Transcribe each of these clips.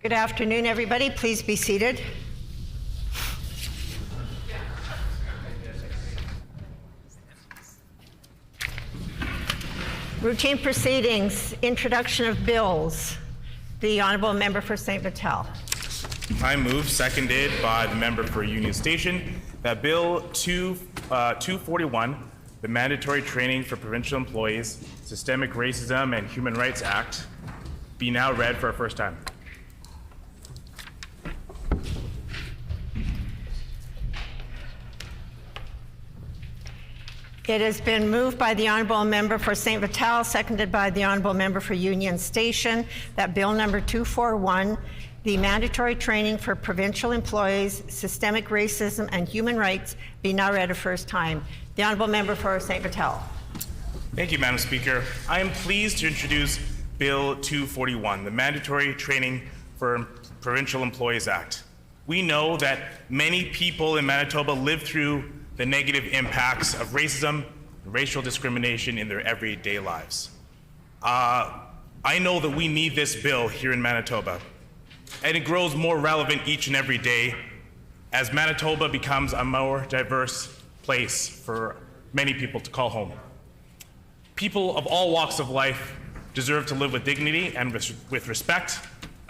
Good afternoon, everybody. Please be seated. Routine proceedings, introduction of bills. The Honourable Member for St. Vital. I move, seconded by the member for Union Station, that Bill 241, the Mandatory Training for Provincial Employees, Systemic Racism and Human Rights Act, be now read for a first time. It has been moved by the Honourable Member for St. Vital, seconded by the Honourable Member for Union Station, that Bill number 241, the Mandatory Training for Provincial Employees, Systemic Racism and Human Rights, be now read a first time. The Honourable Member for St. Vital. Thank you, Madam Speaker. I am pleased to introduce Bill 241, the Mandatory Training for Provincial Employees Act. We know that many people in Manitoba live through the negative impacts of racism and racial discrimination in their everyday lives. I know that we need this bill here in Manitoba, and it grows more relevant each and every day as Manitoba becomes a more diverse place for many people to call home. People of all walks of life deserve to live with dignity and with respect,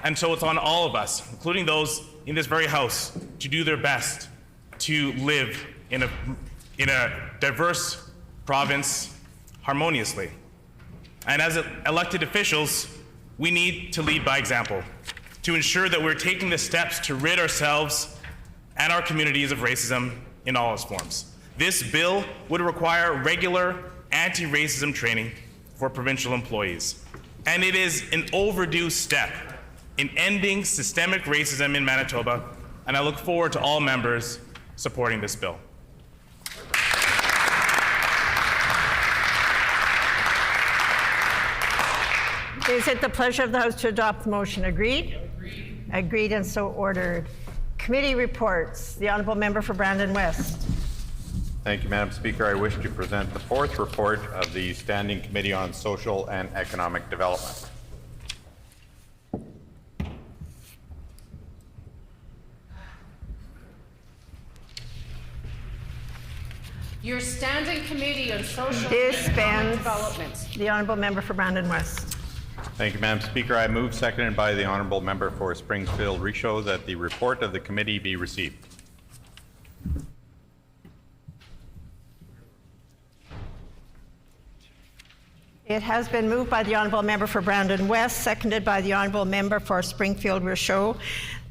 and so it's on all of us, including those in this very house, to do their best to live in a diverse province harmoniously. And as elected officials, we need to lead by example to ensure that we're taking the steps to rid ourselves and our communities of racism in all its forms. This bill would require regular anti-racism training for provincial employees, and it is an overdue step in ending systemic racism in Manitoba, and I look forward to all members supporting this bill. Is it the pleasure of the House to adopt the motion? Agreed? Agreed. Agreed, and so ordered. Committee reports. The Honourable Member for Brandon West. Thank you, Madam Speaker. I wish to present the fourth report of the Standing Committee on Social and Economic Development. Your Standing Committee on Social and Economic Development. The Honourable Member for Brandon West. Thank you, Madam Speaker. I move, seconded by the Honourable Member for Springfield-Richaud, that the report of the committee be received. It has been moved by the Honourable Member for Brandon West, seconded by the Honourable Member for Springfield-Richaud,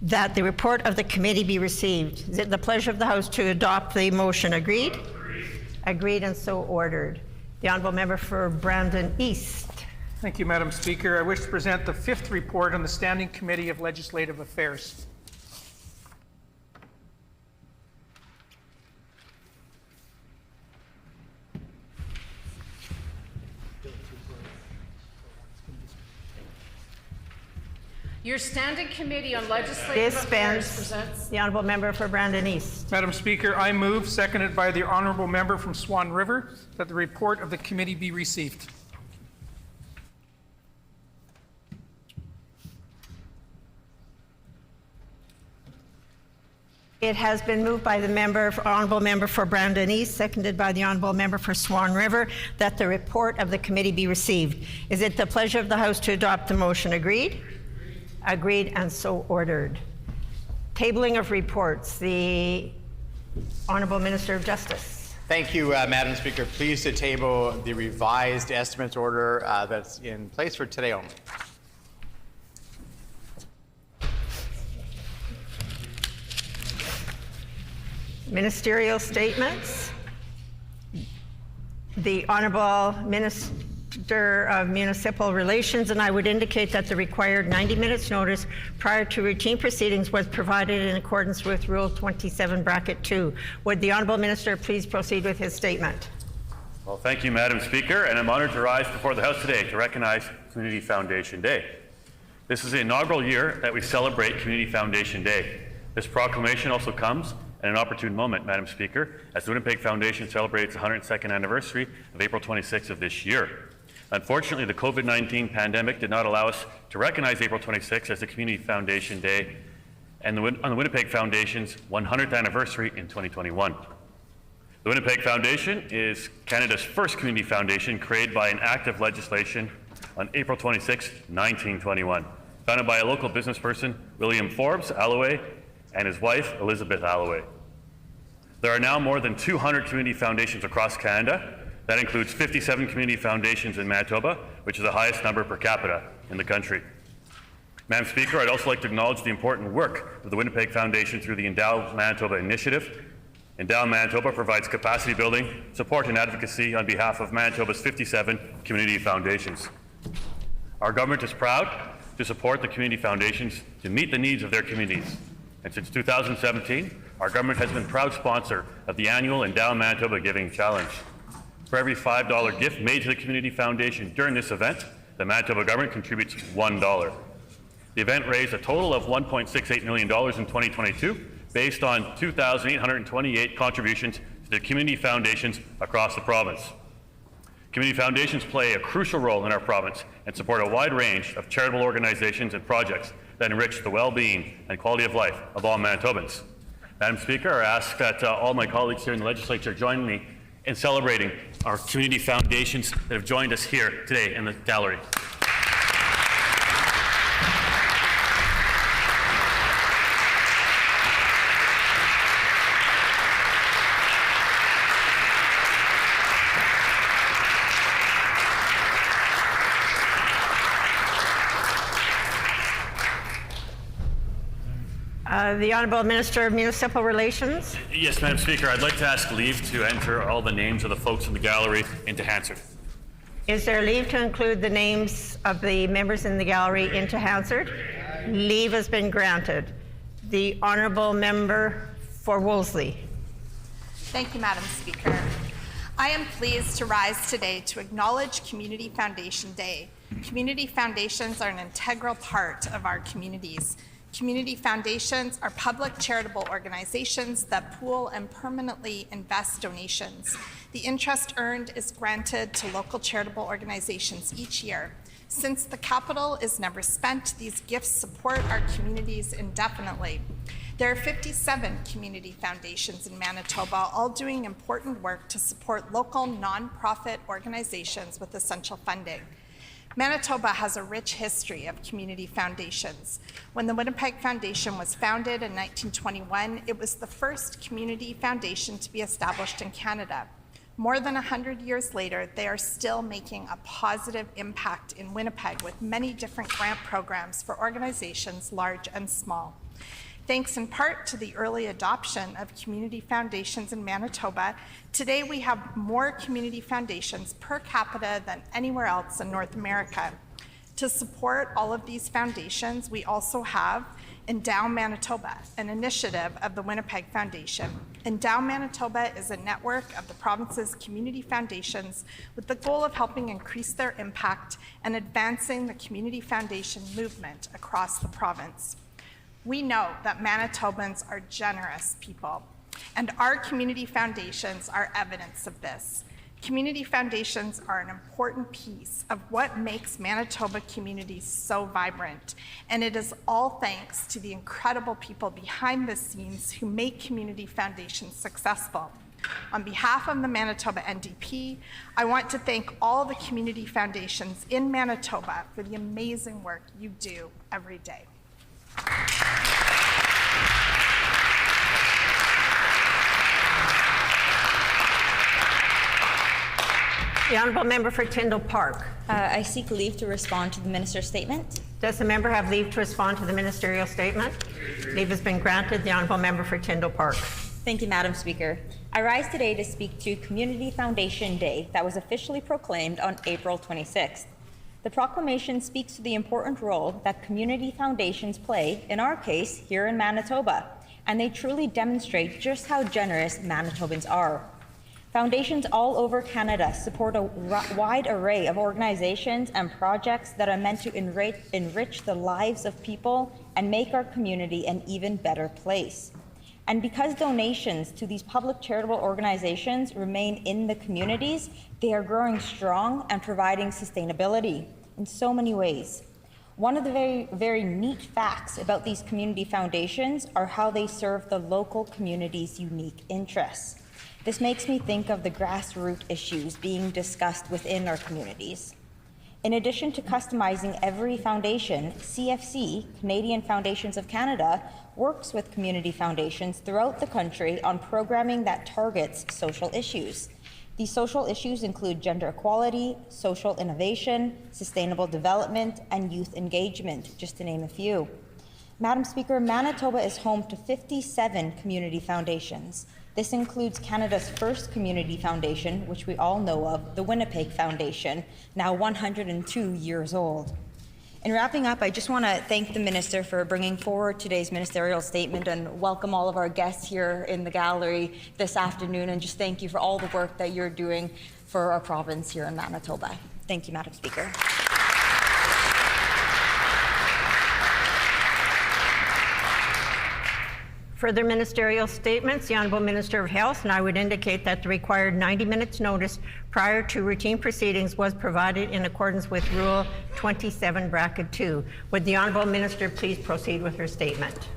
that the report of the committee be received. Is it the pleasure of the House to adopt the motion? Agreed? Agreed. Agreed, and so ordered. The Honourable Member for Brandon East. Thank you, Madam Speaker. I wish to present the fifth report on the Standing Committee of Legislative Affairs. Your Standing Committee on Legislative Affairs presents. The Honourable Member for Brandon East. Madam Speaker, I move, seconded by the Honourable Member from Swan River, that the report of the committee be received. It has been moved by the Honourable Member for Brandon East, seconded by the Honourable Member for Swan River, that the report of the committee be received. Is it the pleasure of the House to adopt the motion? Agreed? Agreed, and so ordered. Tabling of reports. The Honourable Minister of Justice. Thank you, Madam Speaker. Pleased to table the revised estimates order that's in place for today only. Ministerial statements. The Honourable Minister of Municipal Relations, and I would indicate that the required 90 minutes notice prior to routine proceedings was provided in accordance with Rule 27(2). Would the Honourable Minister please proceed with his statement? Well, thank you, Madam Speaker, and I'm honoured to rise before the House today to recognize Community Foundation Day. This is the inaugural year that we celebrate Community Foundation Day. This proclamation also comes at an opportune moment, Madam Speaker, as the Winnipeg Foundation celebrates its 102nd anniversary of April 26th of this year. Unfortunately, the COVID-19 pandemic did not allow us to recognize April 26 as the Community Foundation Day and on the Winnipeg Foundation's 100th anniversary in 2021. The Winnipeg Foundation is Canada's first community foundation created by an act of legislation on April 26, 1921, founded by a local business person, William Forbes Alloway, and his wife, Elizabeth Alloway. There are now more than 200 community foundations across Canada. That includes 57 community foundations in Manitoba, which is the highest number per capita in the country. Madam Speaker, I'd also like to acknowledge the important work of the Winnipeg Foundation through the Endow Manitoba initiative. Endow Manitoba provides capacity building, support and advocacy on behalf of Manitoba's 57 community foundations. Our government is proud to support the community foundations to meet the needs of their communities. And since 2017, our government has been proud sponsor of the annual Endow Manitoba Giving Challenge. For every $5 gift made to the Community Foundation during this event, the Manitoba government contributes $1. The event raised a total of $1.68 million in 2022, based on 2,828 contributions to the community foundations across the province. Community foundations play a crucial role in our province and support a wide range of charitable organizations and projects that enrich the well-being and quality of life of all Manitobans. Madam Speaker, I ask that all my colleagues here in the Legislature join me in celebrating our community foundations that have joined us here today in the gallery. The Honourable Minister of Municipal Relations. Yes, Madam Speaker, I'd like to ask leave to enter all the names of the folks in the gallery into Hansard. Is there leave to include the names of the members in the gallery into Hansard? Leave has been granted. The Honourable Member for Wolseley. Thank you, Madam Speaker. I am pleased to rise today to acknowledge Community Foundation Day. Community foundations are an integral part of our communities. Community foundations are public charitable organizations that pool and permanently invest donations. The interest earned is granted to local charitable organizations each year. Since the capital is never spent, these gifts support our communities indefinitely. There are 57 community foundations in Manitoba, all doing important work to support local nonprofit organizations with essential funding. Manitoba has a rich history of community foundations. When the Winnipeg Foundation was founded in 1921, it was the first community foundation to be established in Canada. More than 100 years later, they are still making a positive impact in Winnipeg with many different grant programs for organizations large and small. Thanks in part to the early adoption of community foundations in Manitoba, today we have more community foundations per capita than anywhere else in North America. To support all of these foundations, we also have Endow Manitoba, an initiative of the Winnipeg Foundation. Endow Manitoba is a network of the province's community foundations with the goal of helping increase their impact and advancing the community foundation movement across the province. We know that Manitobans are generous people, and our community foundations are evidence of this. Community foundations are an important piece of what makes Manitoba communities so vibrant, and it is all thanks to the incredible people behind the scenes who make community foundations successful. On behalf of the Manitoba NDP, I want to thank all the community foundations in Manitoba for the amazing work you do every day. The Honourable Member for Tyndall Park. I seek leave to respond to the Minister's statement. Does the member have leave to respond to the ministerial statement? Leave has been granted. The Honourable Member for Tyndall Park. Thank you, Madam Speaker. I rise today to speak to Community Foundation Day that was officially proclaimed on April 26th. The proclamation speaks to the important role that community foundations play, in our case, here in Manitoba, and they truly demonstrate just how generous Manitobans are. Foundations all over Canada support a wide array of organizations and projects that are meant to enrich the lives of people and make our community an even better place. And because donations to these public charitable organizations remain in the communities, they are growing strong and providing sustainability in so many ways. One of the very, very neat facts about these community foundations are how they serve the local community's unique interests. This makes me think of the grassroots issues being discussed within our communities. In addition to customizing every foundation, CFC, Canadian Foundations of Canada, works with community foundations throughout the country on programming that targets social issues. These social issues include gender equality, social innovation, sustainable development, and youth engagement, just to name a few. Madam Speaker, Manitoba is home to 57 community foundations. This includes Canada's first community foundation, which we all know of, the Winnipeg Foundation, now 102 years old. In wrapping up, I just want to thank the Minister for bringing forward today's ministerial statement and welcome all of our guests here in the gallery this afternoon, and just thank you for all the work that you're doing for our province here in Manitoba. Thank you, Madam Speaker. Further ministerial statements, the Honourable Minister of Health, and I would indicate that the required 90 minutes notice prior to routine proceedings was provided in accordance with Rule 27(2). Would the Honourable Minister please proceed with her statement?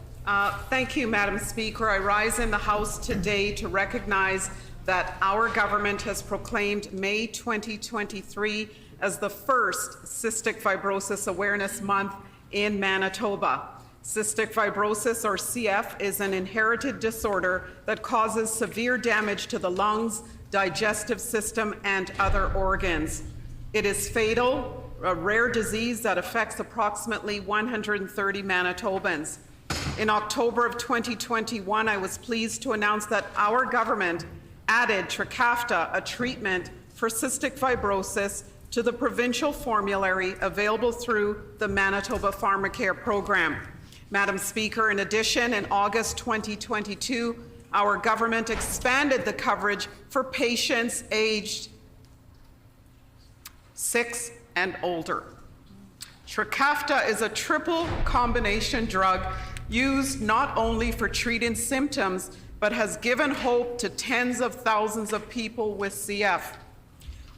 Thank you, Madam Speaker. I rise in the House today to recognize that our government has proclaimed May 2023 as the first Cystic Fibrosis Awareness Month in Manitoba. Cystic fibrosis, or CF, is an inherited disorder that causes severe damage to the lungs, digestive system, and other organs. It is fatal, a rare disease that affects approximately 130 Manitobans. In October of 2021, I was pleased to announce that our government added Trikafta, a treatment for cystic fibrosis, to the provincial formulary available through the Manitoba Pharmacare program. Madam Speaker, in addition, in August 2022, our government expanded the coverage for patients aged 6 and older. Trikafta is a triple combination drug used not only for treating symptoms, but has given hope to tens of thousands of people with CF.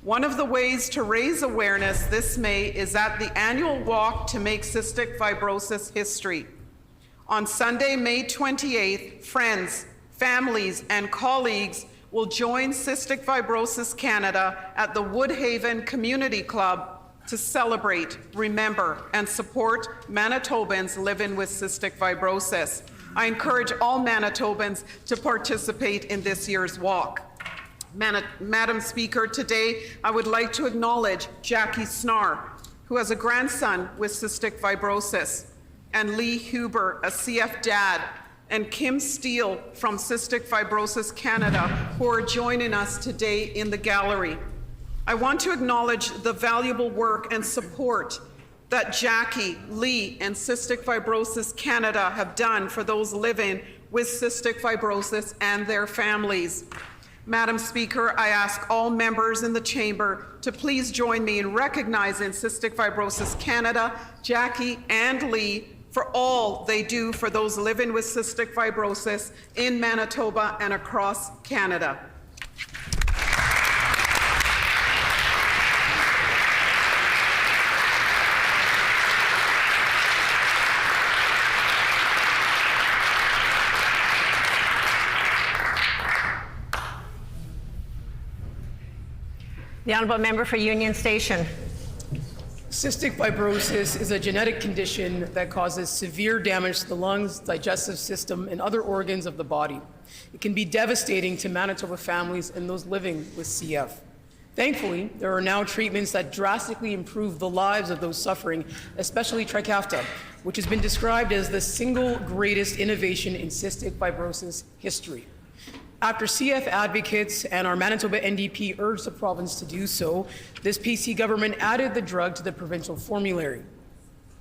One of the ways to raise awareness this May is at the annual Walk to Make Cystic Fibrosis History. On Sunday, May 28th, friends, families, and colleagues will join Cystic Fibrosis Canada at the Woodhaven Community Club to celebrate, remember, and support Manitobans living with cystic fibrosis. I encourage all Manitobans to participate in this year's walk. Madam Speaker, today I would like to acknowledge Jackie Snar, who has a grandson with cystic fibrosis, and Lee Huber, a CF dad, and Kim Steele from Cystic Fibrosis Canada, who are joining us today in the gallery. I want to acknowledge the valuable work and support that Jackie, Lee, and Cystic Fibrosis Canada have done for those living with cystic fibrosis and their families. Madam Speaker, I ask all members in the chamber to please join me in recognizing Cystic Fibrosis Canada, Jackie, and Lee for all they do for those living with cystic fibrosis in Manitoba and across Canada. The Honourable Member for Union Station. Cystic fibrosis is a genetic condition that causes severe damage to the lungs, digestive system, and other organs of the body. It can be devastating to Manitoba families and those living with CF. Thankfully, there are now treatments that drastically improve the lives of those suffering, especially Trikafta, which has been described as the single greatest innovation in cystic fibrosis history. After CF advocates and our Manitoba NDP urged the province to do so, this PC government added the drug to the provincial formulary.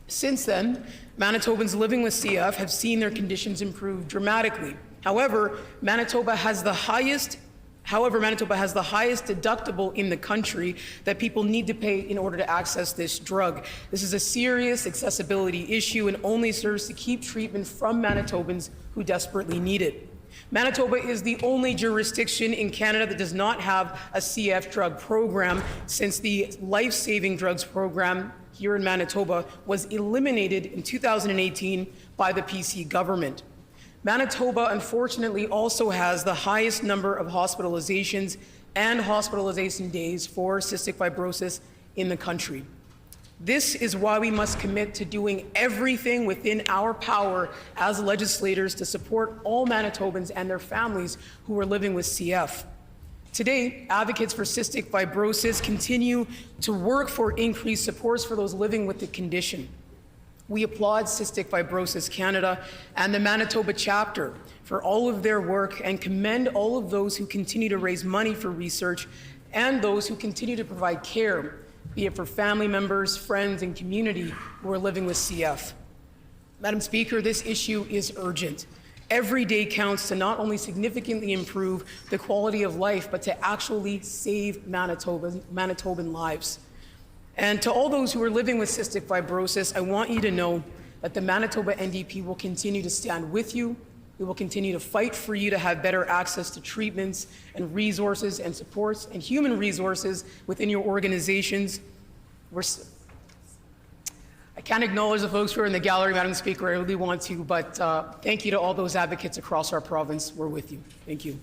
Since then, Manitobans living with CF have seen their conditions improve dramatically. However, Manitoba has the highest deductible in the country that people need to pay in order to access this drug. This is a serious accessibility issue and only serves to keep treatment from Manitobans who desperately need it. Manitoba is the only jurisdiction in Canada that does not have a CF drug program, since the life-saving drugs program here in Manitoba was eliminated in 2018 by the PC government. Manitoba, unfortunately, also has the highest number of hospitalizations and hospitalization days for cystic fibrosis in the country. This is why we must commit to doing everything within our power as legislators to support all Manitobans and their families who are living with CF. Today, advocates for cystic fibrosis continue to work for increased supports for those living with the condition. We applaud Cystic Fibrosis Canada and the Manitoba chapter for all of their work and commend all of those who continue to raise money for research and those who continue to provide care, be it for family members, friends, and community who are living with CF. Madam Speaker, this issue is urgent. Every day counts to not only significantly improve the quality of life, but to actually save Manitoban lives. And to all those who are living with cystic fibrosis, I want you to know that the Manitoba NDP will continue to stand with you. We will continue to fight for you to have better access to treatments and resources and supports and human resources within your organizations. I can't acknowledge the folks who are in the gallery, Madam Speaker. I really want to, but thank you to all those advocates across our province. We're with you. Thank you.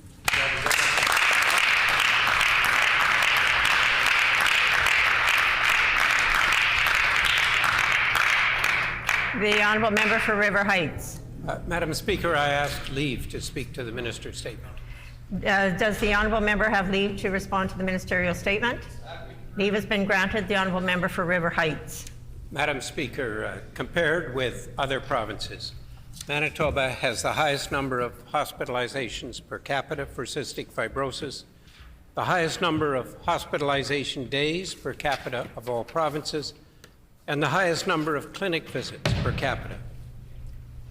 The honourable member for River Heights. Madam Speaker, I ask leave to speak to the minister's statement. Does the honourable member have leave to respond to the ministerial statement? Leave has been granted. The honourable member for River Heights. Madam Speaker, compared with other provinces, Manitoba has the highest number of hospitalizations per capita for cystic fibrosis, the highest number of hospitalization days per capita of all provinces, and the highest number of clinic visits per capita.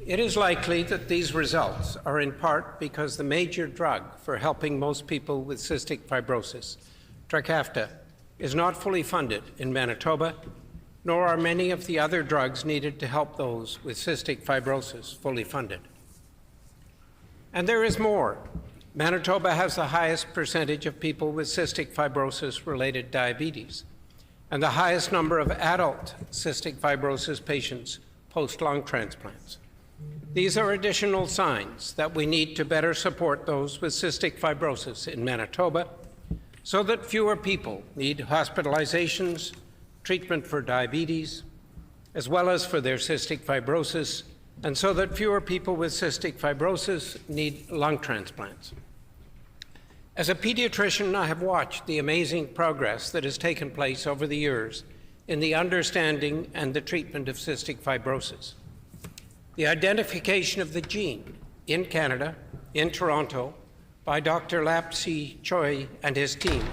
It is likely that these results are in part because the major drug for helping most people with cystic fibrosis, Trikafta, is not fully funded in Manitoba, nor are many of the other drugs needed to help those with cystic fibrosis fully funded. And there is more. Manitoba has the highest percentage of people with cystic fibrosis-related diabetes, and the highest number of adult cystic fibrosis patients post-lung transplants. These are additional signs that we need to better support those with cystic fibrosis in Manitoba so that fewer people need hospitalizations, treatment for diabetes, as well as for their cystic fibrosis, and so that fewer people with cystic fibrosis need lung transplants. As a pediatrician, I have watched the amazing progress that has taken place over the years in the understanding and the treatment of cystic fibrosis. The identification of the gene in Canada, in Toronto, by Dr. Lapsi Choi and his team,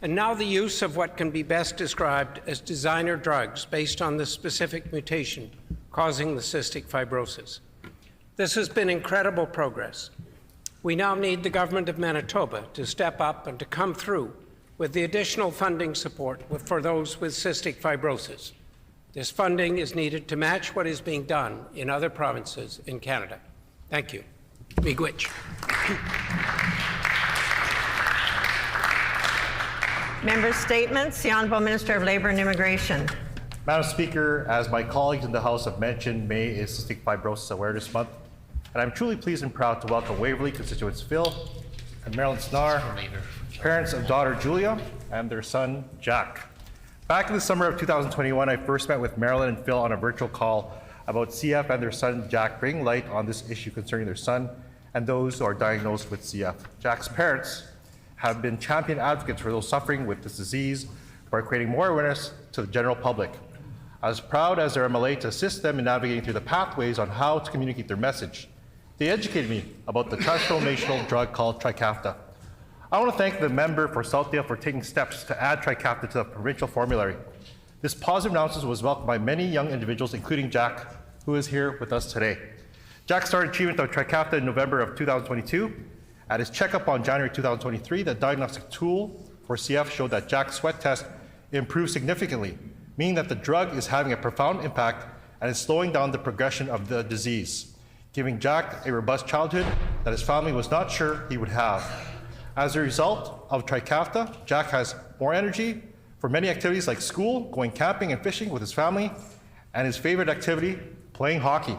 and now the use of what can be best described as designer drugs based on the specific mutation causing the cystic fibrosis. This has been incredible progress. We now need the government of Manitoba to step up and to come through with the additional funding support for those with cystic fibrosis. This funding is needed to match what is being done in other provinces in Canada. Thank you. Miigwech. Member statements. The Honourable Minister of Labour and Immigration. Madam Speaker, as my colleagues in the House have mentioned, May is Cystic Fibrosis Awareness Month, and I'm truly pleased and proud to welcome Waverley constituents Phil and Marilyn Snar, parents of daughter Julia and their son Jack. Back in the summer of 2021, I first met with Marilyn and Phil on a virtual call about CF and their son Jack, bringing light on this issue concerning their son and those who are diagnosed with CF. Jack's parents have been champion advocates for those suffering with this disease by creating more awareness to the general public. I was proud as their MLA to assist them in navigating through the pathways on how to communicate their message. They educated me about the transformational drug called Trikafta. I want to thank the member for Southdale for taking steps to add Trikafta to the provincial formulary. This positive announcement was welcomed by many young individuals, including Jack, who is here with us today. Jack started treatment of Trikafta in November of 2022. At his checkup on January 2023, the diagnostic tool for CF showed that Jack's sweat test improved significantly, meaning that the drug is having a profound impact and is slowing down the progression of the disease. giving Jack a robust childhood that his family was not sure he would have. As a result of Trikafta, Jack has more energy for many activities like school, going camping and fishing with his family, and his favorite activity, playing hockey.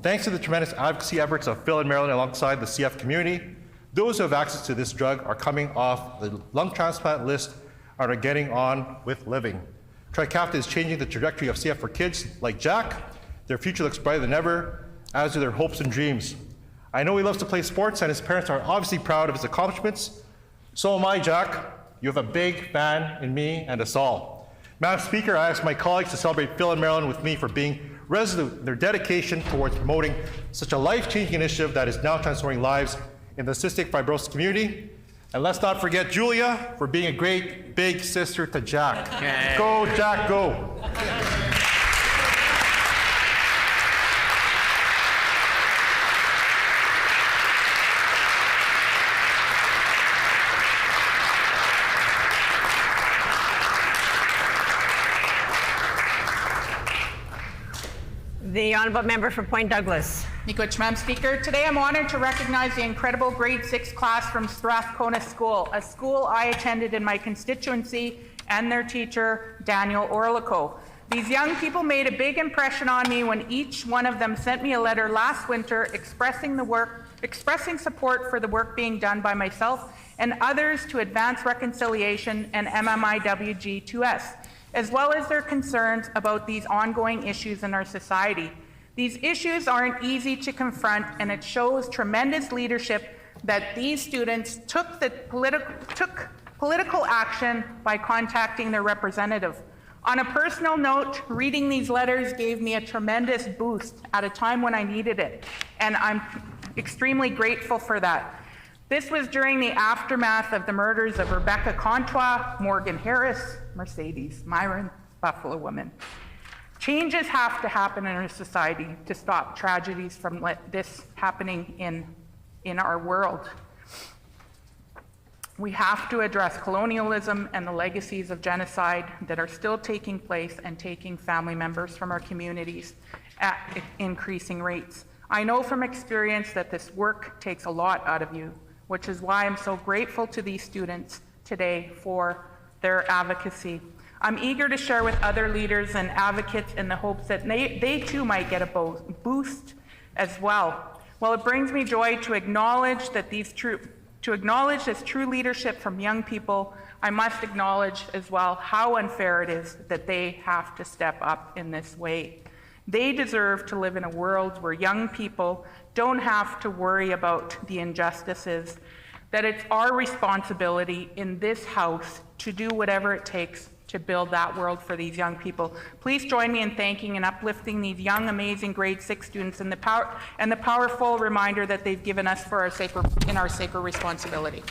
Thanks to the tremendous advocacy efforts of Phil and Marilyn alongside the CF community, those who have access to this drug are coming off the lung transplant list and are getting on with living. Trikafta is changing the trajectory of CF for kids like Jack. Their future looks brighter than ever, as do their hopes and dreams. I know he loves to play sports, and his parents are obviously proud of his accomplishments. So am I, Jack. You have a big fan in me and us all. Madam Speaker, I ask my colleagues to celebrate Phil and Marilyn with me for being resolute in their dedication towards promoting such a life-changing initiative that is now transforming lives in the cystic fibrosis community. And let's not forget Julia for being a great big sister to Jack. Okay. Go, Jack, go. The honourable member for Point Douglas. Miigwech, Madam Speaker. Today I'm honored to recognize the incredible grade 6 class from Strathcona School, a school I attended in my constituency, and their teacher, Daniel Orlico. These young people made a big impression on me when each one of them sent me a letter last winter expressing support for the work being done by myself and others to advance reconciliation and MMIWG2S, as well as their concerns about these ongoing issues in our society. These issues aren't easy to confront, and it shows tremendous leadership that these students took political action by contacting their representative. On a personal note, reading these letters gave me a tremendous boost at a time when I needed it, and I'm extremely grateful for that. This was during the aftermath of the murders of Rebecca Contois, Morgan Harris, Mercedes Myron, Buffalo woman. Changes have to happen in our society to stop tragedies from this happening in our world. We have to address colonialism and the legacies of genocide that are still taking place and taking family members from our communities at increasing rates. I know from experience that this work takes a lot out of you, which is why I'm so grateful to these students today for their advocacy. I'm eager to share with other leaders and advocates in the hopes that they too might get a boost as well. Well, it brings me joy to acknowledge that this true leadership from young people. I must acknowledge as well how unfair it is that they have to step up in this way. They deserve to live in a world where young people don't have to worry about the injustices, that it's our responsibility in this House to do whatever it takes to build that world for these young people. Please join me in thanking and uplifting these young, amazing grade 6 students and the powerful reminder that they've given us for our sacred responsibility.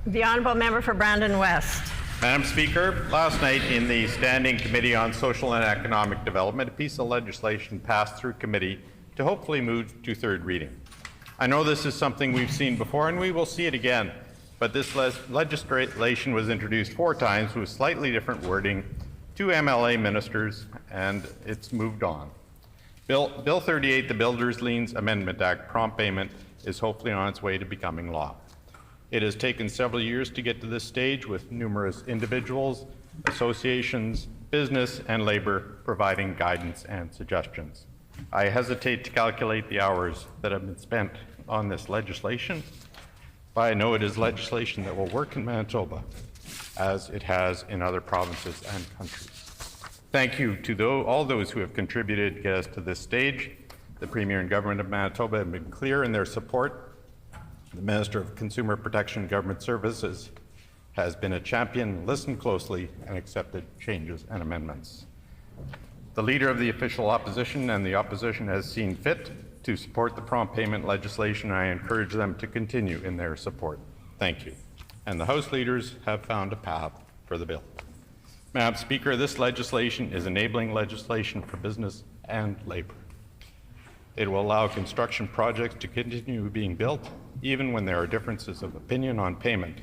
The honourable member for Brandon West. Madam Speaker, last night in the Standing Committee on Social and Economic Development, a piece of legislation passed through committee to hopefully move to third reading. I know this is something we've seen before and we will see it again, but this legislation was introduced 4 times with slightly different wording, 2 MLA ministers, and it's moved on. Bill 38, the Builders Liens Amendment Act prompt payment, is hopefully on its way to becoming law. It has taken several years to get to this stage, with numerous individuals, associations, business, and labor providing guidance and suggestions. I hesitate to calculate the hours that have been spent on this legislation, but I know it is legislation that will work in Manitoba as it has in other provinces and countries. Thank you to all those who have contributed to get us to this stage. The Premier and Government of Manitoba have been clear in their support. The Minister of Consumer Protection and Government Services has been a champion, listened closely, and accepted changes and amendments. The Leader of the official opposition and the opposition has seen fit to support the prompt payment legislation. I encourage them to continue in their support. Thank you. And the House leaders have found a path for the bill. Madam Speaker, this legislation is enabling legislation for business and labor. It will allow construction projects to continue being built even when there are differences of opinion on payment.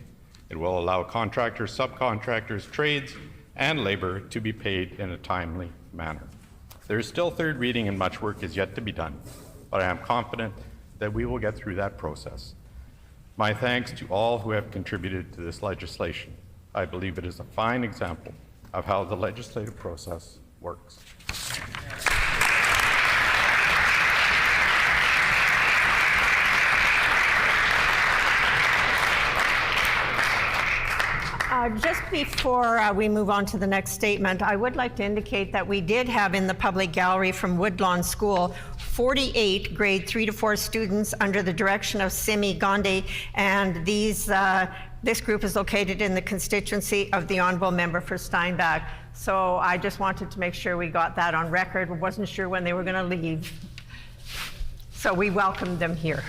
It will allow contractors, subcontractors, trades, and labor to be paid in a timely manner. There is still third reading and much work is yet to be done, but I am confident that we will get through that process. My thanks to all who have contributed to this legislation. I believe it is a fine example of how the legislative process works. Just before we move on to the next statement, I would like to indicate that we did have in the public gallery from Woodlawn School 48 grade 3 to 4 students under the direction of Simi Gandhi, and this group is located in the constituency of the honourable member for Steinbach. So I just wanted to make sure we got that on record. We wasn't sure when they were going to leave. So we welcomed them here.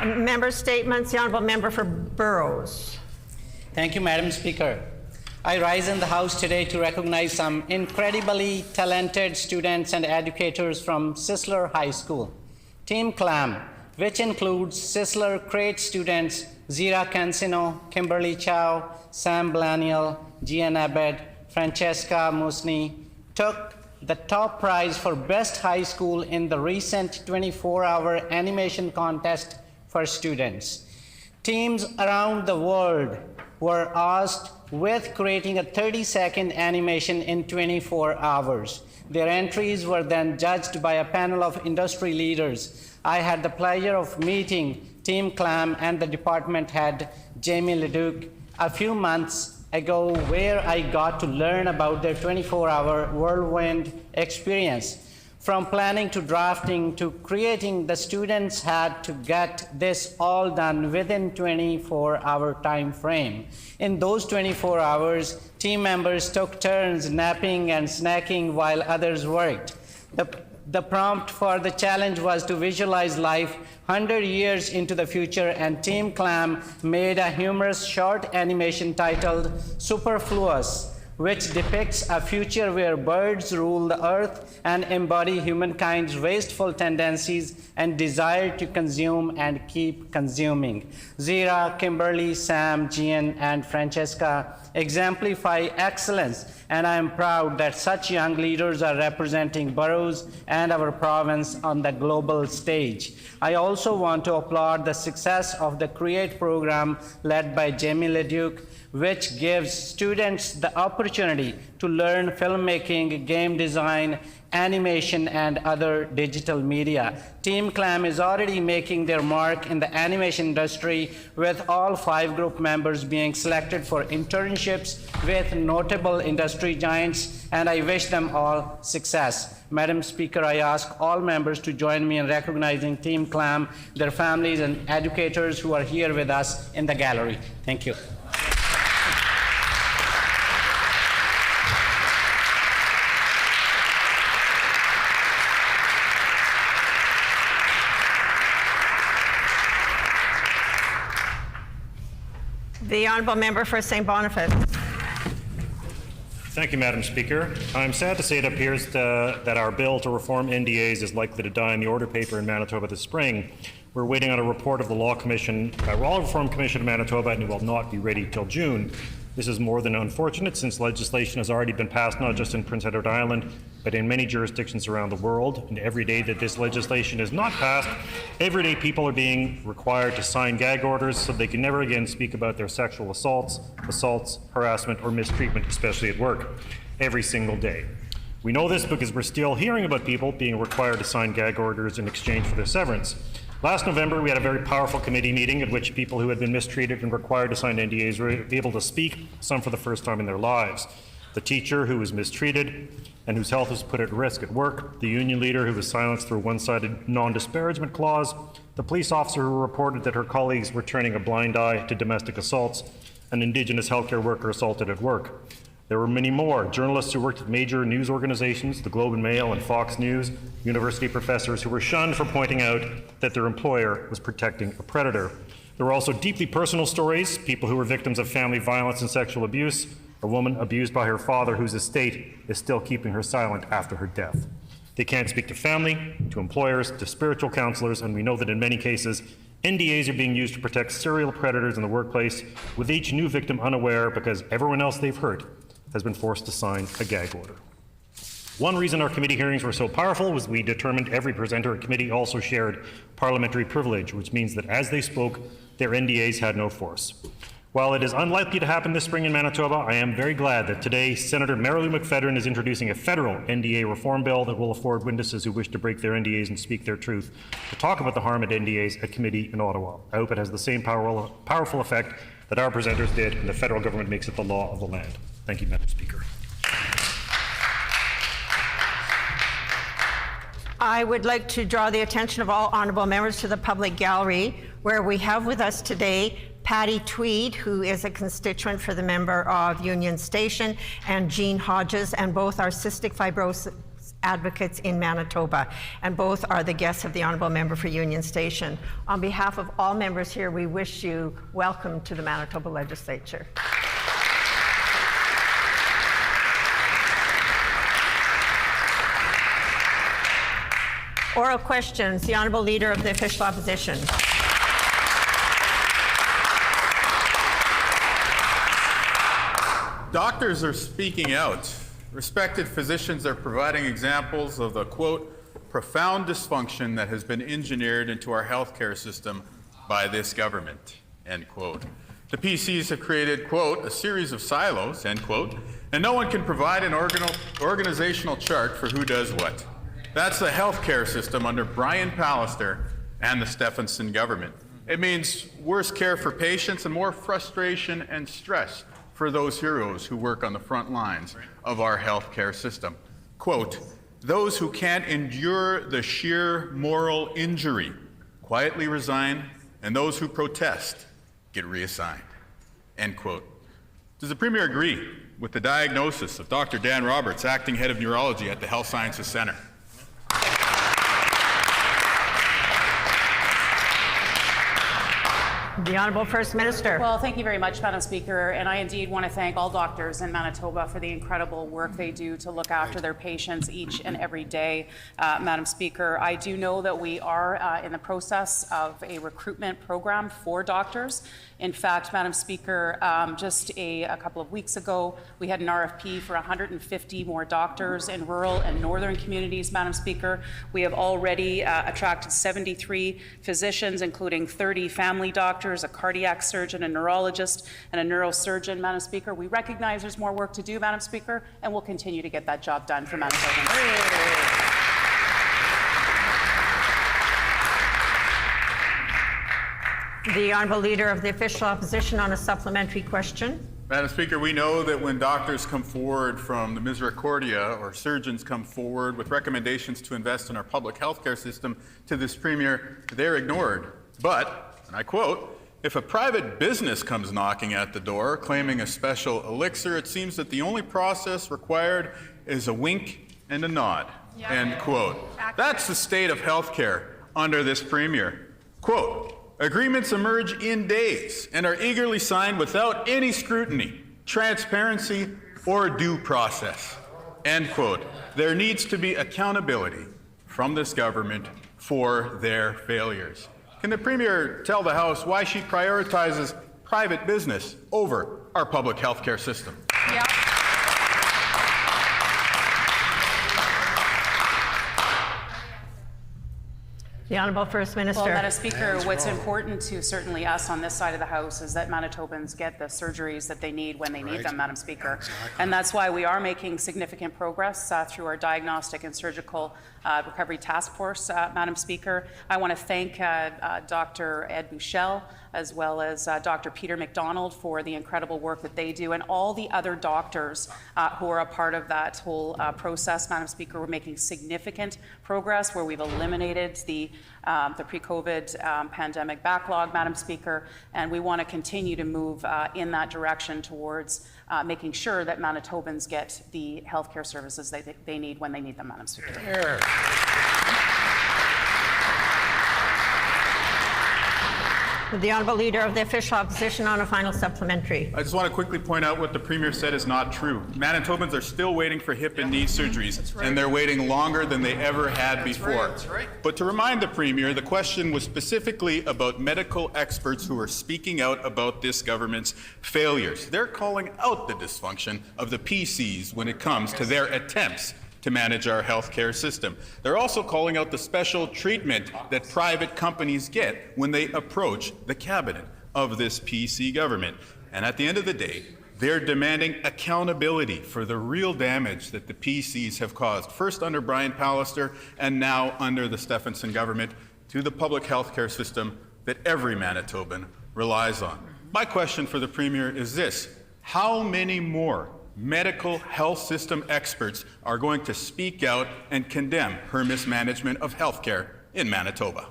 Member statements. The honourable member for Burrows. Thank you, Madam Speaker. I rise in the House today to recognize some incredibly talented students and educators from Sisler High School. Team CLAM, which includes Sisler Crate students Zira Cancino, Kimberly Chow, Sam Blaniel, Gian Abed, Francesca Musni, took the top prize for Best High School in the recent 24-hour animation contest for students. Teams around the world were asked with creating a 30-second animation in 24 hours. Their entries were then judged by a panel of industry leaders. I had the pleasure of meeting Team CLAM and the department head, Jamie Leduc, a few months ago, where I got to learn about their 24-hour whirlwind experience. From planning to drafting to creating, the students had to get this all done within 24-hour time frame. In those 24 hours, team members took turns napping and snacking while others worked. The prompt for the challenge was to visualize life 100 years into the future, and Team CLAM made a humorous short animation titled Superfluous, which depicts a future where birds rule the earth and embody humankind's wasteful tendencies and desire to consume and keep consuming. Zira, Kimberly, Sam, Gian, and Francesca exemplify excellence, and I am proud that such young leaders are representing Burrows and our province on the global stage. I also want to applaud the success of the CREATE program led by Jamie Leduc, which gives students the opportunity to learn filmmaking, game design, animation, and other digital media. Team CLAM is already making their mark in the animation industry, with all 5 group members being selected for internships with notable industry giants, and I wish them all success. Madam Speaker, I ask all members to join me in recognizing Team CLAM, their families, and educators who are here with us in the gallery. Thank you. The honourable member for St. Boniface. Thank you, Madam Speaker. I'm sad to say it appears that our bill to reform NDAs is likely to die in the order paper in Manitoba this spring. We're waiting on a report of the Law Reform Commission of Manitoba, and it will not be ready till June. This is more than unfortunate, since legislation has already been passed not just in Prince Edward Island, but in many jurisdictions around the world. And every day that this legislation is not passed, every day people are being required to sign gag orders so they can never again speak about their sexual assaults, harassment, or mistreatment, especially at work, every single day. We know this because we're still hearing about people being required to sign gag orders in exchange for their severance. Last November, we had a very powerful committee meeting at which people who had been mistreated and required to sign NDAs were able to speak, some for the first time in their lives. The teacher who was mistreated and whose health was put at risk at work, the union leader who was silenced through a one-sided non-disparagement clause, the police officer who reported that her colleagues were turning a blind eye to domestic assaults, an Indigenous healthcare worker assaulted at work. There were many more: journalists who worked at major news organizations, the Globe and Mail and Fox News, university professors who were shunned for pointing out that their employer was protecting a predator. There were also deeply personal stories, people who were victims of family violence and sexual abuse, a woman abused by her father whose estate is still keeping her silent after her death. They can't speak to family, to employers, to spiritual counselors, and we know that in many cases, NDAs are being used to protect serial predators in the workplace, with each new victim unaware because everyone else they've hurt has been forced to sign a gag order. One reason our committee hearings were so powerful was we determined every presenter at committee also shared parliamentary privilege, which means that as they spoke, their NDAs had no force. While it is unlikely to happen this spring in Manitoba, I am very glad that today Senator Mary Lou McPhedran is introducing a federal NDA reform bill that will afford witnesses who wish to break their NDAs and speak their truth to talk about the harm at NDAs at committee in Ottawa. I hope it has the same powerful effect that our presenters did and the federal government makes it the law of the land. Thank you, Madam Speaker. I would like to draw the attention of all honourable members to the public gallery, where we have with us today Patty Tweed, who is a constituent for the member of Union Station, and Jean Hodges, and both are cystic fibrosis advocates in Manitoba, and both are the guests of the honourable member for Union Station. On behalf of all members here, we wish you welcome to the Manitoba Legislature. Oral questions. The Honourable Leader of the Official Opposition. Doctors are speaking out. Respected physicians are providing examples of the, quote, profound dysfunction that has been engineered into our healthcare system by this government, end quote. The PCs have created, quote, a series of silos, end quote, and no one can provide an organizational chart for who does what. That's the healthcare system under Brian Pallister and the Stephenson government. It means worse care for patients and more frustration and stress for those heroes who work on the front lines of our healthcare system. Quote, those who can't endure the sheer moral injury quietly resign, and those who protest get reassigned, end quote. Does the Premier agree with the diagnosis of Dr. Dan Roberts, acting head of neurology at the Health Sciences Centre? The Honourable First Minister. Well, thank you very much, Madam Speaker, and I indeed want to thank all doctors in Manitoba for the incredible work they do to look after their patients each and every day. Madam Speaker, I do know that we are in the process of a recruitment program for doctors. In fact, Madam Speaker, just a couple of weeks ago, we had an RFP for 150 more doctors in rural and northern communities, Madam Speaker. We have already attracted 73 physicians, including 30 family doctors, a cardiac surgeon, a neurologist, and a neurosurgeon, Madam Speaker. We recognize there's more work to do, Madam Speaker, and we'll continue to get that job done for Manitobans. The Honourable Leader of the Official Opposition on a supplementary question. Madam Speaker, we know that when doctors come forward from the Misericordia or surgeons come forward with recommendations to invest in our public health care system to this Premier, they're ignored. But, and I quote, if a private business comes knocking at the door claiming a special elixir, it seems that the only process required is a wink and a nod, end quote. That's the state of healthcare under this Premier. Quote, agreements emerge in days and are eagerly signed without any scrutiny, transparency, or due process, end quote. There needs to be accountability from this government for their failures. Can the Premier tell the House why she prioritizes private business over our public health care system? Yeah. The Honourable First Minister. Well, Madam Speaker, what's important to certainly us on this side of the House is that Manitobans get the surgeries that they need when they need them, Madam Speaker. Exactly. And that's why we are making significant progress through our Diagnostic and Surgical Recovery Task Force, Madam Speaker. I want to thank Dr. Ed Buchel, as well as Dr. Peter McDonald for the incredible work that they do, and all the other doctors who are a part of that whole process, Madam Speaker. We're making significant progress where we've eliminated the pre-COVID pandemic backlog, Madam Speaker, and we want to continue to move in that direction towards making sure that Manitobans get the healthcare services they need when they need them, Madam Speaker. Here. The Honourable Leader of the Official Opposition on a final supplementary. I just want to quickly point out what the Premier said is not true. Manitobans are still waiting for hip and knee surgeries, and they're waiting longer than they ever had before. But to remind the Premier, the question was specifically about medical experts who are speaking out about this government's failures. They're calling out the dysfunction of the PCs when it comes to their attempts to manage our healthcare system. They're also calling out the special treatment that private companies get when they approach the cabinet of this PC government. And at the end of the day, they're demanding accountability for the real damage that the PCs have caused, first under Brian Pallister and now under the Stephenson government, to the public healthcare system that every Manitoban relies on. My question for the Premier is this: how many more medical health system experts are going to speak out and condemn her mismanagement of healthcare in Manitoba?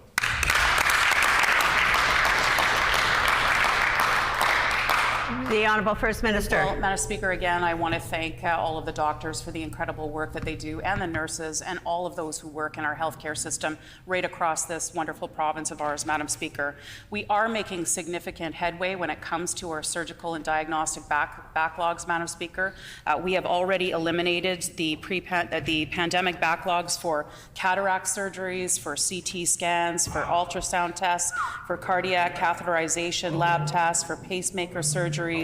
The Honourable First Minister. Well, Madam Speaker, again, I want to thank all of the doctors for the incredible work that they do, and the nurses, and all of those who work in our healthcare system right across this wonderful province of ours, Madam Speaker. We are making significant headway when it comes to our surgical and diagnostic backlogs, Madam Speaker. We have already eliminated the pandemic backlogs for cataract surgeries, for CT scans, for ultrasound tests, for cardiac catheterization lab tests, for pacemaker surgeries,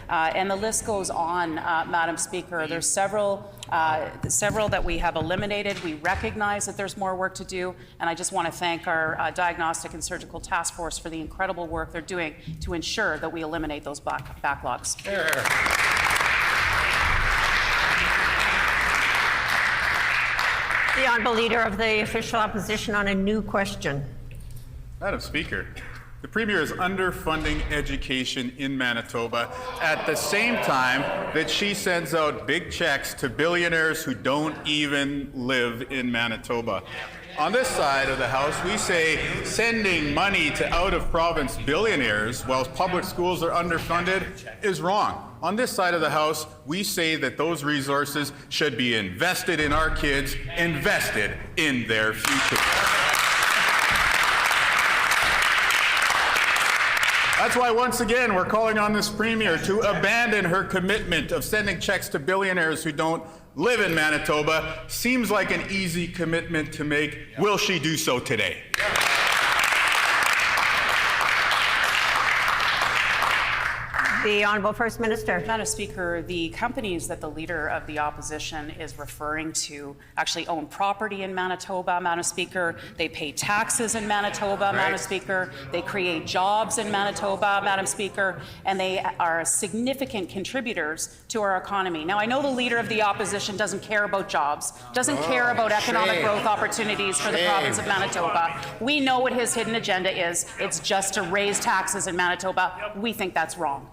and the list goes on, Madam Speaker. There's several that we have eliminated. We recognize that there's more work to do, and I just want to thank our Diagnostic and Surgical Task Force for the incredible work they're doing to ensure that we eliminate those backlogs. The Honourable Leader of the Official Opposition on a new question. Madam Speaker, the Premier is underfunding education in Manitoba at the same time that she sends out big checks to billionaires who don't even live in Manitoba. On this side of the House, we say sending money to out-of-province billionaires while public schools are underfunded is wrong. On this side of the House, we say that those resources should be invested in our kids, invested in their future. That's why, once again, we're calling on this Premier to abandon her commitment of sending checks to billionaires who don't live in Manitoba. Seems like an easy commitment to make. Will she do so today? The Honourable First Minister. Madam Speaker, the companies that the Leader of the Opposition is referring to actually own property in Manitoba, Madam Speaker. They pay taxes in Manitoba, Madam Speaker. They create jobs in Manitoba, Madam Speaker, and they are significant contributors to our economy. Now, I know the Leader of the Opposition doesn't care about jobs, doesn't care about economic growth opportunities for the province of Manitoba. We know what his hidden agenda is. It's just to raise taxes in Manitoba. We think that's wrong.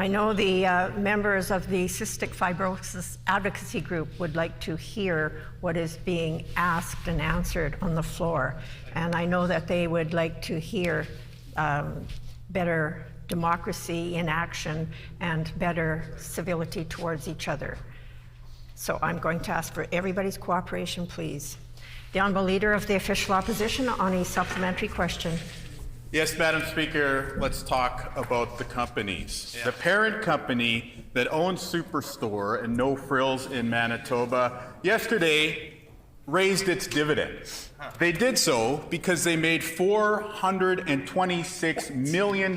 I know the members of the Cystic Fibrosis Advocacy Group would like to hear what is being asked and answered on the floor. And I know that they would like to hear better democracy in action and better civility towards each other. So I'm going to ask for everybody's cooperation, please. The Honourable Leader of the Official Opposition on a supplementary question. Yes, Madam Speaker, let's talk about the companies. The parent company that owns Superstore and No Frills in Manitoba yesterday raised its dividend. They did so because they made $426 million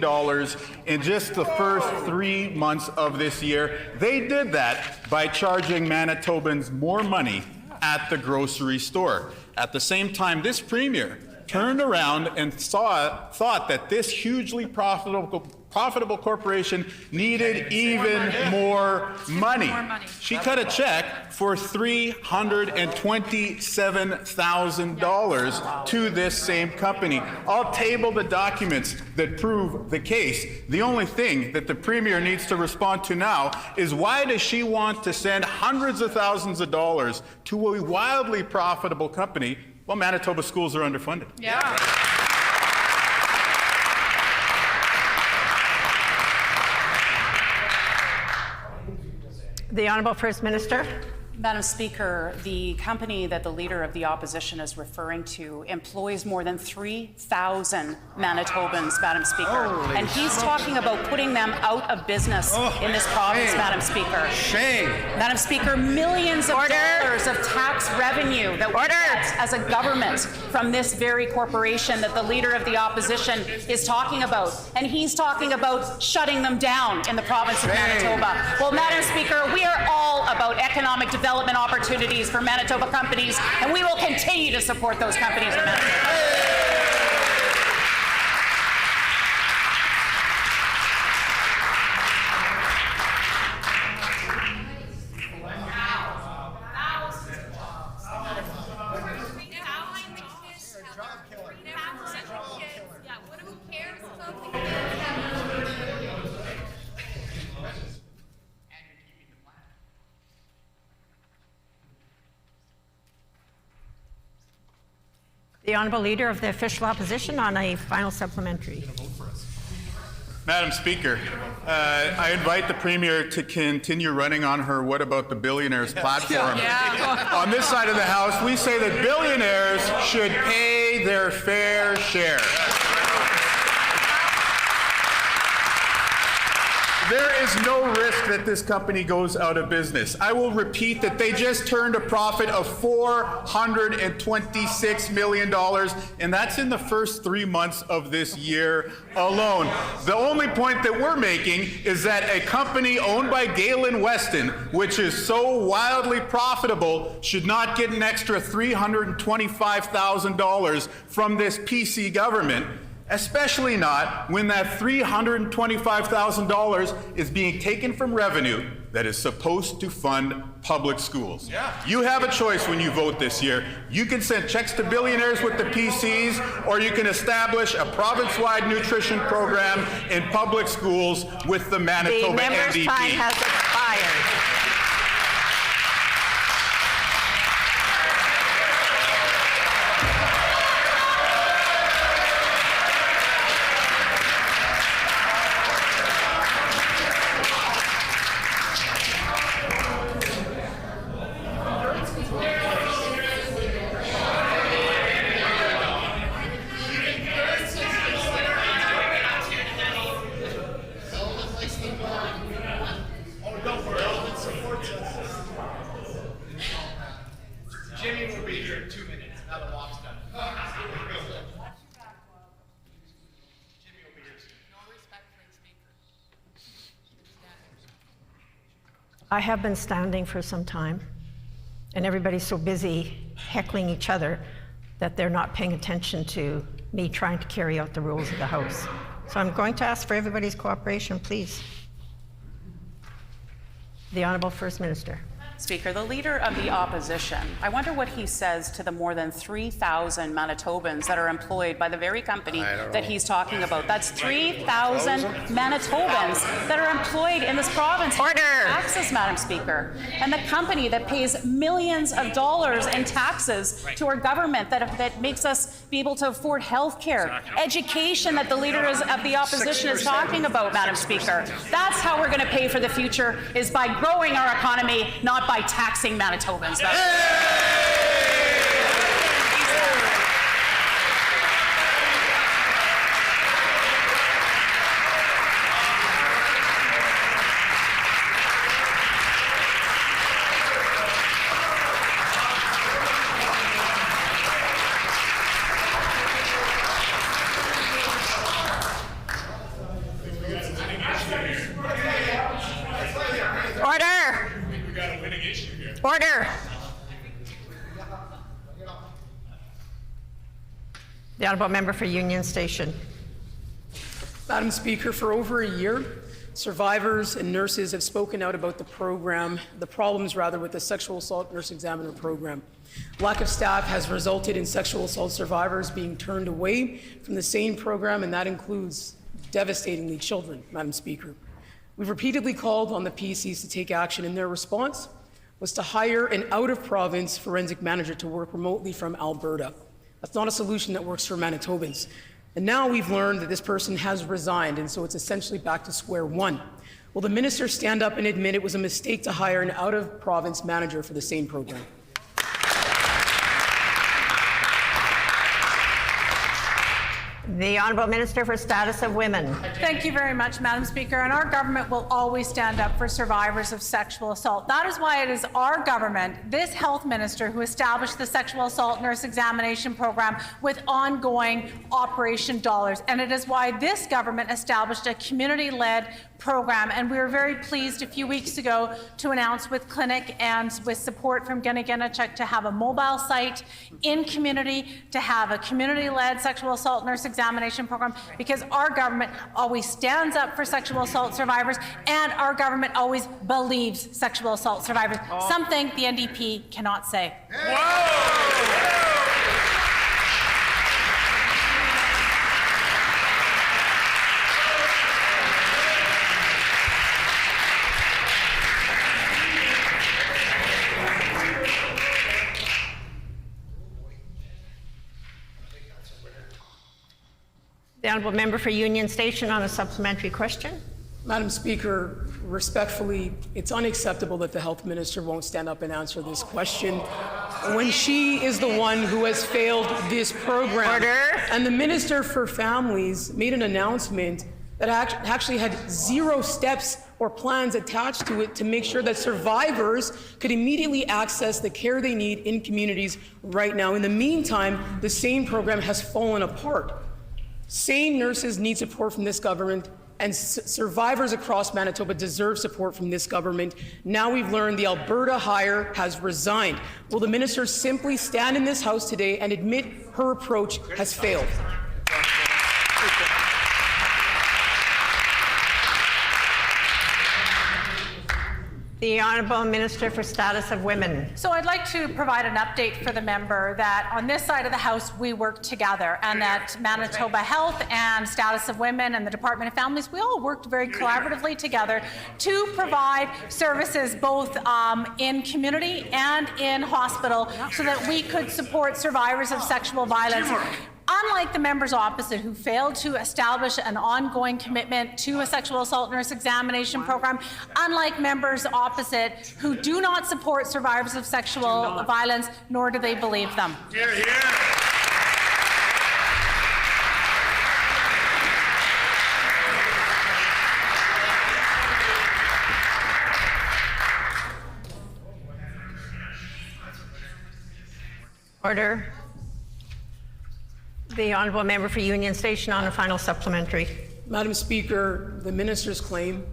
in just the first 3 months of this year. They did that by charging Manitobans more money at the grocery store. At the same time, this Premier turned around and thought that this hugely profitable corporation needed even more money. She cut a check for $327,000 to this same company. I'll table the documents that prove the case. The only thing that the Premier needs to respond to now is why does she want to send hundreds of thousands of dollars to a wildly profitable company Well, Manitoba schools are underfunded. Yeah. The Honourable First Minister. Madam Speaker, the company that the Leader of the Opposition is referring to employs more than 3,000 Manitobans, Madam Speaker. And he's talking about putting them out of business in this province, shame. Madam Speaker. Shame. Madam Speaker, millions of dollars of tax revenue that we get as a government from this very corporation that the Leader of the Opposition is talking about. And he's talking about shutting them down in the province of Manitoba. Well, Madam Speaker, we are all about economic development opportunities for Manitoba companies, and we will continue to support those companies in Manitoba. The Honourable Leader of the Official Opposition on a final supplementary. Madam Speaker, I invite the Premier to continue running on her What About the Billionaires platform. On this side of the House, we say that billionaires should pay their fair share. There is no risk that this company goes out of business. I will repeat that they just turned a profit of $426 million, and that's in the first 3 months of this year alone. The only point that we're making is that a company owned by Galen Weston, which is so wildly profitable, should not get an extra $325,000 from this PC government. Especially not when that $325,000 is being taken from revenue that is supposed to fund public schools. You have a choice when you vote this year. You can send checks to billionaires with the PCs, or you can establish a province-wide nutrition program in public schools with the Manitoba The member's NDP. time has expired. I have been standing for some time, and everybody's so busy heckling each other that they're not paying attention to me trying to carry out the rules of the House. So I'm going to ask for everybody's cooperation, please. The Honourable First Minister. Speaker, the Leader of the Opposition, I wonder what he says to the more than 3,000 Manitobans that are employed by the very company that he's talking about. That's 3,000 Manitobans that are employed in this province. Order! Taxes, Madam Speaker. And the company that pays millions of dollars in taxes to our government that makes us be able to afford health care, education that the Leader of the Opposition is talking about, Madam Speaker. That's how we're going to pay for the future, is by growing our economy, not by taxing Manitobans. Order! The Honourable Member for Union Station. Madam Speaker, for over a year, survivors and nurses have spoken out about the problems with the sexual assault nurse examiner program. Lack of staff has resulted in sexual assault survivors being turned away from the same program, and that includes, devastatingly, children, Madam Speaker. We've repeatedly called on the PCs to take action in their response. was to hire an out-of-province forensic manager to work remotely from Alberta. That's not a solution that works for Manitobans. And now we've learned that this person has resigned, and so it's essentially back to square one. Will the minister stand up and admit it was a mistake to hire an out-of-province manager for the same program? The Honourable Minister for Status of Women. Thank you very much, Madam Speaker. And our government will always stand up for survivors of sexual assault. That is why it is our government, this health minister, who established the sexual assault nurse examination program with ongoing operation dollars. And it is why this government established a community-led program. And we were very pleased a few weeks ago to announce with Clinic and with support from Ginniginnichuk to have a mobile site in community, to have a community-led sexual assault nurse examination program, because our government always stands up for sexual assault survivors and our government always believes sexual assault survivors, something the NDP cannot say. The Honourable Member for Union Station on a supplementary question. Madam Speaker, respectfully, it's unacceptable that the health minister won't stand up and answer this question when she is the one who has failed this program. Order. And the Minister for Families made an announcement that actually had 0 steps or plans attached to it to make sure that survivors could immediately access the care they need in communities right now. In the meantime, the SANE program has fallen apart. SANE nurses need support from this government, and survivors across Manitoba deserve support from this government. Now we've learned the Alberta hire has resigned. Will the minister simply stand in this House today and admit her approach has failed? The Honourable Minister for Status of Women. So I'd like to provide an update for the member that on this side of the House we work together, and that Manitoba Health and Status of Women and the Department of Families, we all worked very collaboratively together to provide services both in community and in hospital so that we could support survivors of sexual violence. Unlike the members opposite, who failed to establish an ongoing commitment to a sexual assault nurse examination program, unlike members opposite, who do not support survivors of sexual violence, nor do they believe them. Hear, hear. Order. The Honourable Member for Union Station on a final supplementary. Madam Speaker, the minister's claim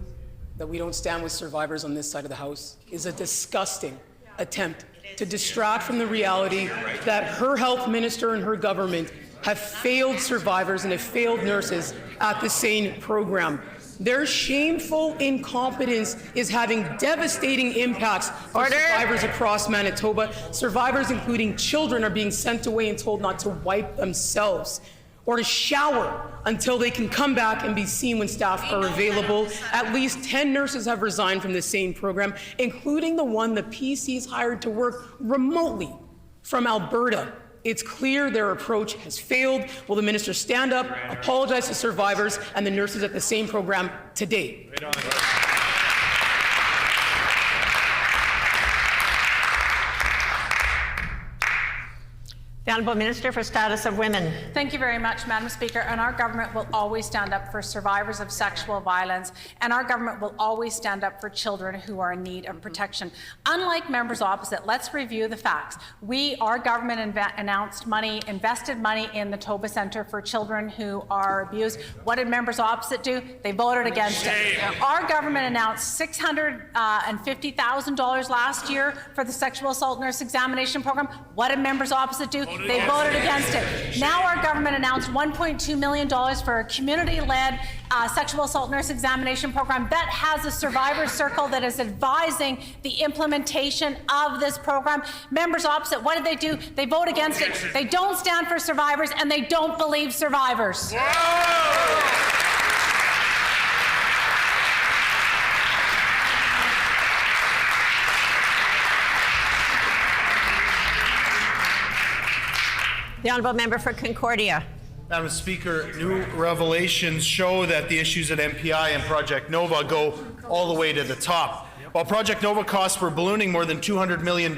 that we don't stand with survivors on this side of the House is a disgusting attempt to distract from the reality that her health minister and her government have failed survivors and have failed nurses at the SANE program. Their shameful incompetence is having devastating impacts for survivors across Manitoba. Survivors, including children, are being sent away and told not to wipe themselves or to shower until they can come back and be seen when staff are available. At least 10 nurses have resigned from the SANE program, including the one the PC's hired to work remotely from Alberta. It's clear their approach has failed. Will the minister stand up, apologize to survivors and the nurses at the SANE program today? The Honourable Minister for Status of Women. Thank you very much, Madam Speaker. And our government will always stand up for survivors of sexual violence, and our government will always stand up for children who are in need of protection. Unlike members opposite, let's review the facts. Our government invested money in the Toba Centre for children who are abused. What did members opposite do? They voted against it. Our government announced $650,000 last year for the sexual assault nurse examination program. What did members opposite do? They voted against it. Now our government announced $1.2 million for a community-led sexual assault nurse examination program that has a survivor circle that is advising the implementation of this program. Members opposite, what did they do? They vote against it. They don't stand for survivors, and they don't believe survivors. The honourable member for Concordia. Madam Speaker, new revelations show that the issues at MPI and Project Nova go all the way to the top. While Project Nova costs were ballooning more than $200 million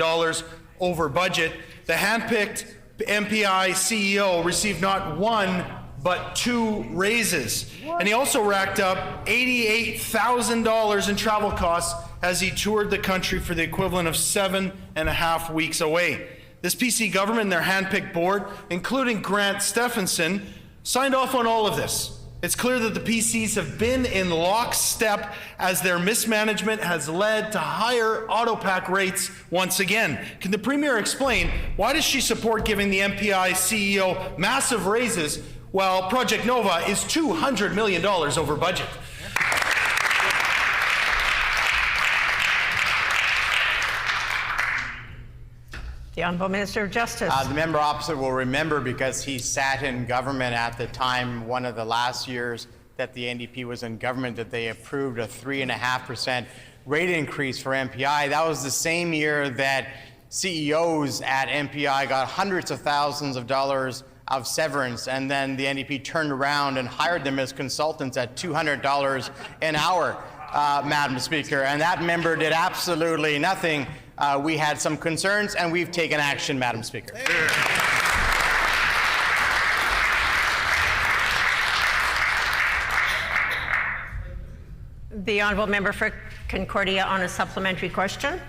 over budget, the handpicked MPI CEO received not one, but 2 raises. And he also racked up $88,000 in travel costs as he toured the country for the equivalent of 7.5 weeks away. This PC government and their handpicked board, including Grant Stephenson, signed off on all of this. It's clear that the PCs have been in lockstep as their mismanagement has led to higher autopack rates once again. Can the Premier explain why does she support giving the MPI CEO massive raises while Project Nova is $200 million over budget? The Honourable Minister of Justice. The member opposite will remember, because he sat in government at the time, one of the last years that the NDP was in government, that they approved a 3.5% rate increase for MPI. That was the same year that CEOs at MPI got hundreds of thousands of dollars of severance, and then the NDP turned around and hired them as consultants at $200 an hour, Madam Speaker, and that member did absolutely nothing. We had some concerns, and we've taken action, Madam Speaker. The honourable member for Concordia on a supplementary question.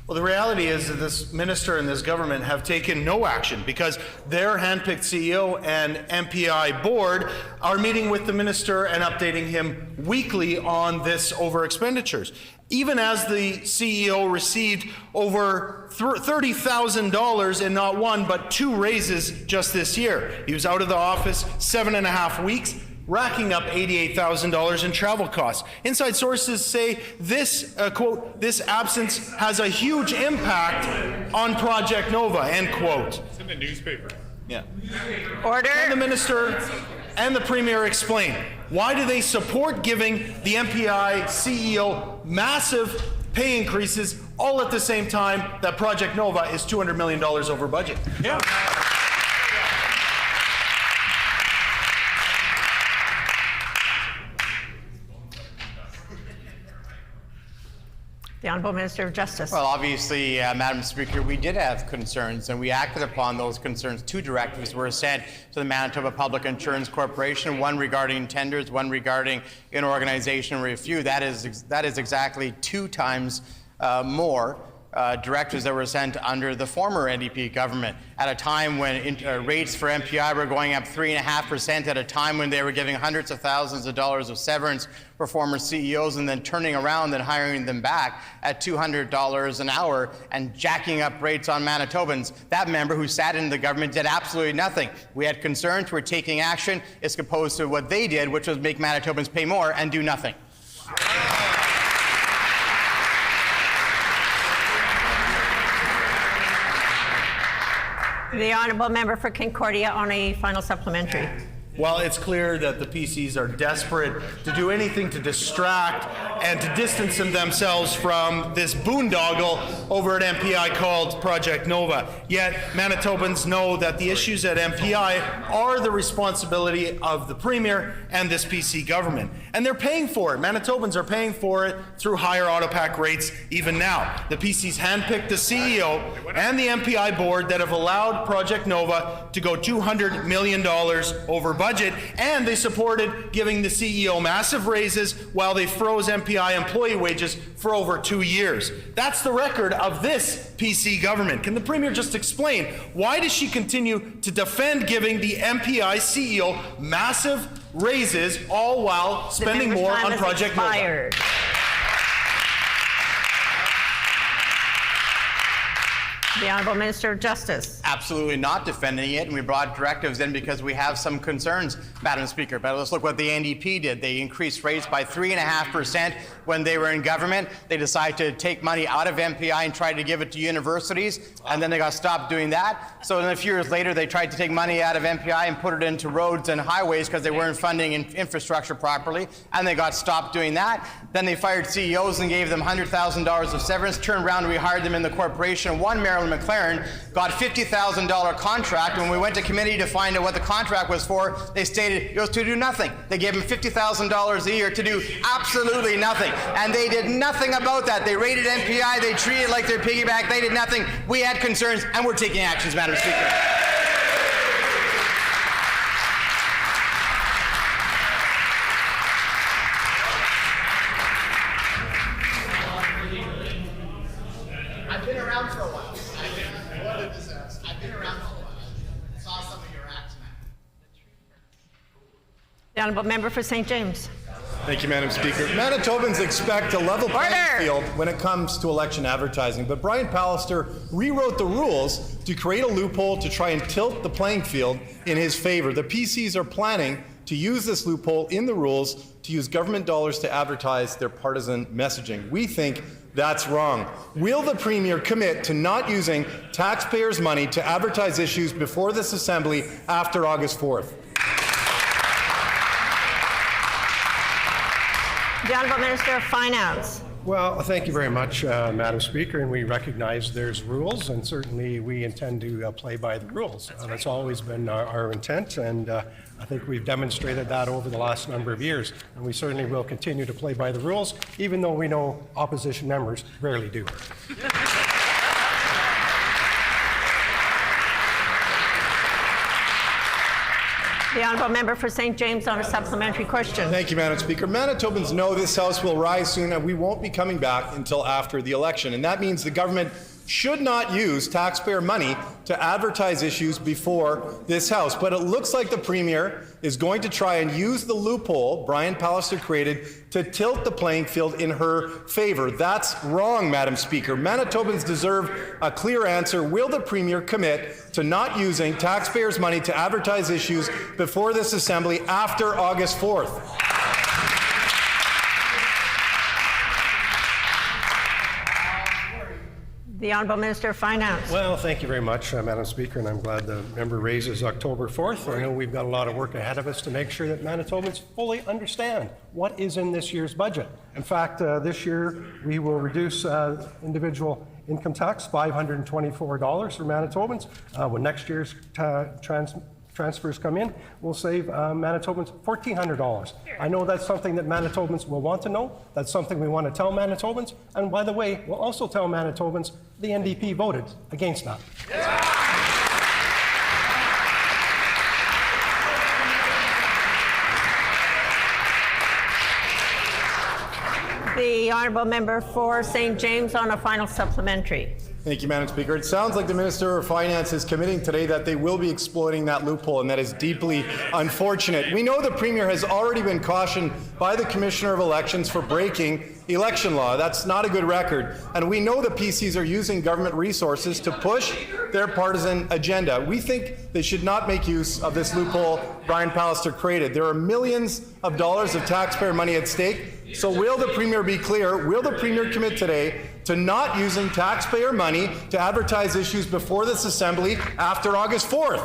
Well, the reality is that this minister and this government have taken no action because their handpicked CEO and MPI board are meeting with the minister and updating him weekly on this over expenditures. Even as the CEO received over $30,000 in not one but 2 raises just this year. He was out of the office 7.5 weeks, racking up $88,000 in travel costs. Inside sources say this, quote, this absence has a huge impact on Project Nova, end quote. It's in the newspaper. Yeah. Order. Can the minister and the premier explain why do they support giving the MPI CEO massive pay increases all at the same time that Project Nova is $200 million over budget? Yeah. The Honourable Minister of Justice. Well, obviously, Madam Speaker, we did have concerns, and we acted upon those concerns. 2 directives were sent to the Manitoba Public Insurance Corporation, one regarding tenders, one regarding in-organization review. That is exactly 2 times more directives that were sent under the former NDP government at a time when rates for MPI were going up 3.5%, at a time when they were giving hundreds of thousands of dollars of severance for former CEOs and then turning around and hiring them back at $200 an hour and jacking up rates on Manitobans. That member who sat in the government did absolutely nothing. We had concerns, we're taking action, as opposed to what they did, which was make Manitobans pay more and do nothing. The honourable member for Concordia on a final supplementary. Well, it's clear that the PCs are desperate to do anything to distract and to distance themselves from this boondoggle over at MPI called Project Nova. Yet, Manitobans know that the issues at MPI are the responsibility of the Premier and this PC government. And they're paying for it. Manitobans are paying for it through higher autopack rates even now. The PCs handpicked the CEO and the MPI board that have allowed Project Nova to go $200 million over budget, and they supported giving the CEO massive raises while they froze MPI employee wages for over 2 years. That's the record of this PC government. Can the Premier just explain why does she continue to defend giving the MPI CEO massive raises all while spending more on Project Nova? The Honourable Minister of Justice. Absolutely not defending it, and we brought directives in because we have some concerns, Madam Speaker. But let's look what the NDP did. They increased rates by 3.5% when they were in government. They decided to take money out of MPI and try to give it to universities, and then they got stopped doing that. So then a few years later, they tried to take money out of MPI and put it into roads and highways because they weren't funding infrastructure properly, and they got stopped doing that. Then they fired CEOs and gave them $100,000 of severance, turned around and rehired them in the corporation. One Maryland Councilmember McLaren, got $50,000 contract. When we went to committee to find out what the contract was for, they stated it was to do nothing. They gave him $50,000 a year to do absolutely nothing. And they did nothing about that. They raided MPI, they treated it like their piggyback, they did nothing. We had concerns, and we're taking actions, Madam Speaker. I've been around for a while. I've been around for a while. I saw some of your acts, man. The Honourable Member for St. James. Thank you, Madam Speaker. Manitobans expect a level playing field when it comes to election advertising, but Brian Pallister rewrote the rules to create a loophole to try and tilt the playing field in his favor. The PCs are planning to use this loophole in the rules to use government dollars to advertise their partisan messaging. We think that's wrong. Will the Premier commit to not using taxpayers' money to advertise issues before this Assembly after August 4th? The Honourable Minister of Finance. Well, thank you very much, Madam Speaker, and we recognize there's rules, and certainly we intend to play by the rules. That's always been our intent, and I think we've demonstrated that over the last number of years, and we certainly will continue to play by the rules, even though we know opposition members rarely do. The Honourable Member for St. James on a supplementary question. Thank you, Madam Speaker. Manitobans know this House will rise soon and we won't be coming back until after the election. And that means the government should not use taxpayer money to advertise issues before this House. But it looks like the Premier is going to try and use the loophole Brian Pallister created to tilt the playing field in her favor. That's wrong, Madam Speaker. Manitobans deserve a clear answer. Will the Premier commit to not using taxpayers' money to advertise issues before this Assembly after August 4th? The Honourable Minister of Finance. Well, thank you very much, Madam Speaker, and I'm glad the member raises October 4th. I know we've got a lot of work ahead of us to make sure that Manitobans fully understand what is in this year's budget. In fact, this year we will reduce individual income tax $524 for Manitobans. When next year's transfers come in, we'll save Manitobans $1,400. I know that's something that Manitobans will want to know. That's something we want to tell Manitobans. And by the way, we'll also tell Manitobans the NDP voted against that. The Honourable Member for St. James on a final supplementary. Thank you, Madam Speaker. It sounds like the Minister of Finance is committing today that they will be exploiting that loophole, and that is deeply unfortunate. We know the Premier has already been cautioned by the Commissioner of Elections for breaking election law. That's not a good record. And we know the PCs are using government resources to push their partisan agenda. We think they should not make use of this loophole Brian Pallister created. There are millions of dollars of taxpayer money at stake. So will the Premier be clear? Will the Premier commit today to not using taxpayer money to advertise issues before this Assembly after August 4th?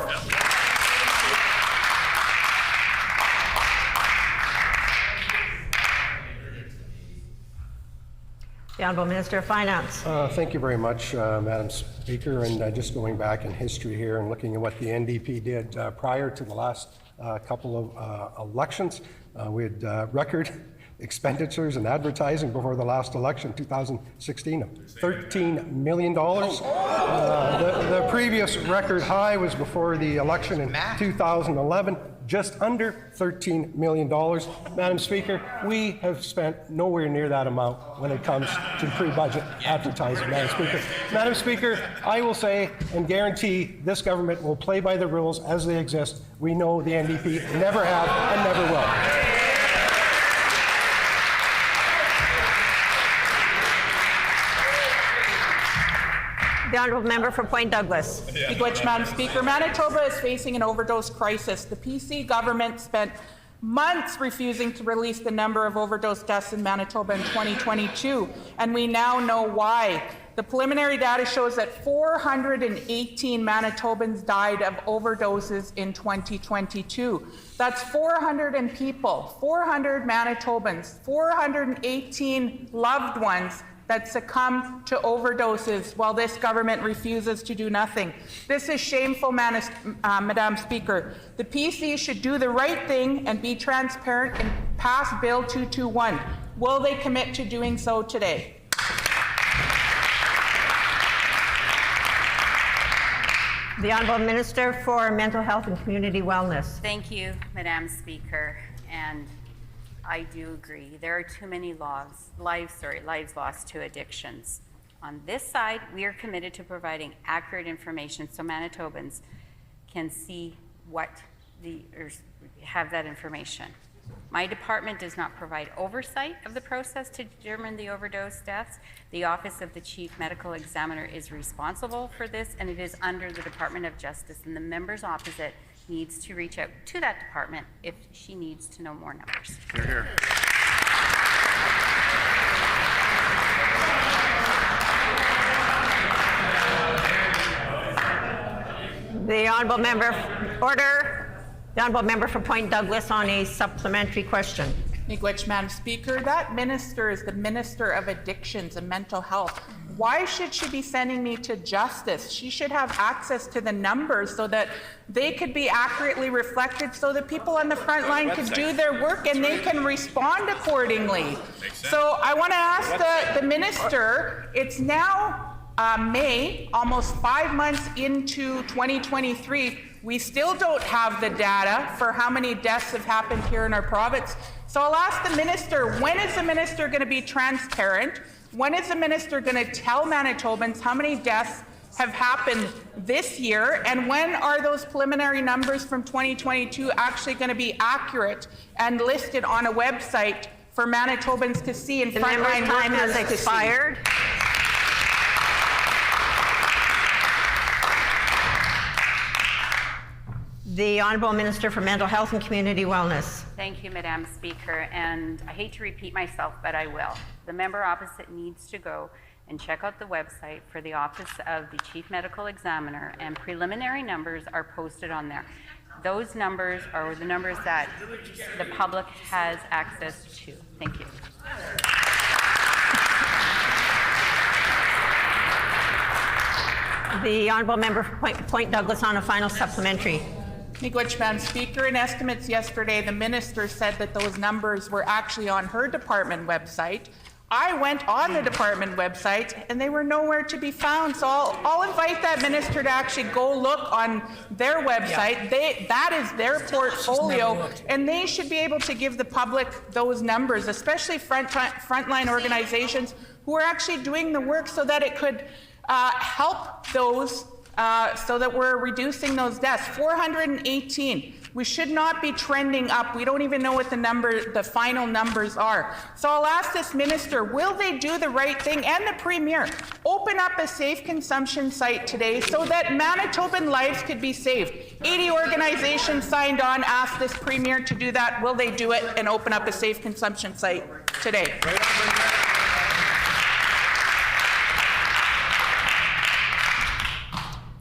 The Honourable Minister of Finance. Thank you very much, Madam Speaker. And just going back in history here and looking at what the NDP did prior to the last couple of elections, we had record expenditures and advertising before the last election, 2016, of $13 million. The previous record high was before the election in 2011, just under $13 million. Madam Speaker, we have spent nowhere near that amount when it comes to pre-budget advertising, Madam Speaker. Madam Speaker, I will say and guarantee this government will play by the rules as they exist. We know the NDP never have and never will. The Honourable Member for Point Douglas. Thank you much, Madam Speaker. Manitoba is facing an overdose crisis. The PC government spent months refusing to release the number of overdose deaths in Manitoba in 2022, and we now know why. The preliminary data shows that 418 Manitobans died of overdoses in 2022. That's 400 Manitobans, 418 loved ones that succumb to overdoses while this government refuses to do nothing. This is shameful, Madam Speaker. The PC should do the right thing and be transparent and pass Bill 221. Will they commit to doing so today? The Honourable Minister for Mental Health and Community Wellness. Thank you, Madam Speaker, and I do agree. There are too many lives lost to addictions. On this side, we are committed to providing accurate information so Manitobans can see or have that information. My department does not provide oversight of the process to determine the overdose deaths. The Office of the Chief Medical Examiner is responsible for this, and it is under the Department of Justice, and the members opposite needs to reach out to that department if she needs to know more numbers. Hear, hear. The Honourable Member, order. The Honourable Member for Point Douglas on a supplementary question. Miigwech, Madam Speaker. That minister is the Minister of Addictions and Mental Health. Why should she be sending me to justice? She should have access to the numbers so that they could be accurately reflected so that people on the front line can do their work and they can respond accordingly. So I want to ask the minister, it's now May, almost 5 months into 2023, we still don't have the data for how many deaths have happened here in our province. So I'll ask the minister, when is the minister going to be transparent? When is the minister going to tell Manitobans how many deaths have happened this year? And when are those preliminary numbers from 2022 actually going to be accurate and listed on a website for Manitobans to see and frontline time workers has to expired. The Honourable Minister for Mental Health and Community Wellness. Thank you, Madam Speaker, and I hate to repeat myself, but I will. The member opposite needs to go and check out the website for the Office of the Chief Medical Examiner, and preliminary numbers are posted on there. Those numbers are the numbers that the public has access to. Thank you. The Honourable Member for Point Douglas on a final supplementary. Miigwech, Madam Speaker. In estimates yesterday, the minister said that those numbers were actually on her department website. I went on the department website and they were nowhere to be found. So I'll invite that minister to actually go look on their website. That is their portfolio, and they should be able to give the public those numbers, especially frontline organizations who are actually doing the work so that it could help those so that we're reducing those deaths. 418. We should not be trending up. We don't even know what the final numbers are. So I'll ask this minister, will they do the right thing? And the Premier, open up a safe consumption site today so that Manitoban lives could be saved. 80 organizations signed on, asked this Premier to do that. Will they do it and open up a safe consumption site today?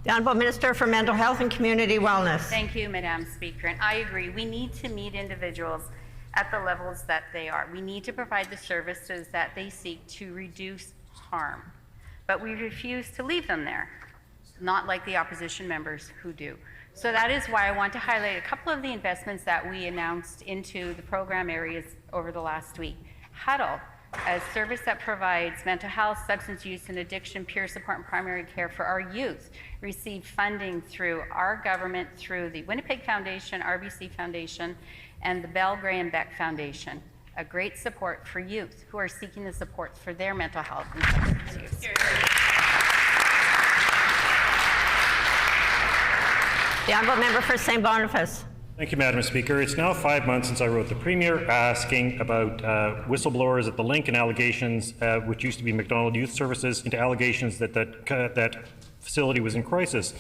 The Honourable Minister for Mental Health and Community Wellness. Thank you, Madam Speaker. And I agree, we need to meet individuals at the levels that they are. We need to provide the services that they seek to reduce harm. But we refuse to leave them there, not like the opposition members who do. So that is why I want to highlight a couple of the investments that we announced into the program areas over the last week. Huddle, a service that provides mental health, substance use and addiction, peer support and primary care for our youth, received funding through our government, through the Winnipeg Foundation, RBC Foundation, and the Bell Graham Beck Foundation. A great support for youth who are seeking the support for their mental health and substance use. The Honourable Member for St. Boniface. Thank you, Madam Speaker. It's now 5 months since I wrote the Premier asking about whistleblowers at the link and allegations, which used to be McDonald Youth Services, into allegations that that facility was in crisis.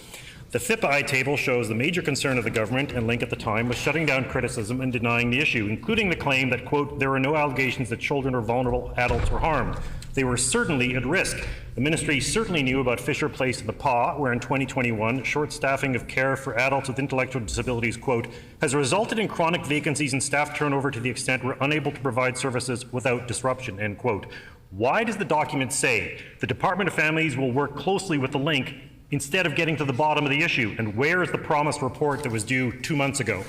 The FIPA table shows the major concern of the government and Link at the time was shutting down criticism and denying the issue, including the claim that, quote, there were no allegations that children or vulnerable adults were harmed. They were certainly at risk. The ministry certainly knew about Fisher Place in the PAW, where in 2021, short staffing of care for adults with intellectual disabilities, quote, has resulted in chronic vacancies and staff turnover to the extent we're unable to provide services without disruption, end quote. Why does the document say the Department of Families will work closely with the link instead of getting to the bottom of the issue? And where is the promised report that was due 2 months ago?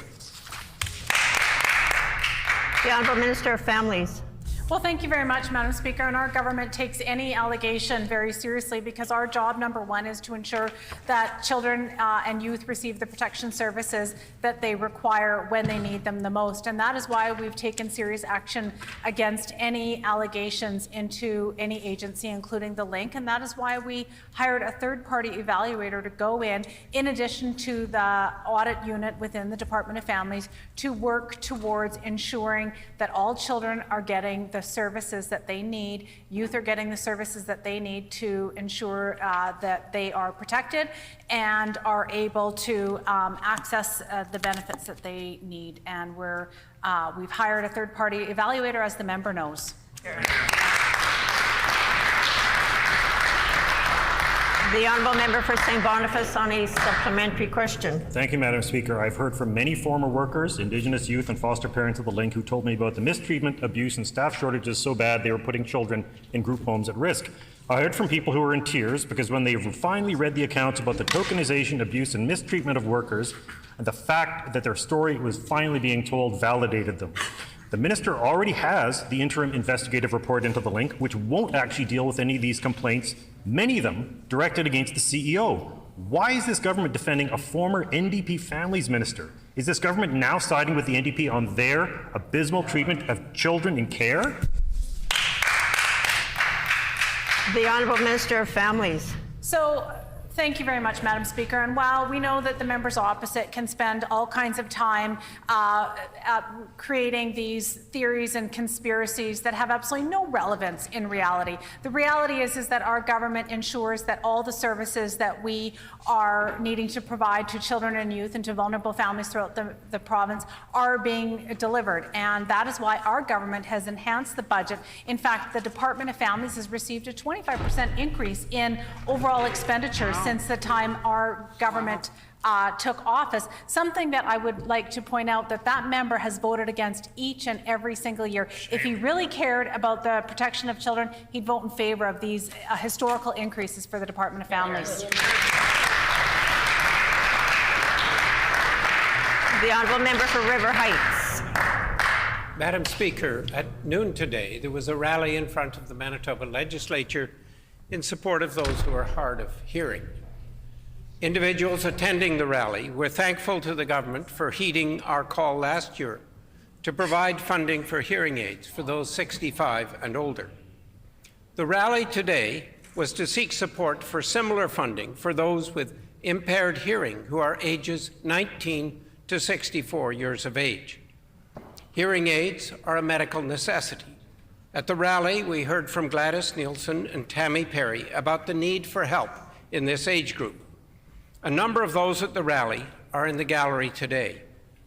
The Honourable Minister of Families. Well, thank you very much, Madam Speaker. And our government takes any allegation very seriously, because our job #1 is to ensure that children and youth receive the protection services that they require when they need them the most. And that is why we've taken serious action against any allegations into any agency, including the link. And that is why we hired a third-party evaluator to go in addition to the audit unit within the Department of Families, to work towards ensuring that all children are getting the services that they need, youth are getting the services that they need to ensure that they are protected and are able to access the benefits that they need. And we've hired a third-party evaluator, as the member knows. The Honourable Member for St. Boniface on a supplementary question. Thank you, Madam Speaker. I've heard from many former workers, Indigenous youth and foster parents of the link who told me about the mistreatment, abuse and staff shortages so bad they were putting children in group homes at risk. I heard from people who were in tears because when they finally read the accounts about the tokenization, abuse and mistreatment of workers, and the fact that their story was finally being told validated them. The minister already has the interim investigative report into the link, which won't actually deal with any of these complaints, many of them directed against the CEO. Why is this government defending a former NDP families minister? Is this government now siding with the NDP on their abysmal treatment of children in care? The Honourable Minister of Families. So, thank you very much, Madam Speaker. And while we know that the members opposite can spend all kinds of time creating these theories and conspiracies that have absolutely no relevance in reality, the reality is that our government ensures that all the services that we are needing to provide to children and youth and to vulnerable families throughout the province are being delivered. And that is why our government has enhanced the budget. In fact, the Department of Families has received a 25% increase in overall expenditures since the time our government took office, something that I would like to point out that member has voted against each and every single year. If he really cared about the protection of children, he'd vote in favour of these historical increases for the Department of Families. The Honourable Member for River Heights. Madam Speaker, at noon today, there was a rally in front of the Manitoba Legislature in support of those who are hard of hearing. Individuals attending the rally were thankful to the government for heeding our call last year to provide funding for hearing aids for those 65 and older. The rally today was to seek support for similar funding for those with impaired hearing who are ages 19 to 64 years of age. Hearing aids are a medical necessity. At the rally, we heard from Gladys Nielsen and Tammy Perry about the need for help in this age group. A number of those at the rally are in the gallery today.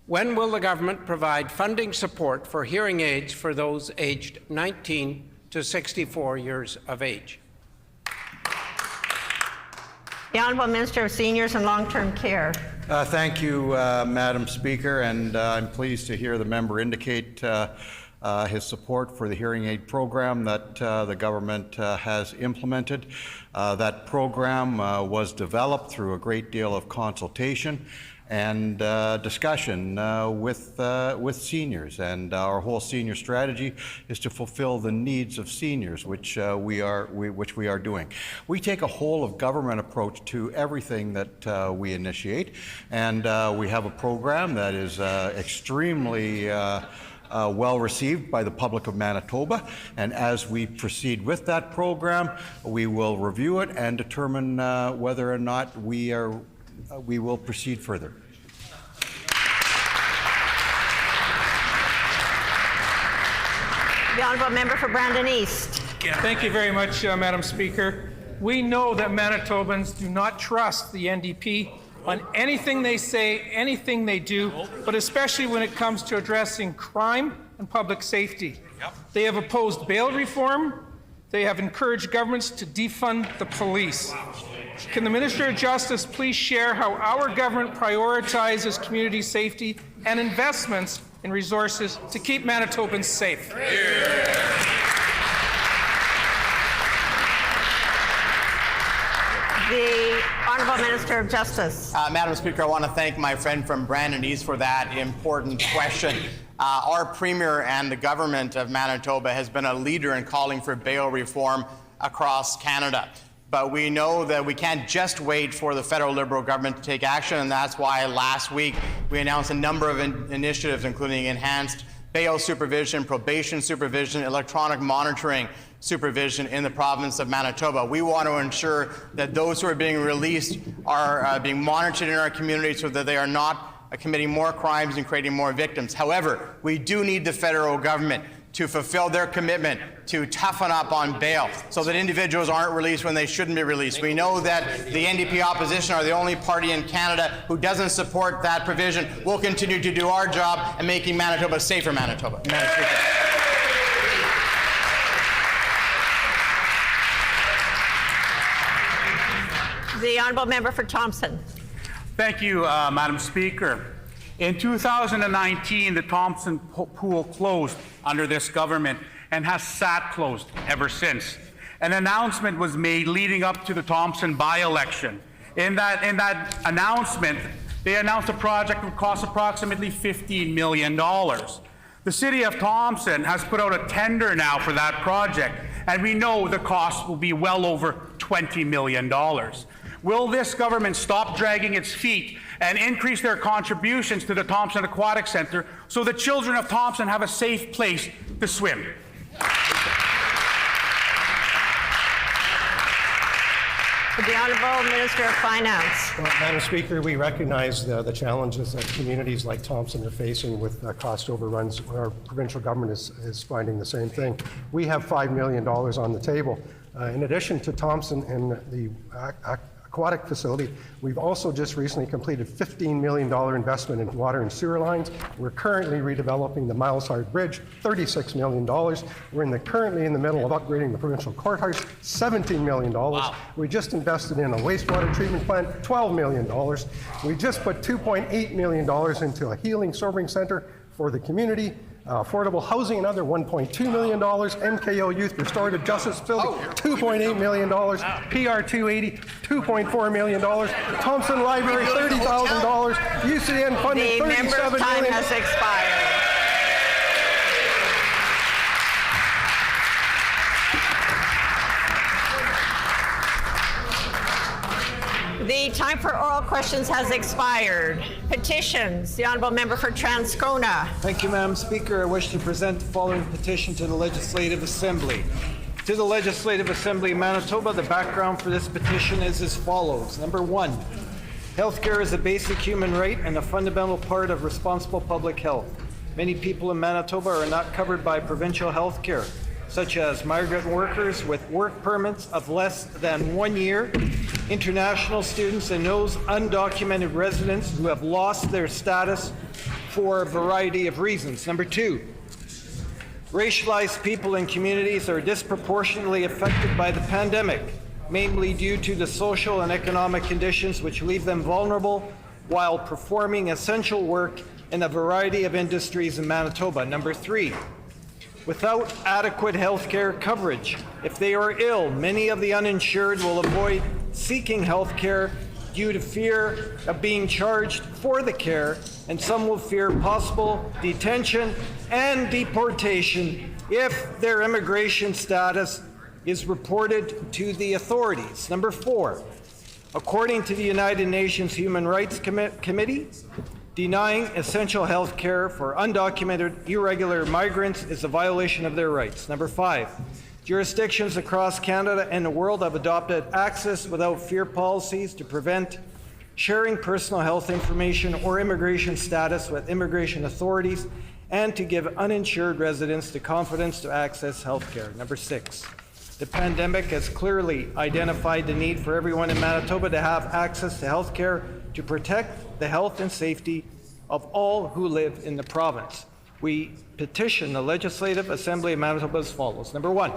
When will the government provide funding support for hearing aids for those aged 19 to 64 years of age? The Honourable Minister of Seniors and Long-Term Care. Thank you, Madam Speaker, and I'm pleased to hear the member indicate his support for the hearing aid program that the government has implemented. That program was developed through a great deal of consultation and discussion with seniors, and our whole senior strategy is to fulfill the needs of seniors, which we are doing. We take a whole of government approach to everything that we initiate, and we have a program that is extremely well received by the public of Manitoba, and as we proceed with that program, we will review it and determine whether or not we will proceed further. The Honourable Member for Brandon East. Thank you very much, Madam Speaker. We know that Manitobans do not trust the NDP on anything they say, anything they do, but especially when it comes to addressing crime and public safety. They have opposed bail reform. They have encouraged governments to defund the police. Can the Minister of Justice please share how our government prioritizes community safety and investments in resources to keep Manitobans safe? The Honourable Minister of Justice. Madam Speaker, I want to thank my friend from Brandon East for that important question. Our Premier and the government of Manitoba has been a leader in calling for bail reform across Canada. But we know that we can't just wait for the federal Liberal government to take action, and that's why last week we announced a number of initiatives, including enhanced bail supervision, probation supervision, electronic monitoring supervision in the province of Manitoba. We want to ensure that those who are being released are being monitored in our community so that they are not committing more crimes and creating more victims. However, we do need the federal government to fulfill their commitment to toughen up on bail so that individuals aren't released when they shouldn't be released. We know that the NDP opposition are the only party in Canada who doesn't support that provision. We'll continue to do our job in making Manitoba a safer Manitoba. The Honourable Member for Thompson. Thank you, Madam Speaker. In 2019, the Thompson pool closed under this government and has sat closed ever since. An announcement was made leading up to the Thompson by-election. In that announcement, they announced a project that would cost approximately $15 million. The City of Thompson has put out a tender now for that project, and we know the cost will be well over $20 million. Will this government stop dragging its feet and increase their contributions to the Thompson Aquatic Centre so the children of Thompson have a safe place to swim? The Honourable Minister of Finance. Well, Madam Speaker, we recognize the challenges that communities like Thompson are facing with cost overruns. Our provincial government is finding the same thing. We have $5 million on the table. In addition to Thompson and the aquatic facility, we've also just recently completed $15 million investment in water and sewer lines. We're currently redeveloping the Miles Hard Bridge, $36 million. We're currently in the middle of upgrading the provincial courthouse, $17 million. Wow. We just invested in a wastewater treatment plant, $12 million. We just put $2.8 million into a healing sobering center for the community. Affordable housing, another $1.2 million. MKO Youth Restorative Justice Building, $2.8 million. PR 280, $2.4 million. Thompson Library, $30,000. UCN funding, $37 million. The member's time has expired. The time for oral questions has expired. Petitions. The Honourable Member for Transcona. Thank you, Madam Speaker. I wish to present the following petition to the Legislative Assembly. To the Legislative Assembly of Manitoba, the background for this petition is as follows. Number one, healthcare is a basic human right and a fundamental part of responsible public health. Many people in Manitoba are not covered by provincial health care, such as migrant workers with work permits of less than 1 year, international students, and those undocumented residents who have lost their status for a variety of reasons. Number two, racialized people and communities are disproportionately affected by the pandemic, mainly due to the social and economic conditions which leave them vulnerable while performing essential work in a variety of industries in Manitoba. Number three, without adequate health care coverage, if they are ill, many of the uninsured will avoid seeking health care due to fear of being charged for the care, and some will fear possible detention and deportation if their immigration status is reported to the authorities. Number four, according to the United Nations Human Rights Committee, denying essential health care for undocumented irregular migrants is a violation of their rights. Number five, jurisdictions across Canada and the world have adopted access without fear policies to prevent sharing personal health information or immigration status with immigration authorities and to give uninsured residents the confidence to access health care. Number six, the pandemic has clearly identified the need for everyone in Manitoba to have access to health care to protect the health and safety of all who live in the province. We petition the Legislative Assembly of Manitoba as follows. Number one,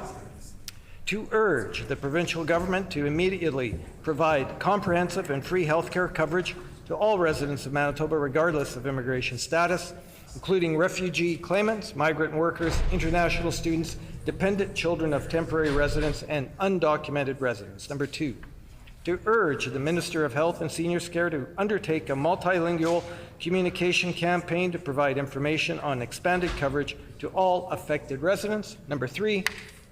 to urge the provincial government to immediately provide comprehensive and free health care coverage to all residents of Manitoba, regardless of immigration status, including refugee claimants, migrant workers, international students, dependent children of temporary residents, and undocumented residents. Number two, to urge the Minister of Health and Seniors Care to undertake a multilingual communication campaign to provide information on expanded coverage to all affected residents. Number 3,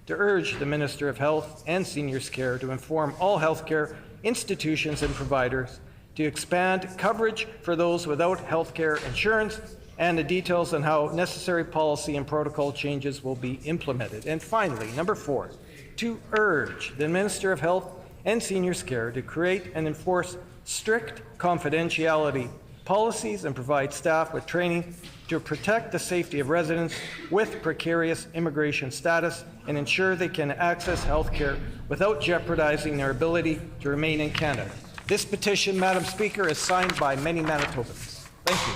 to urge the Minister of Health and Seniors Care to inform all healthcare institutions and providers to expand coverage for those without healthcare insurance and the details on how necessary policy and protocol changes will be implemented. And finally, number 4, to urge the Minister of Health and Seniors Care to create and enforce strict confidentiality policies and provide staff with training to protect the safety of residents with precarious immigration status and ensure they can access health care without jeopardizing their ability to remain in Canada. This petition, Madam Speaker, is signed by many Manitobans. Thank you.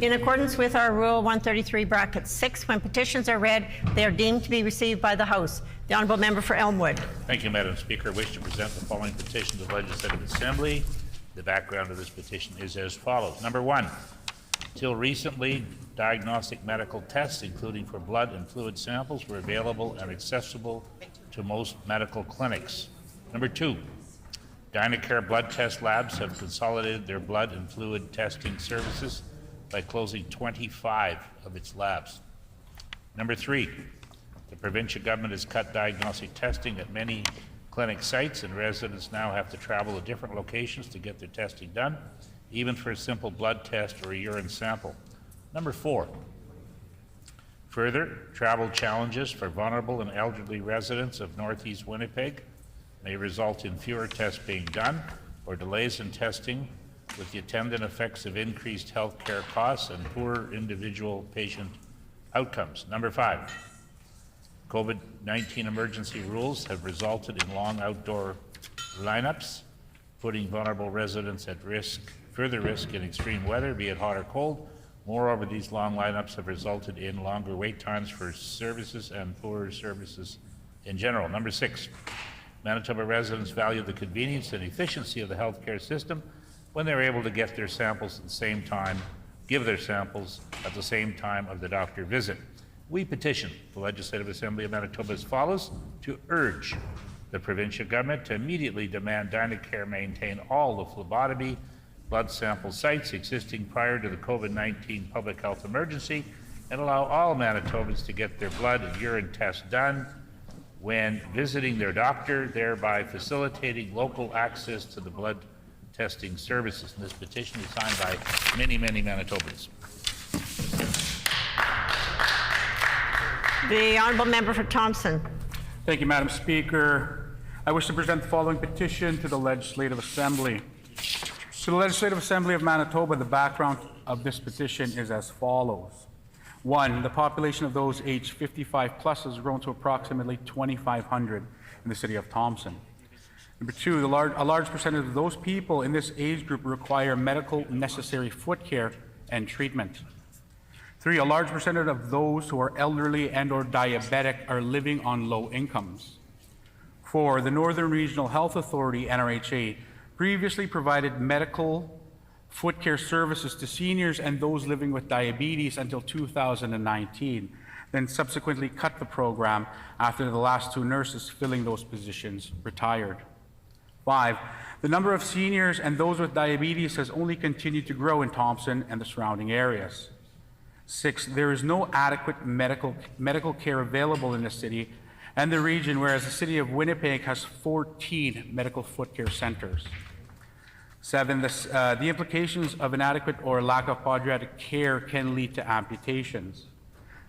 In accordance with our Rule 133(6), when petitions are read, they are deemed to be received by the House. The Honourable Member for Elmwood. Thank you, Madam Speaker. I wish to present the following petition to the Legislative Assembly. The background of this petition is as follows. Number 1, till recently, diagnostic medical tests, including for blood and fluid samples, were available and accessible to most medical clinics. Number 2, Dynacare blood test labs have consolidated their blood and fluid testing services by closing 25 of its labs. Number 3, the provincial government has cut diagnostic testing at many clinic sites, and residents now have to travel to different locations to get their testing done, even for a simple blood test or a urine sample. Number 4, further, travel challenges for vulnerable and elderly residents of Northeast Winnipeg may result in fewer tests being done or delays in testing, with the attendant effects of increased health care costs and poor individual patient outcomes. Number 5, COVID-19 emergency rules have resulted in long outdoor lineups, putting vulnerable residents at further risk in extreme weather, be it hot or cold. Moreover, these long lineups have resulted in longer wait times for services and poorer services in general. Number 6, Manitoba residents value the convenience and efficiency of the healthcare system when they're able to get their samples at the same time, give their samples at the same time of the doctor visit. We petition the Legislative Assembly of Manitoba as follows: to urge the provincial government to immediately demand Dynacare maintain all the phlebotomy blood sample sites existing prior to the COVID-19 public health emergency and allow all Manitobans to get their blood and urine tests done when visiting their doctor, thereby facilitating local access to the blood testing services. And this petition is signed by many, many Manitobans. The Honourable Member for Thompson. Thank you, Madam Speaker. I wish to present the following petition to the Legislative Assembly. To the Legislative Assembly of Manitoba, the background of this petition is as follows. 1, the population of those aged 55 plus has grown to approximately 2,500 in the city of Thompson. Number 2, a large percentage of those people in this age group require medical necessary foot care and treatment. 3, a large percentage of those who are elderly and or diabetic are living on low incomes. 4, the Northern Regional Health Authority, NRHA, previously provided medical foot care services to seniors and those living with diabetes until 2019, then subsequently cut the program after the last 2 nurses filling those positions retired. 5, the number of seniors and those with diabetes has only continued to grow in Thompson and the surrounding areas. 6, there is no adequate medical care available in the city and the region, whereas the city of Winnipeg has 14 medical foot care centers. 7, the implications of inadequate or lack of podiatric care can lead to amputations.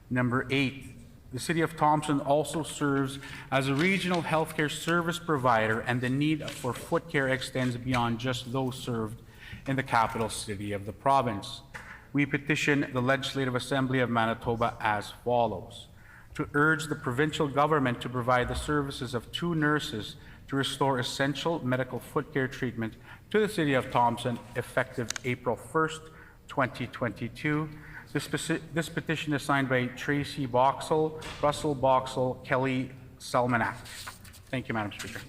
Number 8, the city of Thompson also serves as a regional healthcare service provider, and the need for foot care extends beyond just those served in the capital city of the province. We petition the Legislative Assembly of Manitoba as follows: to urge the provincial government to provide the services of 2 nurses to restore essential medical foot care treatment to the city of Thompson effective April 1st, 2022. This petition is signed by Tracy Boxall, Russell Boxall, Kelly Salmanac. Thank you, Madam Speaker.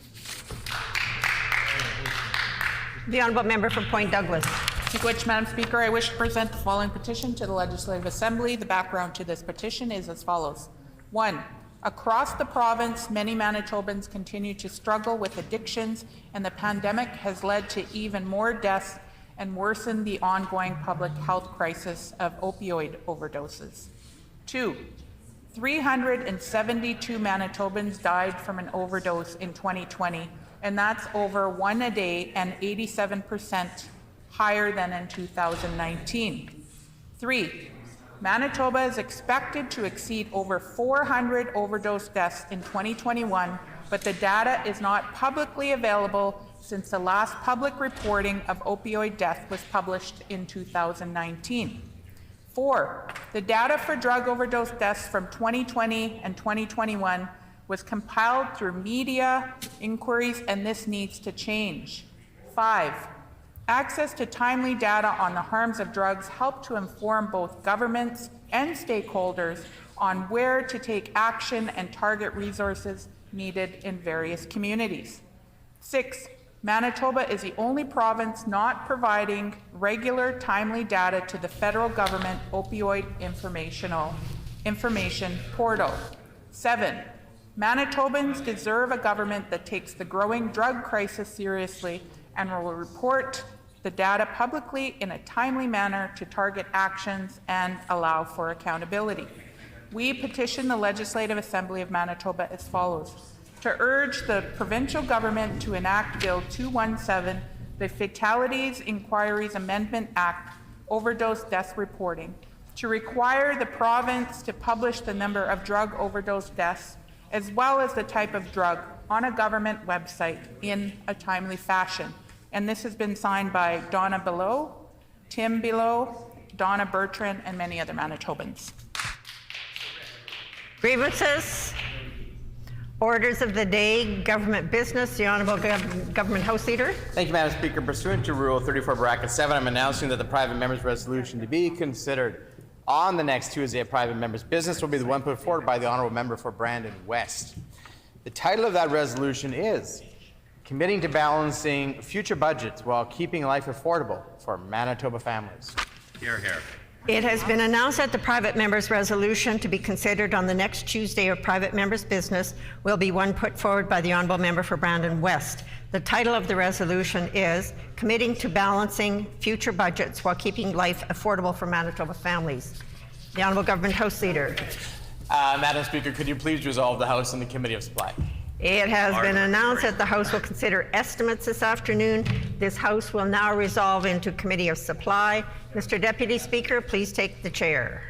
The Honourable Member for Point Douglas. To which, Madam Speaker, I wish to present the following petition to the Legislative Assembly. The background to this petition is as follows. 1, Across the province, many Manitobans continue to struggle with addictions, and the pandemic has led to even more deaths and worsened the ongoing public health crisis of opioid overdoses. 2. 372 Manitobans died from an overdose in 2020, and that's over 1 a day and 87% higher than in 2019. 3. Manitoba is expected to exceed over 400 overdose deaths in 2021, but the data is not publicly available since the last public reporting of opioid death was published in 2019. 4. The data for drug overdose deaths from 2020 and 2021 was compiled through media inquiries, and this needs to change. 5. Access to timely data on the harms of drugs help to inform both governments and stakeholders on where to take action and target resources needed in various communities. 6. Manitoba is the only province not providing regular, timely data to the federal government opioid information portal. 7. Manitobans deserve a government that takes the growing drug crisis seriously and will report the data publicly in a timely manner to target actions and allow for accountability. We petition the Legislative Assembly of Manitoba as follows: to urge the provincial government to enact Bill 217, the Fatalities Inquiries Amendment Act, overdose death reporting, to require the province to publish the number of drug overdose deaths as well as the type of drug on a government website in a timely fashion. And this has been signed by Donna Below, Tim Below, Donna Bertrand, and many other Manitobans. Grievances, orders of the day, government business. The Honourable Government House Leader. Thank you, Madam Speaker. Pursuant to Rule 34(7), I'm announcing that the private member's resolution to be considered on the next Tuesday of private member's business will be the one put forward by the Honourable Member for Brandon West. The title of that resolution is Committing to Balancing Future Budgets While Keeping Life Affordable for Manitoba Families. Hear, hear. It has been announced that the private member's resolution to be considered on the next Tuesday of private member's business will be one put forward by the Honourable Member for Brandon West. The title of the resolution is Committing to Balancing Future Budgets While Keeping Life Affordable for Manitoba Families. The Honourable Government House Leader. Madam Speaker, could you please resolve the House and the Committee of Supply? It has been announced that the House will consider estimates this afternoon. This House will now resolve into Committee of Supply. Mr. Deputy Speaker, please take the chair.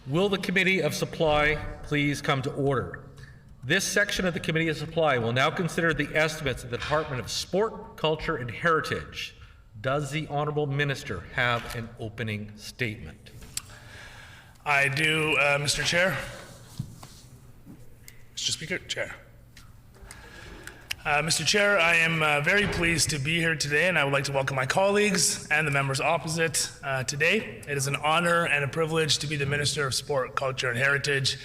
Will the Committee of Supply please come to order? This section of the Committee of Supply will now consider the estimates of the Department of Sport, Culture and Heritage. Does the Honourable Minister have an opening statement? I do, Mr. Chair. Mr. Speaker, Chair. Mr. Chair, I am very pleased to be here today, and I would like to welcome my colleagues and the members opposite today. It is an honor and a privilege to be the Minister of Sport, Culture and Heritage,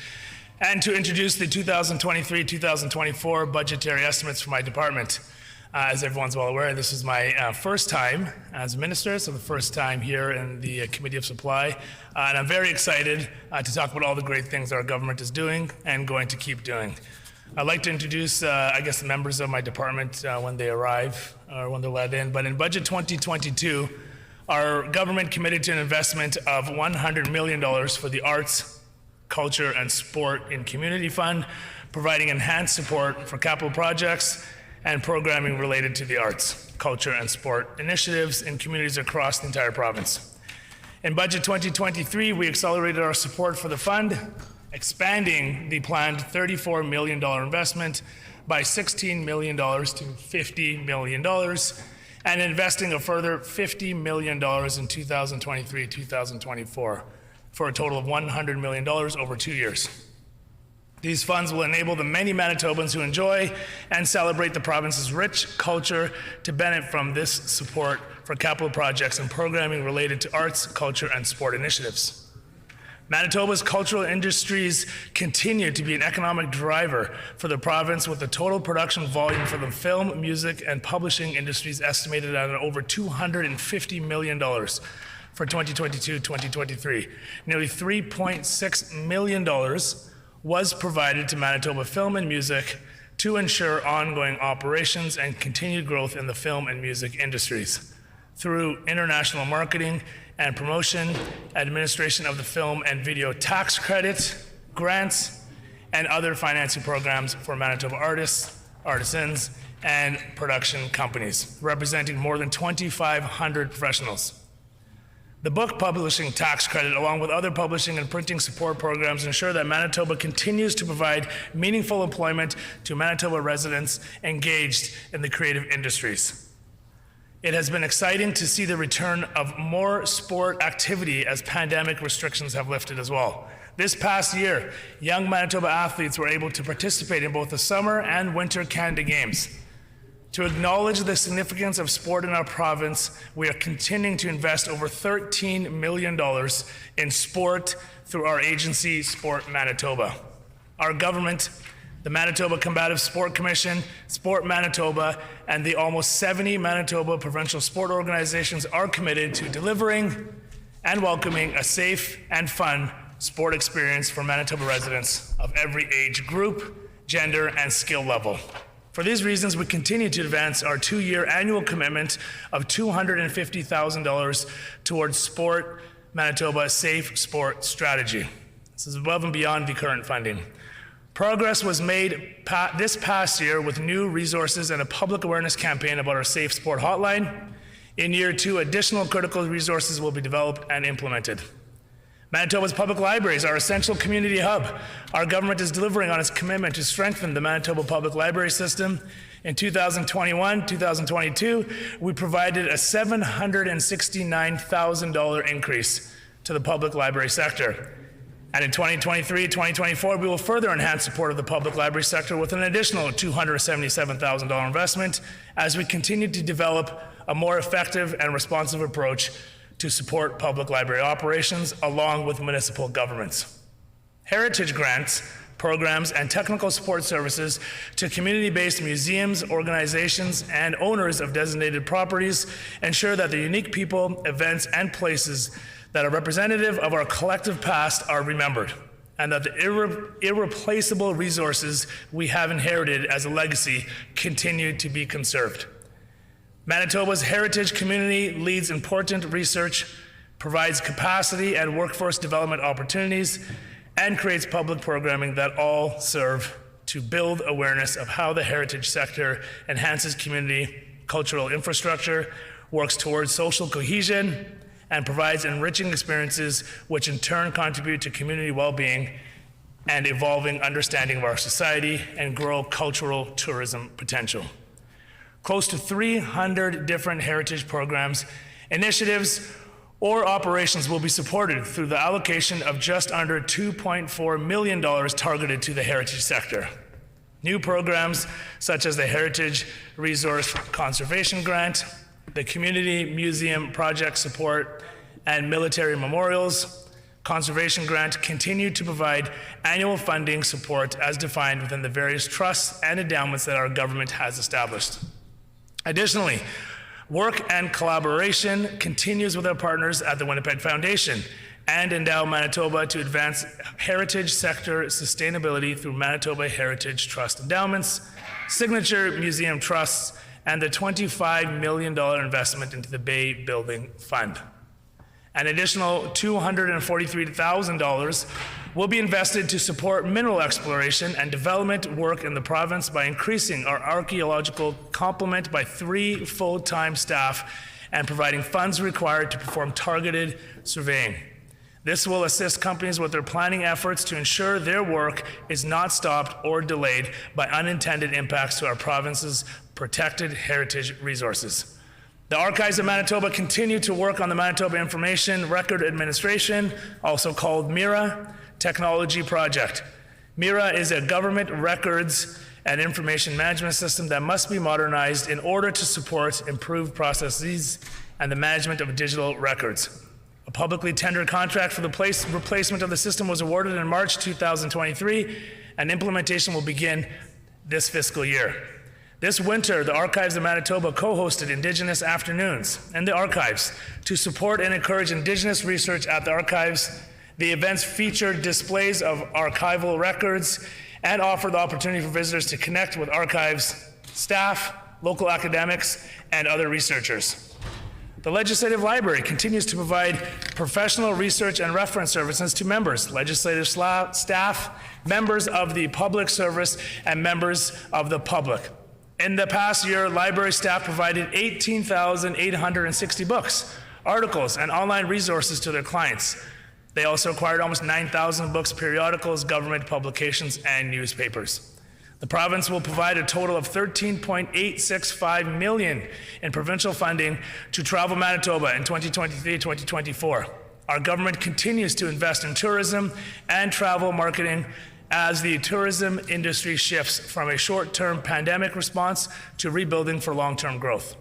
and to introduce the 2023-2024 budgetary estimates for my department. As everyone's well aware, this is my first time as Minister, so the first time here in the Committee of Supply, and I'm very excited to talk about all the great things our government is doing and going to keep doing. I'd like to introduce, the members of my department when they arrive or when they're let in. But in Budget 2022, our government committed to an investment of $100 million for the Arts, Culture and Sport in Community Fund, providing enhanced support for capital projects and programming related to the arts, culture and sport initiatives in communities across the entire province. In Budget 2023, we accelerated our support for the fund, expanding the planned $34 million investment by $16 million to $50 million, and investing a further $50 million in 2023-2024, for a total of $100 million over 2 years. These funds will enable the many Manitobans who enjoy and celebrate the province's rich culture to benefit from this support for capital projects and programming related to arts, culture, and sport initiatives. Manitoba's cultural industries continue to be an economic driver for the province, with the total production volume for the film, music, and publishing industries estimated at over $250 million for 2022-2023. Nearly $3.6 million was provided to Manitoba Film and Music to ensure ongoing operations and continued growth in the film and music industries through international marketing and promotion, administration of the film and video tax credit, grants, and other financing programs for Manitoba artists, artisans, and production companies, representing more than 2,500 professionals. The book publishing tax credit, along with other publishing and printing support programs, ensure that Manitoba continues to provide meaningful employment to Manitoba residents engaged in the creative industries. It has been exciting to see the return of more sport activity as pandemic restrictions have lifted as well. This past year, young Manitoba athletes were able to participate in both the Summer and Winter Canada Games. To acknowledge the significance of sport in our province, we are continuing to invest over $13 million in sport through our agency, Sport Manitoba. Our government, the Manitoba Combative Sport Commission, Sport Manitoba, and the almost 70 Manitoba provincial sport organizations are committed to delivering and welcoming a safe and fun sport experience for Manitoba residents of every age group, gender, and skill level. For these reasons, we continue to advance our 2-year annual commitment of $250,000 towards Sport Manitoba Safe Sport Strategy. This is above and beyond the current funding. Progress was made this past year with new resources and a public awareness campaign about our Safe Sport Hotline. In year 2, additional critical resources will be developed and implemented. Manitoba's public libraries are an essential community hub. Our government is delivering on its commitment to strengthen the Manitoba public library system. In 2021-2022, we provided a $769,000 increase to the public library sector. And in 2023-2024, we will further enhance support of the public library sector with an additional $277,000 investment as we continue to develop a more effective and responsive approach to support public library operations along with municipal governments. Heritage grants, programs, and technical support services to community-based museums, organizations, and owners of designated properties ensure that the unique people, events, and places that are representative of our collective past are remembered, and that the irreplaceable resources we have inherited as a legacy continue to be conserved. Manitoba's heritage community leads important research, provides capacity and workforce development opportunities, and creates public programming that all serve to build awareness of how the heritage sector enhances community cultural infrastructure, works towards social cohesion, and provides enriching experiences which in turn contribute to community well-being and evolving understanding of our society and grow cultural tourism potential. Close to 300 different heritage programs, initiatives, or operations will be supported through the allocation of just under $2.4 million targeted to the heritage sector. New programs such as the Heritage Resource Conservation Grant, the Community Museum Project Support, and Military Memorials Conservation Grant continue to provide annual funding support as defined within the various trusts and endowments that our government has established. Additionally, work and collaboration continues with our partners at the Winnipeg Foundation and Endow Manitoba to advance heritage sector sustainability through Manitoba Heritage Trust endowments, signature museum trusts, and the $25 million investment into the Bay Building Fund. An additional $243,000 will be invested to support mineral exploration and development work in the province by increasing our archaeological complement by 3 full-time staff and providing funds required to perform targeted surveying. This will assist companies with their planning efforts to ensure their work is not stopped or delayed by unintended impacts to our province's protected heritage resources. The Archives of Manitoba continue to work on the Manitoba Information Record Administration, also called MIRA, technology project. MIRA is a government records and information management system that must be modernized in order to support improved processes and the management of digital records. A publicly tendered contract for the replacement of the system was awarded in March 2023, and implementation will begin this fiscal year. This winter, the Archives of Manitoba co-hosted Indigenous Afternoons in the Archives to support and encourage Indigenous research at the Archives. The events featured displays of archival records and offered the opportunity for visitors to connect with Archives staff, local academics, and other researchers. The Legislative Library continues to provide professional research and reference services to members, legislative staff, members of the public service, and members of the public. In the past year, library staff provided 18,860 books, articles, and online resources to their clients. They also acquired almost 9,000 books, periodicals, government publications, and newspapers. The province will provide a total of $13.865 million in provincial funding to Travel Manitoba in 2023-2024. Our government continues to invest in tourism and travel marketing as the tourism industry shifts from a short-term pandemic response to rebuilding for long-term growth.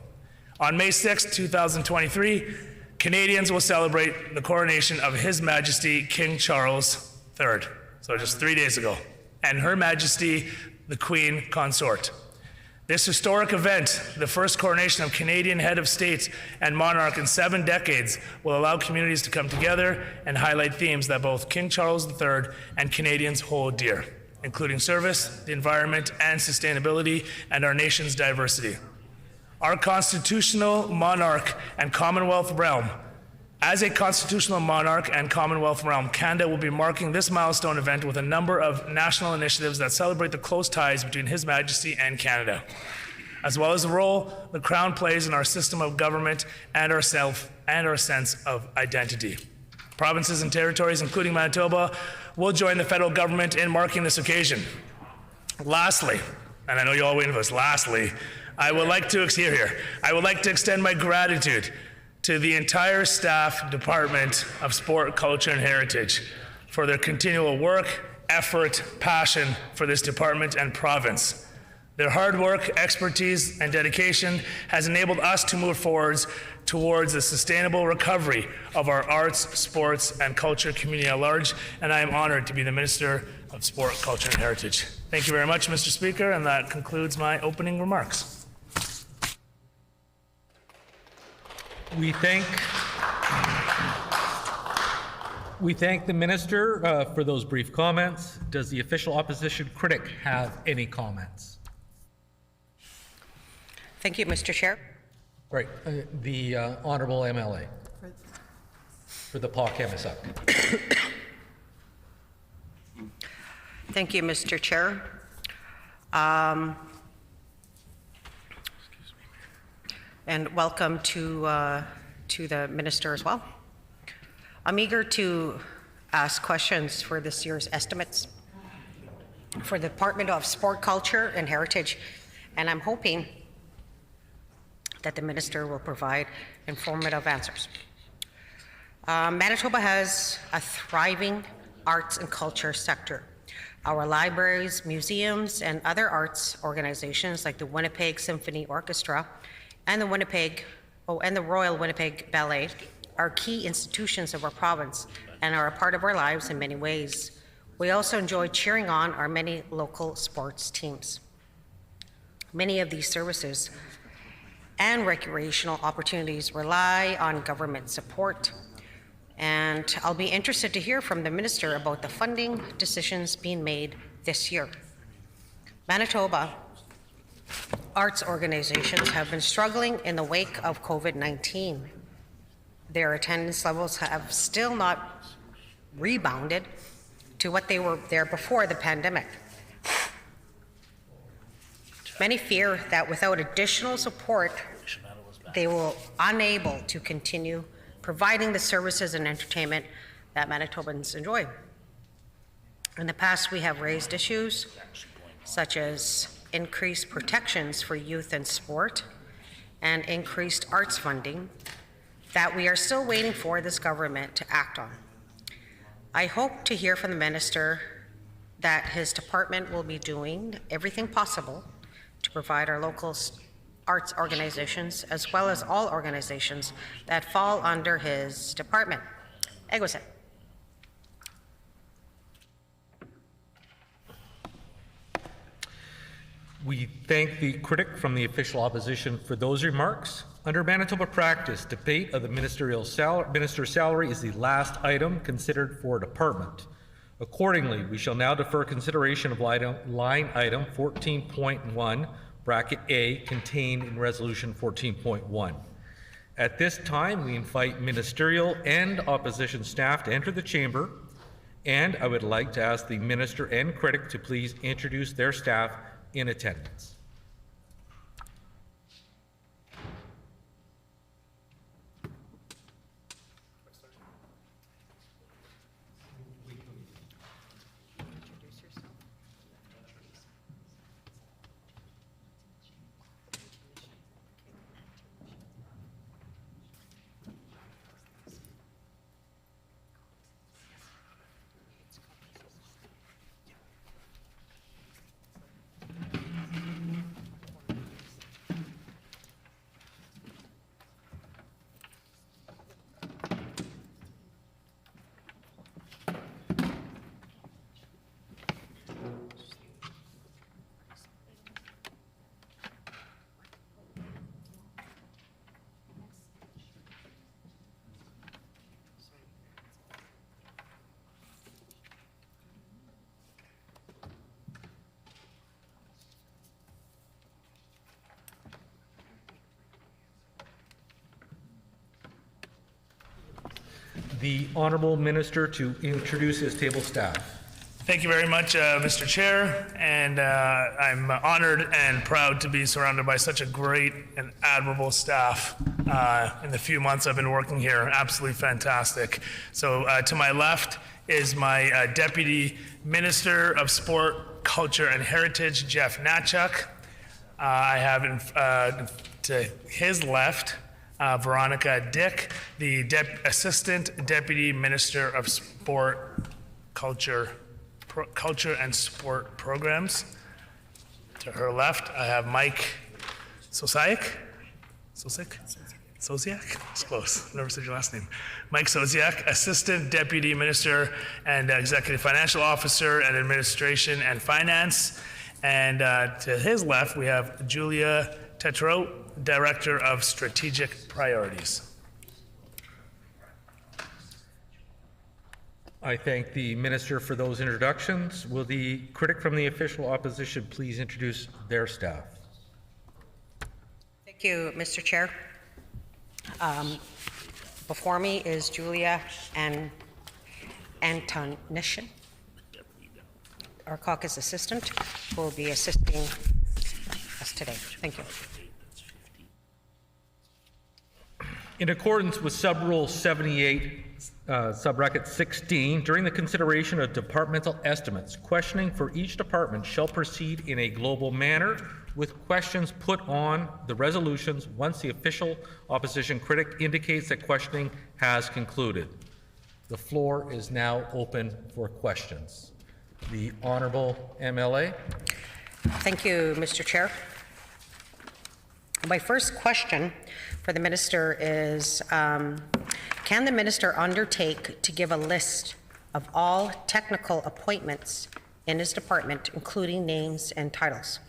On May 6, 2023, Canadians will celebrate the coronation of His Majesty King Charles III, so just 3 days ago, and Her Majesty the Queen Consort. This historic event, the first coronation of Canadian head of state and monarch in 7 decades, will allow communities to come together and highlight themes that both King Charles III and Canadians hold dear, including service, the environment, and sustainability, and our nation's diversity. Our constitutional monarch and Commonwealth realm. As a constitutional monarch and Commonwealth realm, Canada will be marking this milestone event with a number of national initiatives that celebrate the close ties between His Majesty and Canada, as well as the role the Crown plays in our system of government and our sense of identity. Provinces and territories, including Manitoba, will join the federal government in marking this occasion. Lastly, and I know you all waiting for this, lastly, I would like to extend my gratitude to the entire staff Department of Sport, Culture, and Heritage for their continual work, effort, passion for this department and province. Their hard work, expertise, and dedication has enabled us to move forwards towards a sustainable recovery of our arts, sports, and culture community at large, and I am honored to be the Minister of Sport, Culture, and Heritage. Thank you very much, Mr. Speaker, and that concludes my opening remarks. We thank the minister for those brief comments. Does the official opposition critic have any comments? Thank you, Mr. Chair. Right, the honourable MLA for the POC MSF. Thank you, Mr. Chair. And welcome to the minister as well. I'm eager to ask questions for this year's estimates for the Department of Sport, Culture and Heritage, and I'm hoping that the Minister will provide informative answers. Manitoba has a thriving arts and culture sector. Our libraries, museums, and other arts organizations like the Winnipeg Symphony Orchestra and the Royal Winnipeg Ballet are key institutions of our province and are a part of our lives in many ways. We also enjoy cheering on our many local sports teams. Many of these services and recreational opportunities rely on government support, and I'll be interested to hear from the Minister about the funding decisions being made this year. Manitoba arts organizations have been struggling in the wake of COVID-19. Their attendance levels have still not rebounded to what they were there before the pandemic. Many fear that without additional support, they will be unable to continue providing the services and entertainment that Manitobans enjoy. In the past, we have raised issues such as increased protections for youth and sport and increased arts funding that we are still waiting for this government to act on. I hope to hear from the Minister that his department will be doing everything possible to provide our local arts organizations, as well as all organizations that fall under his department. Eggleston. We thank the critic from the official opposition for those remarks. Under Manitoba practice, debate of the minister's salary is the last item considered for a department. Accordingly, we shall now defer consideration of line item 14.1, bracket A, contained in Resolution 14.1. At this time, we invite ministerial and opposition staff to enter the chamber, and I would like to ask the minister and critic to please introduce their staff in attendance. The Honourable Minister to introduce his table staff. Thank you very much, Mr. Chair, and I'm honored and proud to be surrounded by such a great and admirable staff in the few months I've been working here. Absolutely fantastic. So to my left is my Deputy Minister of Sport, Culture and Heritage, Jeff Natchuk. I have to his left Veronica Dick, the Assistant Deputy Minister of Sport, Culture and Sport Programs. To her left, I have Mike Sosiak. It's close. Never said your last name. Mike Sosiak, Assistant Deputy Minister and Executive Financial Officer and Administration and Finance. And to his left, we have Julia Tetreault, Director of Strategic Priorities. I thank the Minister for those introductions. Will the critic from the official opposition please introduce their staff? Thank you, Mr. Chair. Before me is Julia Antonishin, our caucus assistant, who will be assisting us today. Thank you. In accordance with Sub-Rule 78 subbracket 16, during the consideration of departmental estimates, questioning for each department shall proceed in a global manner with questions put on the resolutions once the official opposition critic indicates that questioning has concluded. The floor is now open for questions. The Honourable MLA. Thank you, Mr. Chair. My first question for the Minister is, can the Minister undertake to give a list of all technical appointments in his department, including names and titles?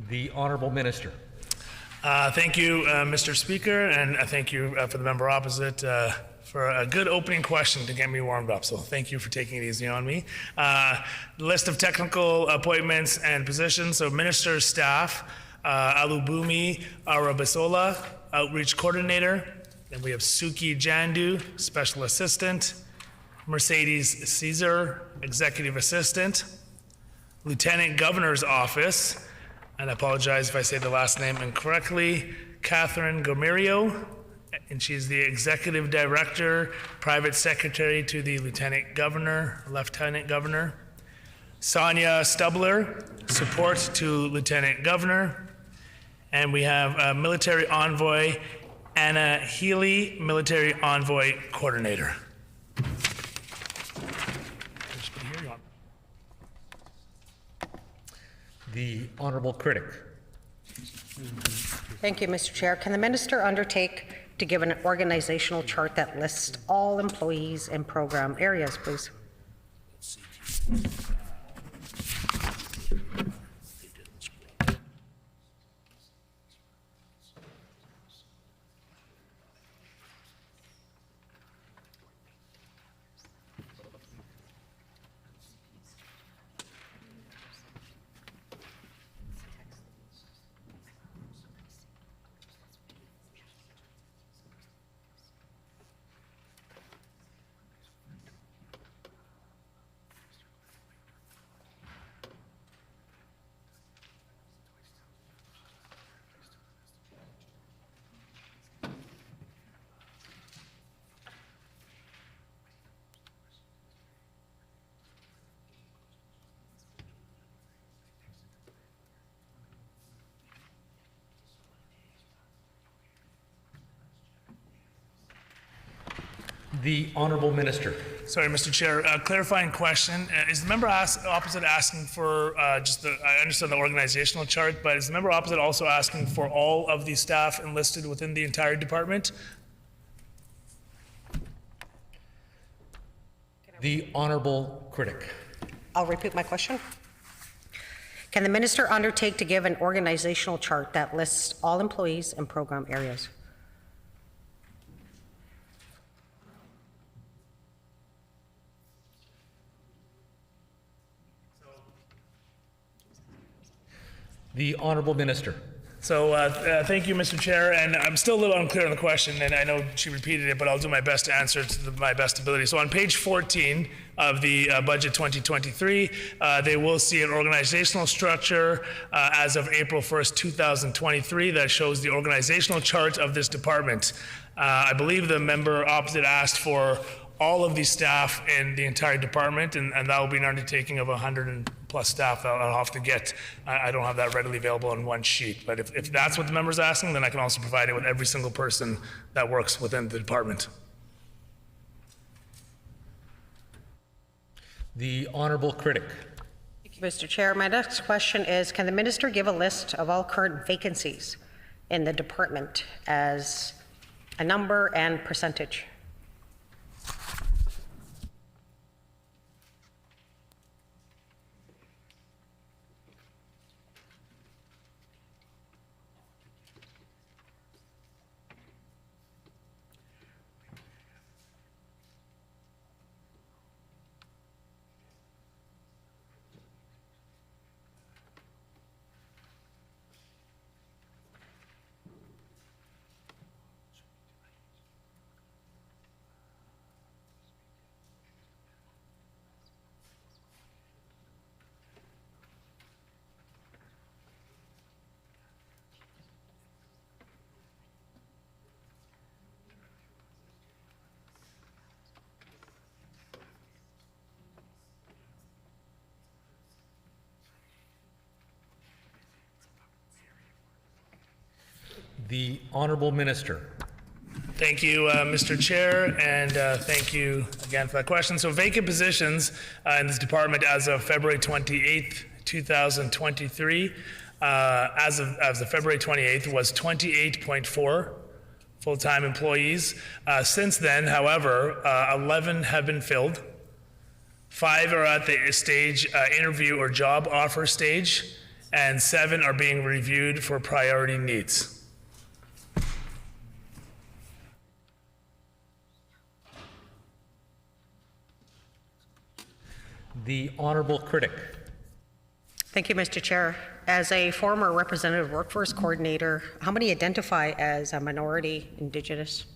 The Honourable Minister. Thank you, Mr. Speaker, and thank you for the member opposite for a good opening question to get me warmed up. So thank you for taking it easy on me. List of technical appointments and positions. So Minister's staff, Alubumi Arabisola, Outreach Coordinator. Then we have Suki Jandu, Special Assistant. Mercedes Caesar, Executive Assistant. Lieutenant Governor's Office, and I apologize if I say the last name incorrectly, Catherine Gomerio, and she's the Executive Director, Private Secretary to the Lieutenant Governor. Sonia Stubler, Support to Lieutenant Governor. And we have Military Envoy Anna Healy, Military Envoy Coordinator. The Honourable Critic. Thank you, Mr. Chair. Can the Minister undertake to give an organizational chart that lists all employees and program areas, please? The Honourable Minister. Sorry, Mr. Chair. Clarifying question. Is the member opposite asking for I understand the organizational chart, but is the member opposite also asking for all of the staff enlisted within the entire department? The Honourable Critic. I'll repeat my question. Can the Minister undertake to give an organizational chart that lists all employees and program areas? The Honourable Minister. So thank you, Mr. Chair, and I'm still a little unclear on the question, and I know she repeated it, but I'll do my best to answer to my best ability. So on page 14 of the budget 2023, they will see an organizational structure as of April 1st, 2023 that shows the organizational chart of this department. I believe the member opposite asked for all of the staff in the entire department, and that will be an undertaking of 100+ staff that I'll have to get. I don't have that readily available on one sheet, but if that's what the member's asking, then I can also provide it with every single person that works within the department. The Honourable Critic. Thank you, Mr. Chair. My next question is, can the Minister give a list of all current vacancies in the department as a number and percentage? The Honourable Minister. Thank you, Mr. Chair, and thank you again for that question. So vacant positions in this department as of February 28th, 2023, as of February 28th, was 28.4 full-time employees. Since then, however, 11 have been filled. 5 are at the stage interview or job offer stage, and 7 are being reviewed for priority needs. The Honourable Critic. Thank you, Mr. Chair. As a former representative workforce coordinator, how many identify as a minority, Indigenous?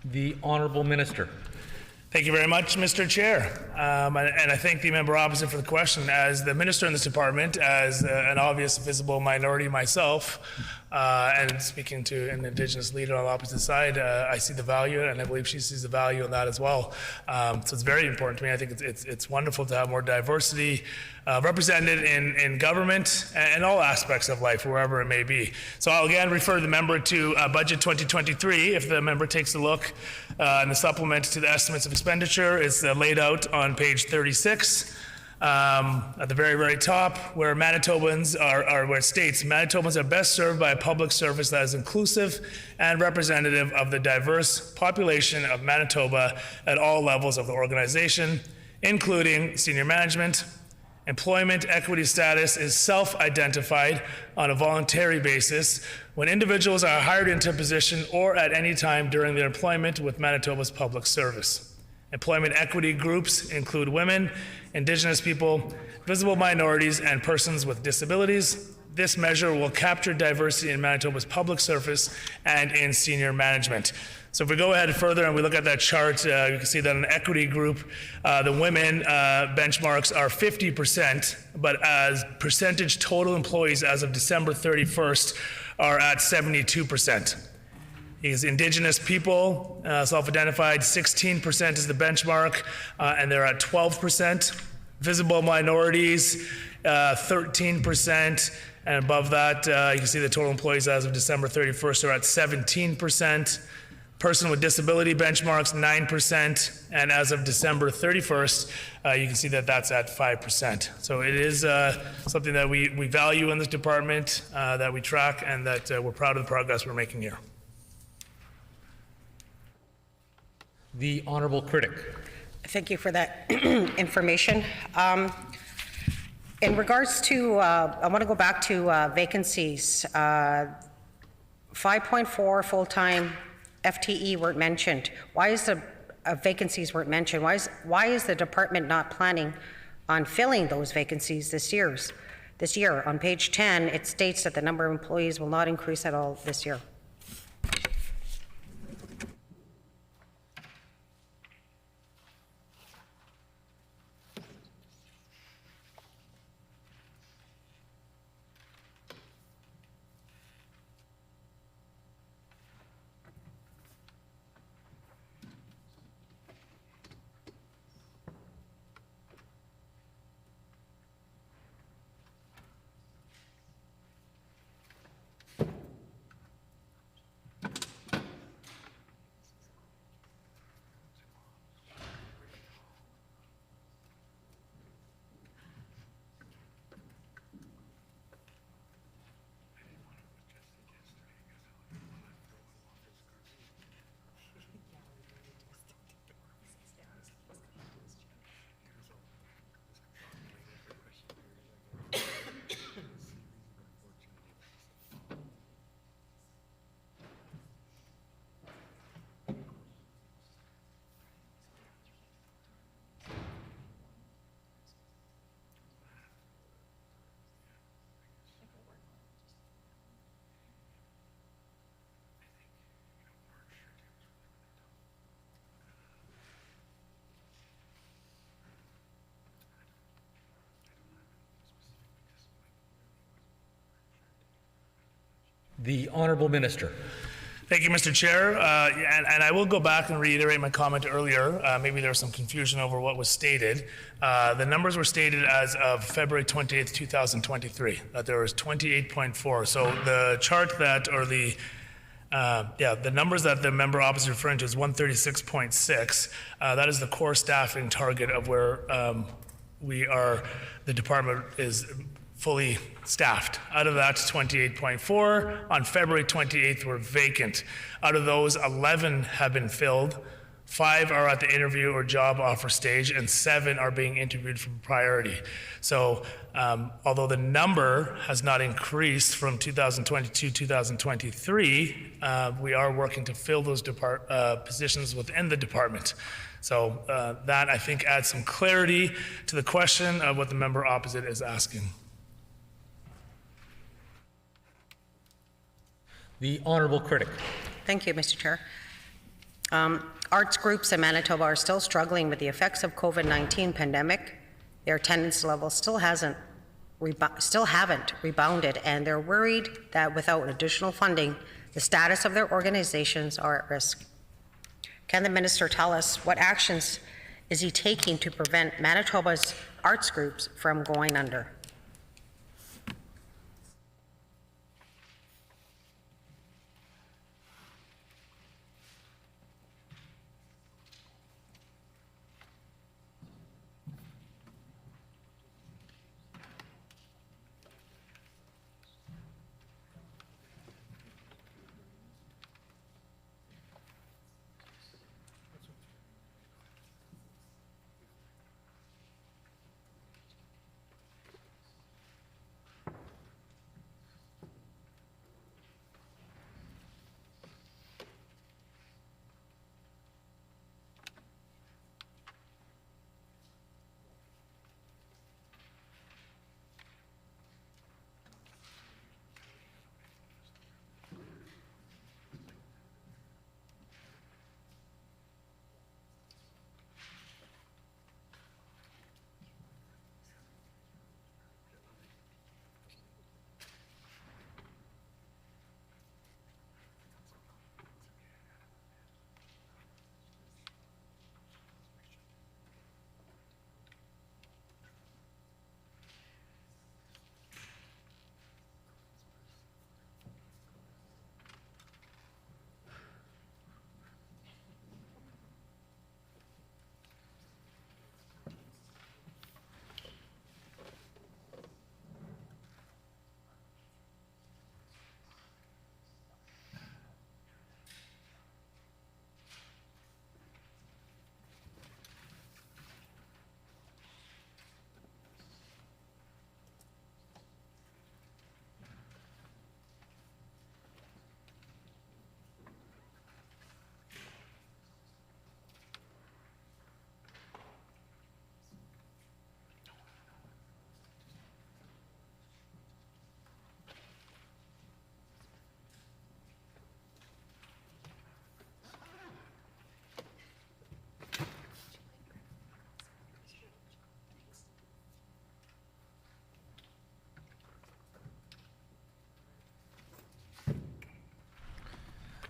The Honourable Minister. Thank you very much, Mr. Chair. And I thank the member opposite for the question. As the minister in this department, as an obvious visible minority myself, and speaking to an Indigenous leader on the opposite side, I see the value, and I believe she sees the value in that as well. So it's very important to me. I think it's wonderful to have more diversity represented in government and all aspects of life, wherever it may be. So I'll again refer the member to Budget 2023. If the member takes a look in the supplement to the estimates of expenditure, it's laid out on page 36. At the very, very top, where Manitobans where it states, Manitobans are best served by a public service that is inclusive and representative of the diverse population of Manitoba at all levels of the organization, including senior management. Employment equity status is self-identified on a voluntary basis when individuals are hired into a position or at any time during their employment with Manitoba's public service. Employment equity groups include women, Indigenous people, visible minorities, and persons with disabilities. This measure will capture diversity in Manitoba's public service and in senior management. So if we go ahead further and we look at that chart, you can see that an equity group, the women benchmarks are 50%, but as percentage total employees as of December 31st are at 72%. Is Indigenous people, self-identified, 16% is the benchmark, and they're at 12%. Visible minorities, 13%, and above that, you can see the total employees as of December 31st are at 17%. Person with disability benchmarks, 9%, and as of December 31st, you can see that that's at 5%. So it is something that we value in this department, that we track, and that we're proud of the progress we're making here. The Honourable Critic. Thank you for that information. In regards to, I want to go back to vacancies. 5.4 full-time FTE weren't mentioned. Why is the vacancies weren't mentioned? Why is the department not planning on filling those vacancies this year? On page 10, it states that the number of employees will not increase at all this year. The Honourable Minister. Thank you, Mr. Chair. And I will go back and reiterate my comment earlier. Maybe there was some confusion over what was stated. The numbers were stated as of February 28th, 2023, that there was 28.4. So the chart that, or the numbers that the member opposite is referring to is 136.6. That is the core staffing target of where the department is fully staffed. Out of that, 28.4 on February 28th were vacant. Out of those, 11 have been filled, 5 are at the interview or job offer stage, and 7 are being interviewed for priority. So although the number has not increased from 2022-2023, we are working to fill those positions within the department. So that, I think, adds some clarity to the question of what the member opposite is asking. The Honourable Critic. Thank you, Mr. Chair. Arts groups in Manitoba are still struggling with the effects of COVID-19 pandemic. Their attendance levels still haven't rebounded, and they're worried that without additional funding, the status of their organizations are at risk. Can the minister tell us what actions is he taking to prevent Manitoba's arts groups from going under?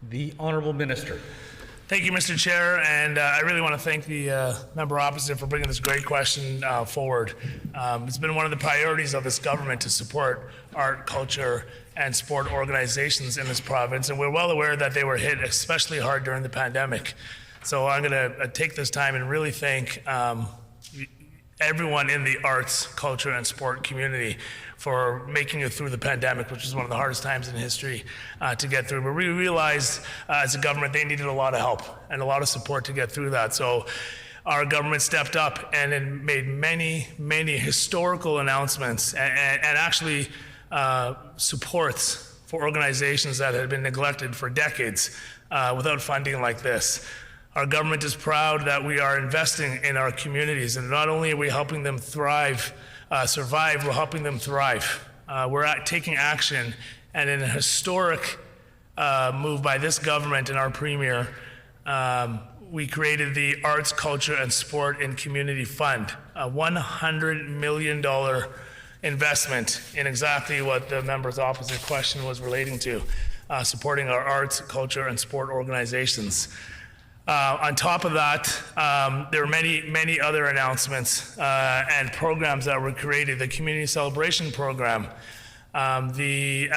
The Honourable Minister. Thank you, Mr. Chair, and I really want to thank the member opposite for bringing this great question forward. It's been one of the priorities of this government to support art, culture, and sport organizations in this province, and we're well aware that they were hit especially hard during the pandemic. So I'm going to take this time and really thank everyone in the arts, culture, and sport community for making it through the pandemic, which was one of the hardest times in history to get through. But we realized as a government they needed a lot of help and a lot of support to get through that. So our government stepped up and made many, many historical announcements and actually supports for organizations that had been neglected for decades without funding like this. Our government is proud that we are investing in our communities, and not only are we helping them survive, we're helping them thrive. We're taking action, and in a historic move by this government and our premier, we created the Arts, Culture, and Sport and Community Fund, a $100 million investment in exactly what the member's opposite question was relating to. supporting our arts, culture, and sport organizations. On top of that, there are many other announcements and programs that were created. The Community Celebration Program, the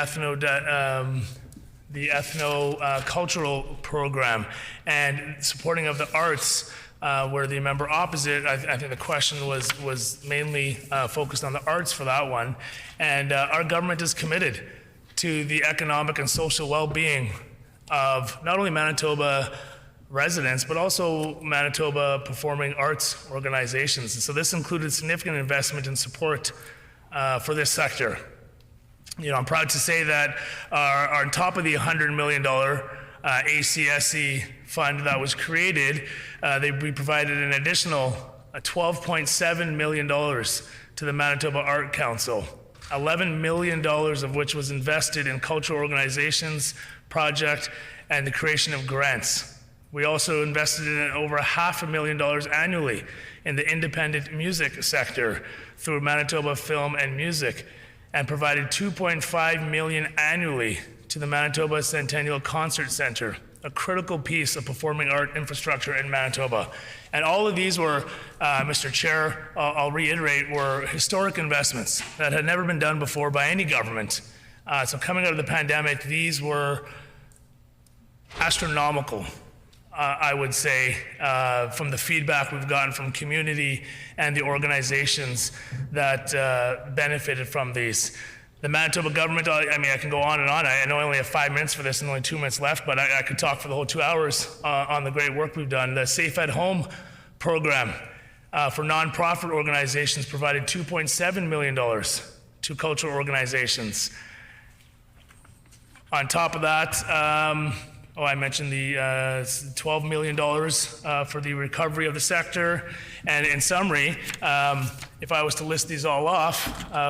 ethno-cultural program, and supporting of the arts, where the member opposite, I think the question was mainly focused on the arts for that one. And our government is committed to the economic and social well-being of not only Manitoba residents, but also Manitoba performing arts organizations. And so this included significant investment and support for this sector. I'm proud to say that on top of the $100 million ACSC fund that was created, we provided an additional $12.7 million to the Manitoba Art Council, $11 million of which was invested in cultural organizations, project, and the creation of grants. We also invested in over $500,000 annually in the independent music sector through Manitoba Film and Music, and provided $2.5 million annually to the Manitoba Centennial Concert Centre, a critical piece of performing art infrastructure in Manitoba. And all of these were, Mr. Chair, I'll reiterate, were historic investments that had never been done before by any government. So coming out of the pandemic, these were astronomical, I would say, from the feedback we've gotten from community and the organizations that benefited from these. The Manitoba government, I mean, I can go on and on. I know I only have 5 minutes for this and only 2 minutes left, but I could talk for the whole 2 hours on the great work we've done. The Safe at Home program for nonprofit organizations provided $2.7 million to cultural organizations. On top of that, I mentioned the $12 million for the recovery of the sector. And in summary, if I was to list these all off,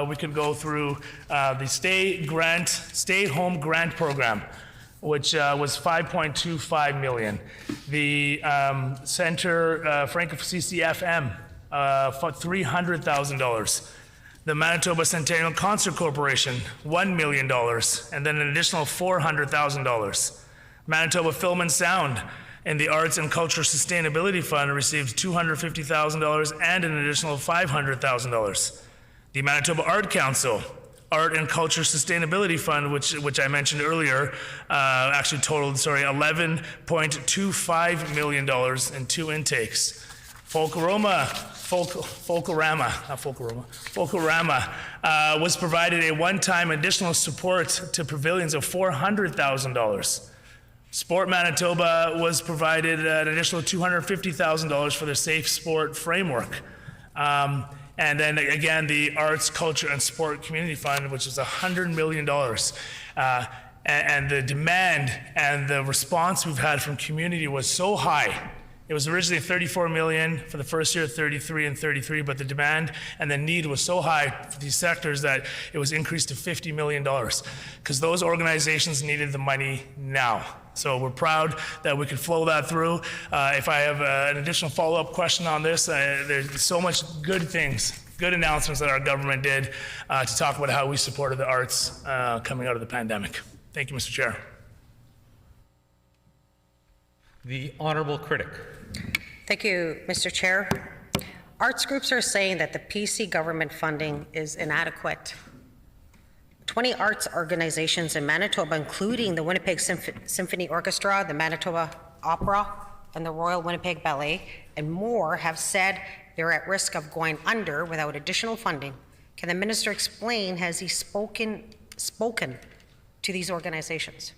we could go through the Stay Home Grant Program, which was $5.25 million. The Center Franco CCFM for $300,000. The Manitoba Centennial Concert Corporation, $1 million, and then an additional $400,000. Manitoba Film and Sound and the Arts and Culture Sustainability Fund received $250,000 and an additional $500,000. The Manitoba Art Council Art and Culture Sustainability Fund, which I mentioned earlier, actually totaled, $11.25 million in 2 intakes. Folklorama was provided a one-time additional support to pavilions of $400,000. Sport Manitoba was provided an additional $250,000 for the Safe Sport Framework. And then again, the Arts, Culture, and Sport Community Fund, which is $100 million. And the demand and the response we've had from community was so high. It was originally $34 million for the first year, 33 and 33, but the demand and the need was so high for these sectors that it was increased to $50 million because those organizations needed the money now. So we're proud that we could flow that through. If I have an additional follow-up question on this, there's so much good things, good announcements that our government did to talk about how we supported the arts coming out of the pandemic. Thank you, Mr. Chair. The Honourable Critic. Thank you, Mr. Chair. Arts groups are saying that the PC government funding is inadequate. 20 arts organizations in Manitoba, including the Winnipeg Symphony Orchestra, the Manitoba Opera, and the Royal Winnipeg Ballet, and more, have said they're at risk of going under without additional funding. Can the minister explain, has he spoken to these organizations?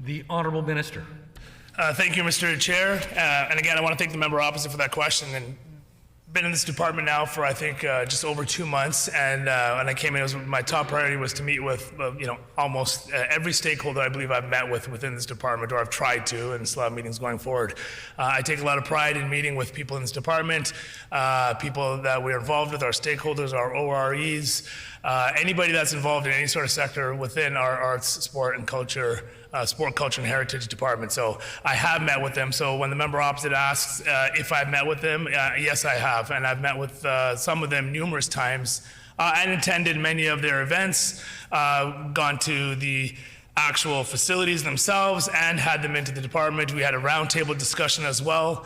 The Honourable Minister. Thank you, Mr. Chair. And again, I want to thank the member opposite for that question. And been in this department now for I think just over 2 months, and when I came in, my top priority was to meet with almost every stakeholder I believe I've met with within this department, or I've tried to, and still have meetings going forward. I take a lot of pride in meeting with people in this department, people that we're involved with, our stakeholders, our OREs, anybody that's involved in any sort of sector within our arts, sport, and culture. Sport, Culture, and Heritage Department. So I have met with them. So when the member opposite asks if I've met with them, yes, I have. And I've met with some of them numerous times and attended many of their events, gone to the actual facilities themselves and had them into the department. We had a roundtable discussion as well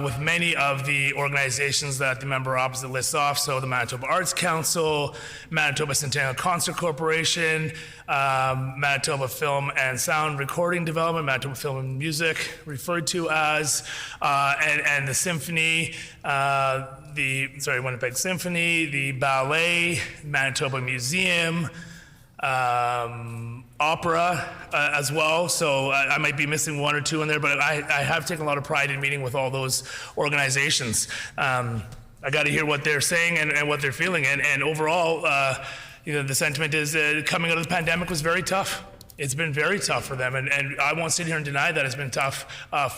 with many of the organizations that the member opposite lists off. So the Manitoba Arts Council, Manitoba Centennial Concert Corporation, Manitoba Film and Sound Recording Development, Manitoba Film and Music, referred to as, and the Symphony, Winnipeg Symphony, the Ballet, Manitoba Museum, opera as well, so I might be missing one or two in there, but I have taken a lot of pride in meeting with all those organizations. I got to hear what they're saying and what they're feeling, and overall, the sentiment is coming out of the pandemic was very tough. It's been very tough for them, and I won't sit here and deny that it's been tough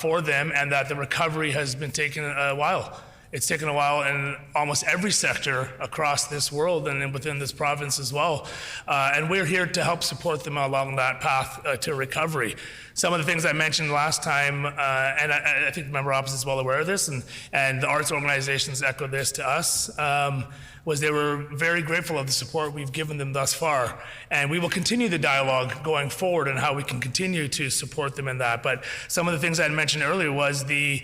for them, and that the recovery has been taking a while. It's taken a while in almost every sector across this world and within this province as well. And we're here to help support them along that path to recovery. Some of the things I mentioned last time, and I think the member opposite is well aware of this, and the arts organizations echo this to us, was they were very grateful of the support we've given them thus far. And we will continue the dialogue going forward on how we can continue to support them in that. But some of the things I mentioned earlier was the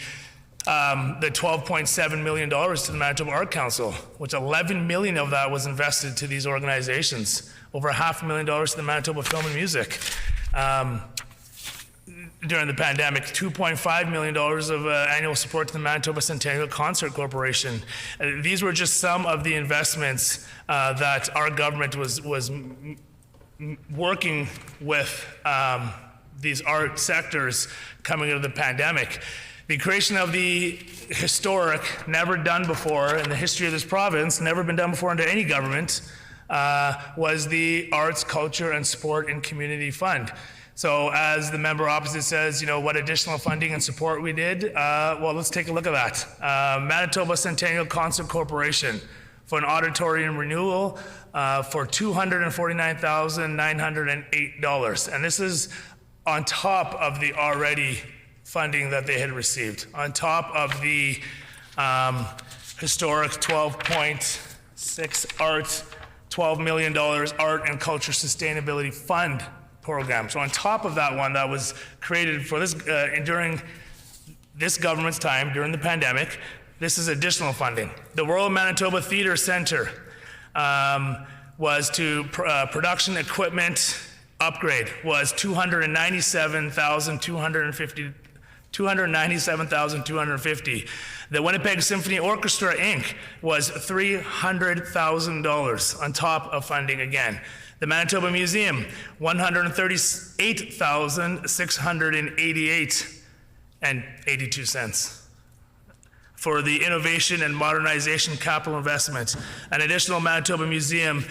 $12.7 million to the Manitoba Art Council, which $11 million of that was invested to these organizations. Over $500,000 to the Manitoba Film and Music. During the pandemic, $2.5 million of annual support to the Manitoba Centennial Concert Corporation. These were just some of the investments that our government was working with these art sectors coming out of the pandemic. The creation of the historic, never done before in the history of this province, never been done before under any government, was the Arts, Culture, and Sport and Community Fund. So as the member opposite says, what additional funding and support we did, well, let's take a look at that. Manitoba Centennial Concert Corporation for an auditorium renewal for $249,908. And this is on top of the already funding that they had received, on top of the historic 12.6 art, $12 million Art and Culture Sustainability Fund program. So on top of that one that was created for this during this government's time, during the pandemic, this is additional funding. The Royal Manitoba Theatre Centre was to production equipment upgrade was $297,250. The Winnipeg Symphony Orchestra, Inc. was $300,000 on top of funding again. The Manitoba Museum, $138,688.82 for the innovation and modernization capital investment. An additional Manitoba Museum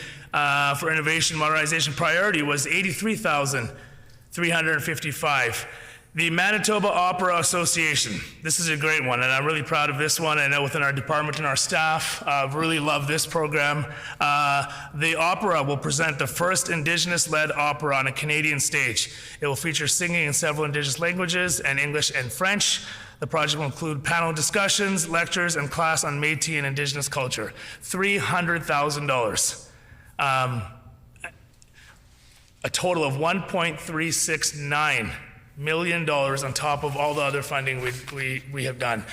for innovation modernization priority was $83,355. The Manitoba Opera Association. This is a great one, and I'm really proud of this one. I know within our department and our staff really love this program. The opera will present the first Indigenous-led opera on a Canadian stage. It will feature singing in several Indigenous languages and English and French. The project will include panel discussions, lectures, and class on Métis and Indigenous culture. $300,000. A total of $1.369 million on top of all the other funding we have done.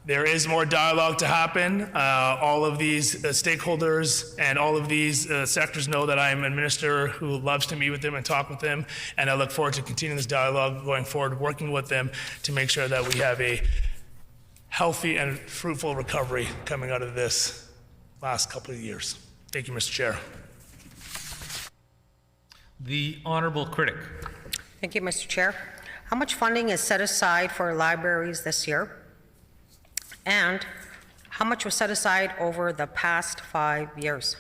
There is more dialogue to happen. All of these stakeholders and all of these sectors know that I'm a minister who loves to meet with them and talk with them, and I look forward to continuing this dialogue going forward, working with them to make sure that we have a healthy and fruitful recovery coming out of this last couple of years. Thank you, Mr. Chair. The Honourable Critic. Thank you, Mr. Chair. How much funding is set aside for libraries this year? And how much was set aside over the past 5 years?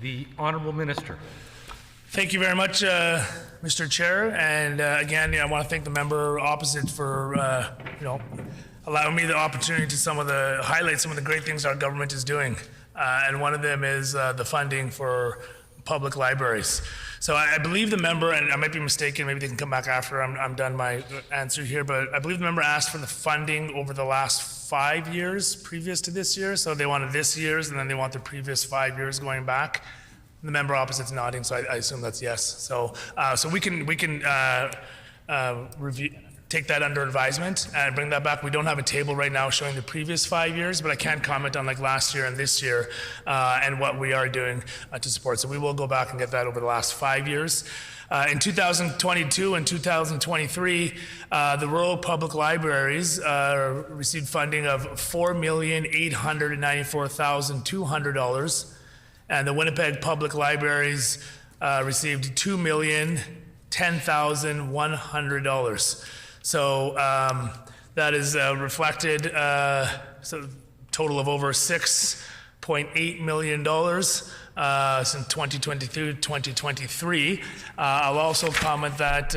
The Honourable Minister. Thank you very much, Mr. Chair. And again, I want to thank the member opposite for, allowing me the opportunity to highlight some of the great things our government is doing. And one of them is the funding for public libraries. So I believe the member, and I might be mistaken, maybe they can come back after I'm done my answer here, but I believe the member asked for the funding over the last 5 years previous to this year. So they wanted this year's, and then they want the previous 5 years going back. The member opposite's nodding, so I assume that's yes. So we can review, take that under advisement and bring that back. We don't have a table right now showing the previous 5 years, but I can comment on like last year and this year and what we are doing to support. So we will go back and get that over the last 5 years. In 2022 and 2023, the rural public libraries received funding of $4,894,200. And the Winnipeg Public Libraries received $2,010,100. So that is reflected, so total of over $6.8 million since 2022-2023. I'll also comment that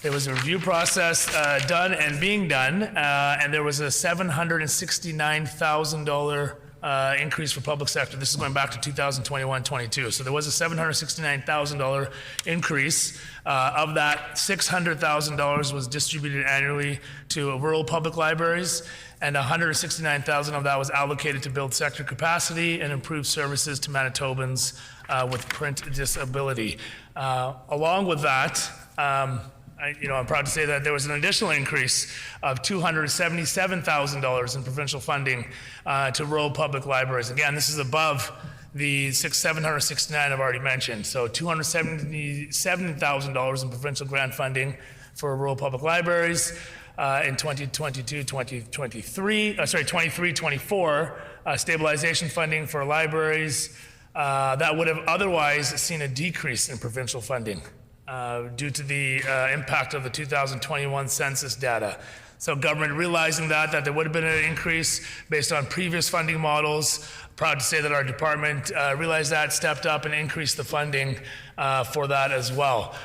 there was a review process done and being done, and there was a $769,000 increase for public sector. This is going back to 2021-22. So there was a $769,000 increase. Of that, $600,000 was distributed annually to rural public libraries, and $169,000 of that was allocated to build sector capacity and improve services to Manitobans with print disability. Along with that, I'm proud to say that there was an additional increase of $277,000 in provincial funding to rural public libraries. Again, this is above the $769 I've already mentioned. So $277,000 in provincial grant funding for rural public libraries in 23-24, stabilization funding for libraries that would have otherwise seen a decrease in provincial funding. Due to the impact of the 2021 census data. So government realizing that there would have been an increase based on previous funding models. Proud to say that our department realized that, stepped up and increased the funding for that as well.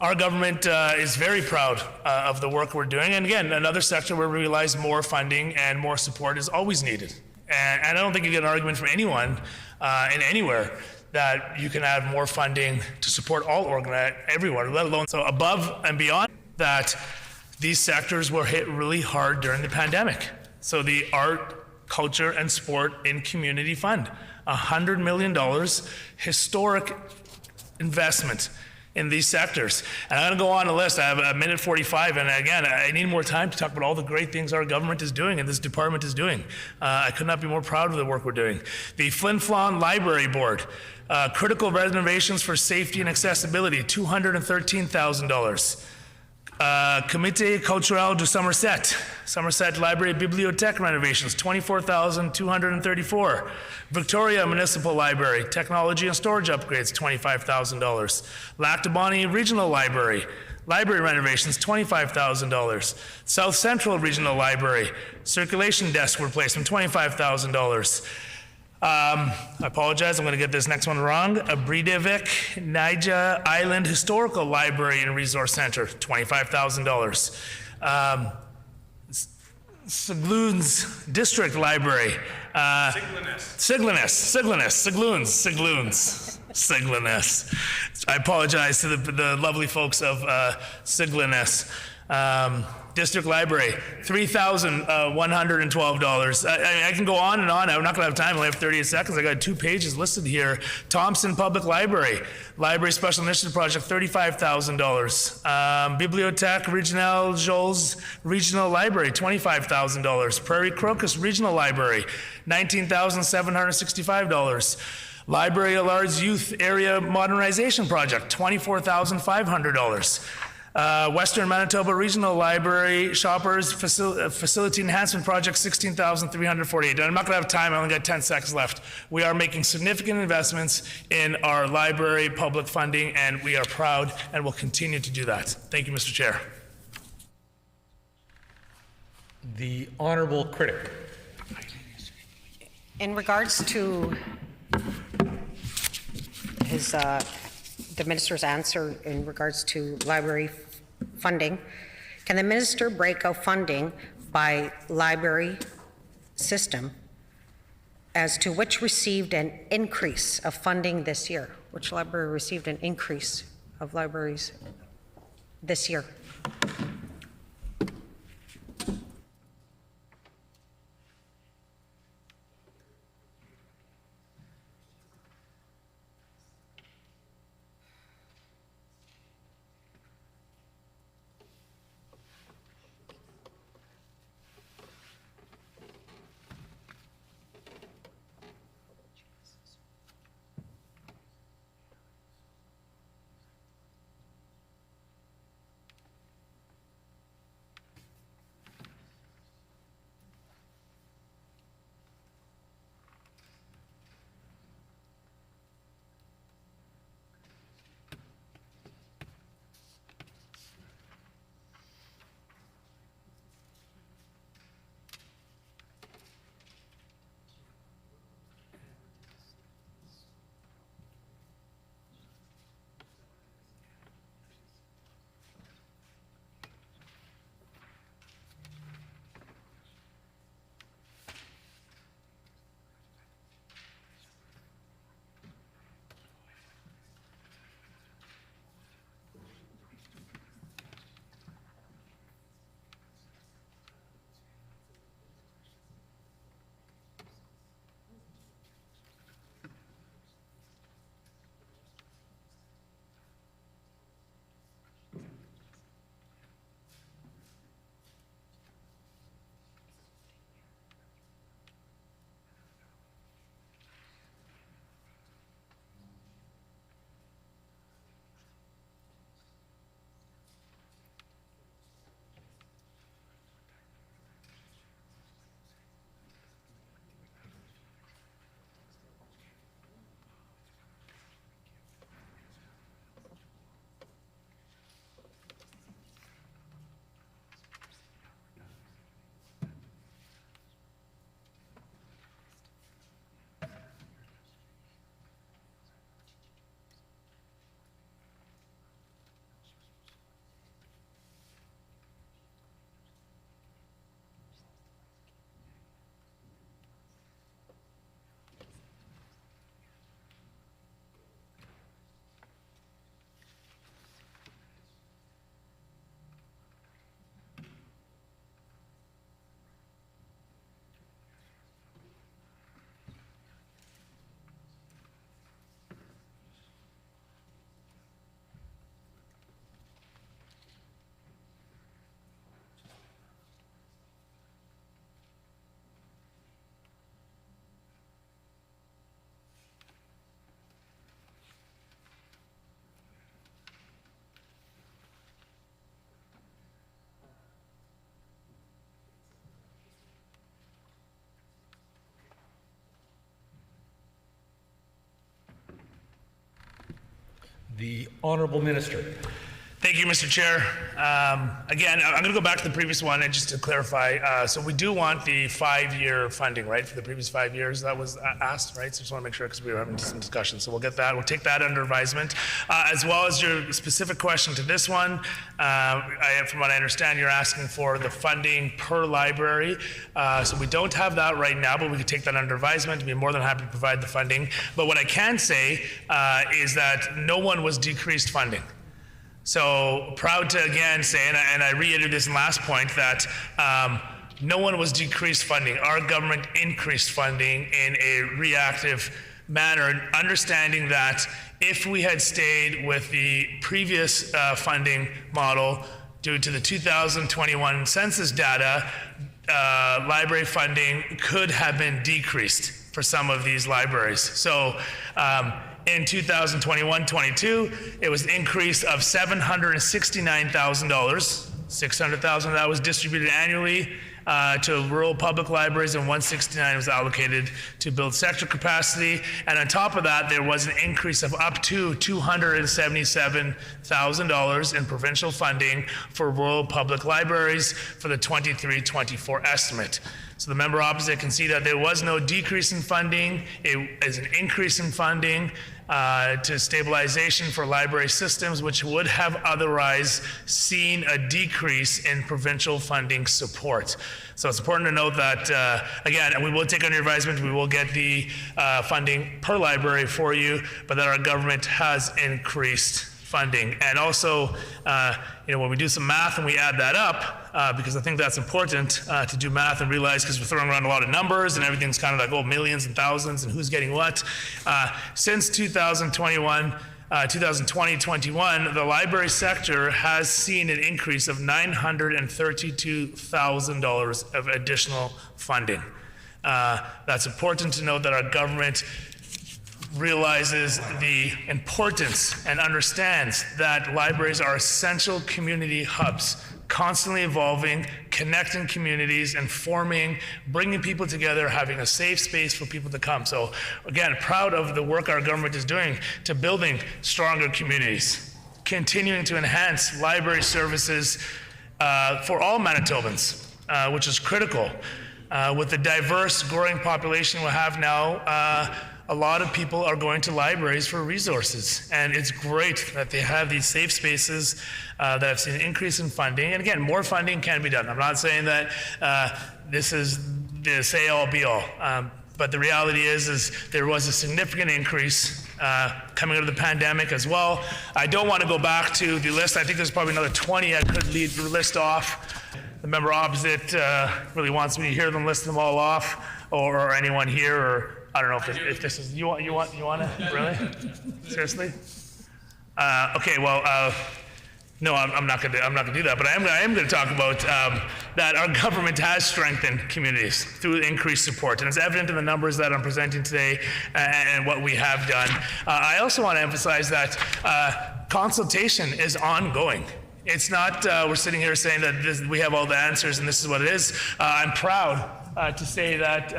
Our government is very proud of the work we're doing. And again, another sector where we realize more funding and more support is always needed. And I don't think you get an argument from anyone in anywhere that you can have more funding to support all everyone, let alone so above and beyond that. These sectors were hit really hard during the pandemic. So the art, culture, and sport in community fund, $100 million, historic investment in these sectors. And I'm going to go on a list. I have a minute 45, and again, I need more time to talk about all the great things our government is doing and this department is doing. I could not be more proud of the work we're doing. The Flin Flon Library Board, critical renovations for safety and accessibility, $213,000. Comité Culturel du Somerset, Somerset Library Bibliothèque renovations, $24,234. Victoria Municipal Library, technology and storage upgrades, $25,000. Lactabani Regional Library, library renovations, $25,000. South Central Regional Library, circulation desk replacement, $25,000. I apologize, I'm going to get this next one wrong. Bridevik Naija Island Historical Library and Resource Center, $25,000. Sigloons District Library. Sigloons. I apologize to the lovely folks of Sigloons. District Library, $3,112. I can go on and on. I'm not going to have time. I only have 38 seconds. I got 2 pages listed here. Thompson Public Library, Library Special Initiative Project, $35,000. Bibliothèque Régionale Jols Regional Library, $25,000. Prairie Crocus Regional Library, $19,765. Library at Large Youth Area Modernization Project, $24,500. Western Manitoba Regional Library Shoppers Facility Enhancement Project, $16,348. I'm not going to have time. I only got 10 seconds left. We are making significant investments in our library public funding, and we are proud and will continue to do that. Thank you, Mr. Chair. The Honourable Critic. In regards to the minister's answer in regards to library funding. Can the minister break out funding by library system as to which received an increase of funding this year? Which library received an increase of libraries this year? The Honourable Minister. Thank you, Mr. Chair. Again, I'm going to go back to the previous one and just to clarify. So we do want the 5-year funding, right, for the previous 5 years that was asked, right? So just want to make sure because we were having some discussion. So we'll get that. We'll take that under advisement. As well as your specific question to this one, from what I understand, you're asking for the funding per library. So we don't have that right now, but we could take that under advisement and be more than happy to provide the funding. But what I can say is that no one was decreased funding. So proud to again say, and I reiterated this in last point, that no one was decreased funding. Our government increased funding in a reactive manner, understanding that if we had stayed with the previous funding model due to the 2021 census data, library funding could have been decreased for some of these libraries. So in 2021-22, it was an increase of $769,000. $600,000 of that was distributed annually to rural public libraries, and $169,000 was allocated to build sector capacity. And on top of that, there was an increase of up to $277,000 in provincial funding for rural public libraries for the 23-24 estimate. So the member opposite can see that there was no decrease in funding. It is an increase in funding. to stabilization for library systems, which would have otherwise seen a decrease in provincial funding support. So it's important to note that, again, and we will take under advisement, we will get the funding per library for you, but that our government has increased funding. And also, when we do some math and we add that up, because I think that's important to do math and realize, because we're throwing around a lot of numbers and everything's kind of like, oh, millions and thousands and who's getting what. Since 2021, 2020-21, the library sector has seen an increase of $932,000 of additional funding. That's important to note that our government realizes the importance and understands that libraries are essential community hubs, constantly evolving, connecting communities, informing, bringing people together, having a safe space for people to come. So again, proud of the work our government is doing to building stronger communities, continuing to enhance library services for all Manitobans, which is critical. With the diverse, growing population we have now, a lot of people are going to libraries for resources, and it's great that they have these safe spaces that have seen an increase in funding. And again, more funding can be done. I'm not saying that this is the say-all, be-all, but the reality is there was a significant increase coming out of the pandemic as well. I don't want to go back to the list. I think there's probably another 20 I could list off. The member opposite really wants me to hear them list them all off, or anyone here, or I don't know if this is, you want to, really? Seriously? Okay, well, no, I'm not gonna do that, but I am gonna talk about that our government has strengthened communities through increased support, and it's evident in the numbers that I'm presenting today and what we have done. I also want to emphasize that consultation is ongoing. It's not we're sitting here saying that we have all the answers and this is what it is. I'm proud to say that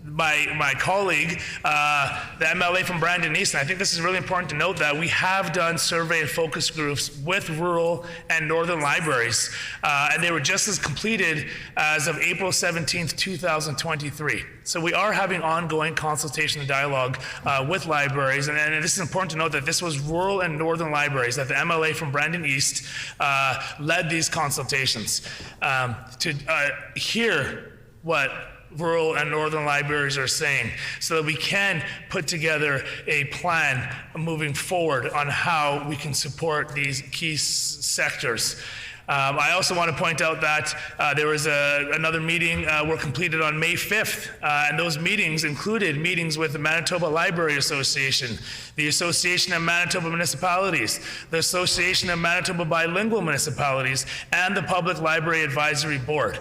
my colleague, the MLA from Brandon East, and I think this is really important to note that we have done survey and focus groups with rural and northern libraries, and they were just as completed as of April 17th, 2023. So we are having ongoing consultation and dialogue with libraries, and this is important to note that this was rural and northern libraries, that the MLA from Brandon East led these consultations to hear what rural and northern libraries are saying, so that we can put together a plan moving forward on how we can support these key sectors. I also want to point out that there was another meeting were completed on May 5th, and those meetings included meetings with the Manitoba Library Association, the Association of Manitoba Municipalities, the Association of Manitoba Bilingual Municipalities, and the Public Library Advisory Board.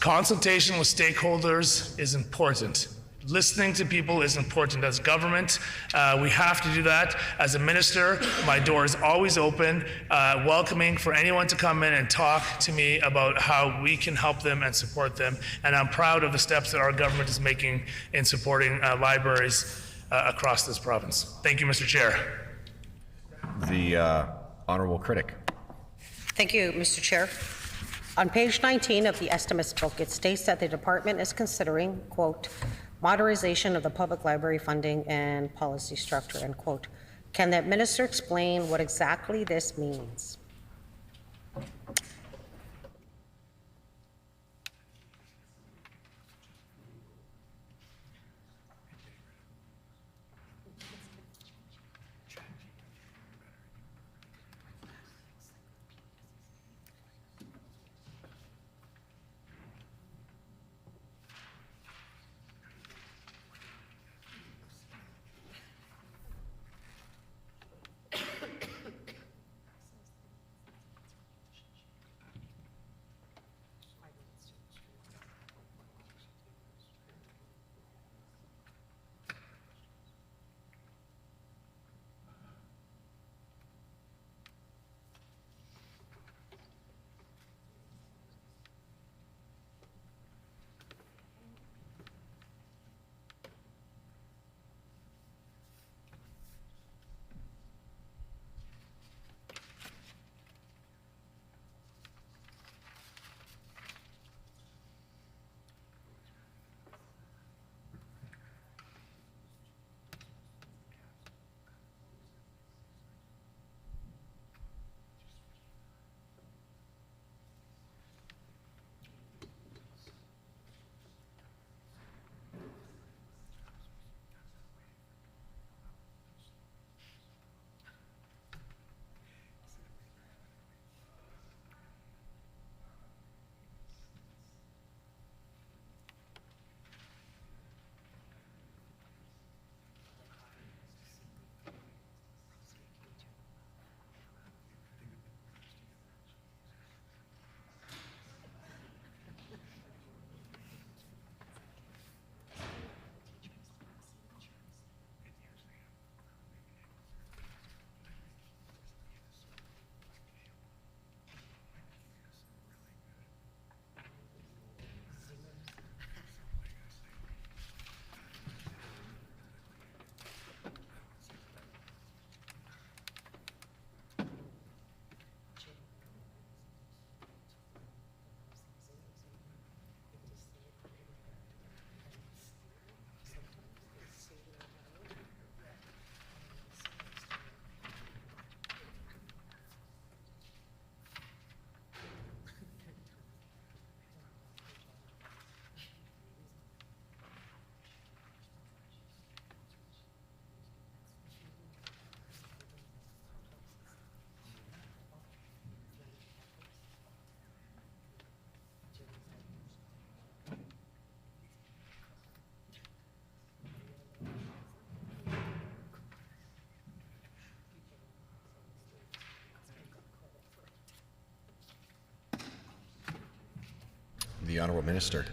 Consultation with stakeholders is important. Listening to people is important. As government, we have to do that. As a minister, my door is always open, welcoming for anyone to come in and talk to me about how we can help them and support them. And I'm proud of the steps that our government is making in supporting libraries across this province. Thank you, Mr. Chair. The honourable critic. Thank you, Mr. Chair. On page 19 of the estimates book, it states that the department is considering, quote, modernization of the public library funding and policy structure, end quote. Can the minister explain what exactly this means? the Honourable Minister.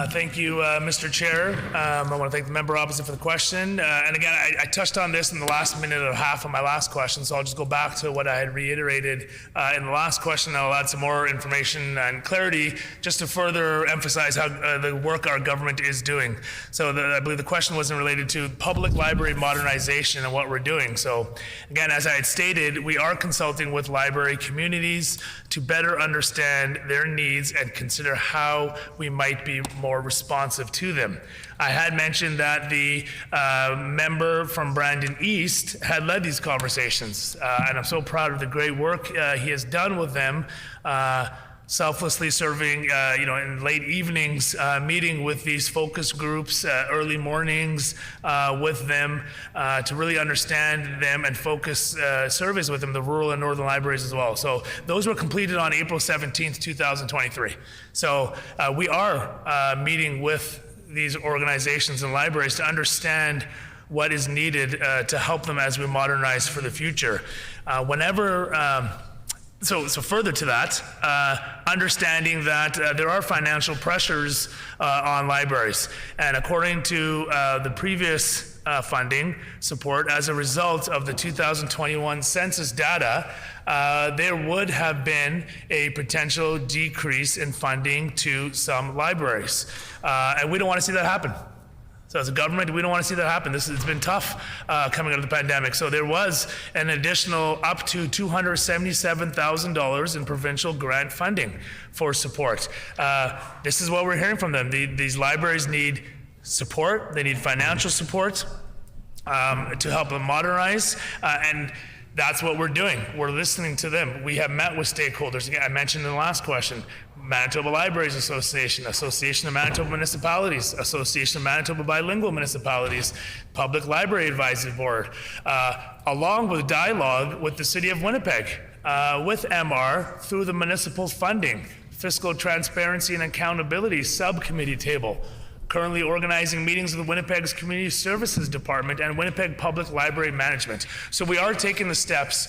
Thank you, Mr. Chair. I want to thank the member opposite for the question. And again, I touched on this in the last minute and a half of my last question, so I'll just go back to what I had reiterated in the last question. I'll add some more information and clarity just to further emphasize how the work our government is doing. So I believe the question wasn't related to public library modernization and what we're doing. So again, as I had stated, we are consulting with library communities to better understand their needs and consider how we might be more responsive to them. I had mentioned that the member from Brandon East had led these conversations, and I'm so proud of the great work he has done with them, selflessly serving, in late evenings, meeting with these focus groups, early mornings with them to really understand them and focus surveys with them, the rural and northern libraries as well. So those were completed on April 17th, 2023. So we are meeting with these organizations and libraries to understand what is needed to help them as we modernize for the future. So further to that, understanding that there are financial pressures on libraries. And according to the previous funding support, as a result of the 2021 census data, there would have been a potential decrease in funding to some libraries. And we don't want to see that happen. So as a government, we don't want to see that happen. It's been tough coming out of the pandemic. So there was an additional up to $277,000 in provincial grant funding for support. This is what we're hearing from them. These libraries need support. They need financial support to help them modernize. And that's what we're doing. We're listening to them. We have met with stakeholders. Again, I mentioned in the last question, Manitoba Libraries Association, Association of Manitoba Municipalities, Association of Manitoba Bilingual Municipalities, Public Library Advisory Board, along with dialogue with the City of Winnipeg, with MR through the municipal funding, fiscal transparency and accountability subcommittee table, currently organizing meetings with Winnipeg's Community Services Department and Winnipeg Public Library Management. So we are taking the steps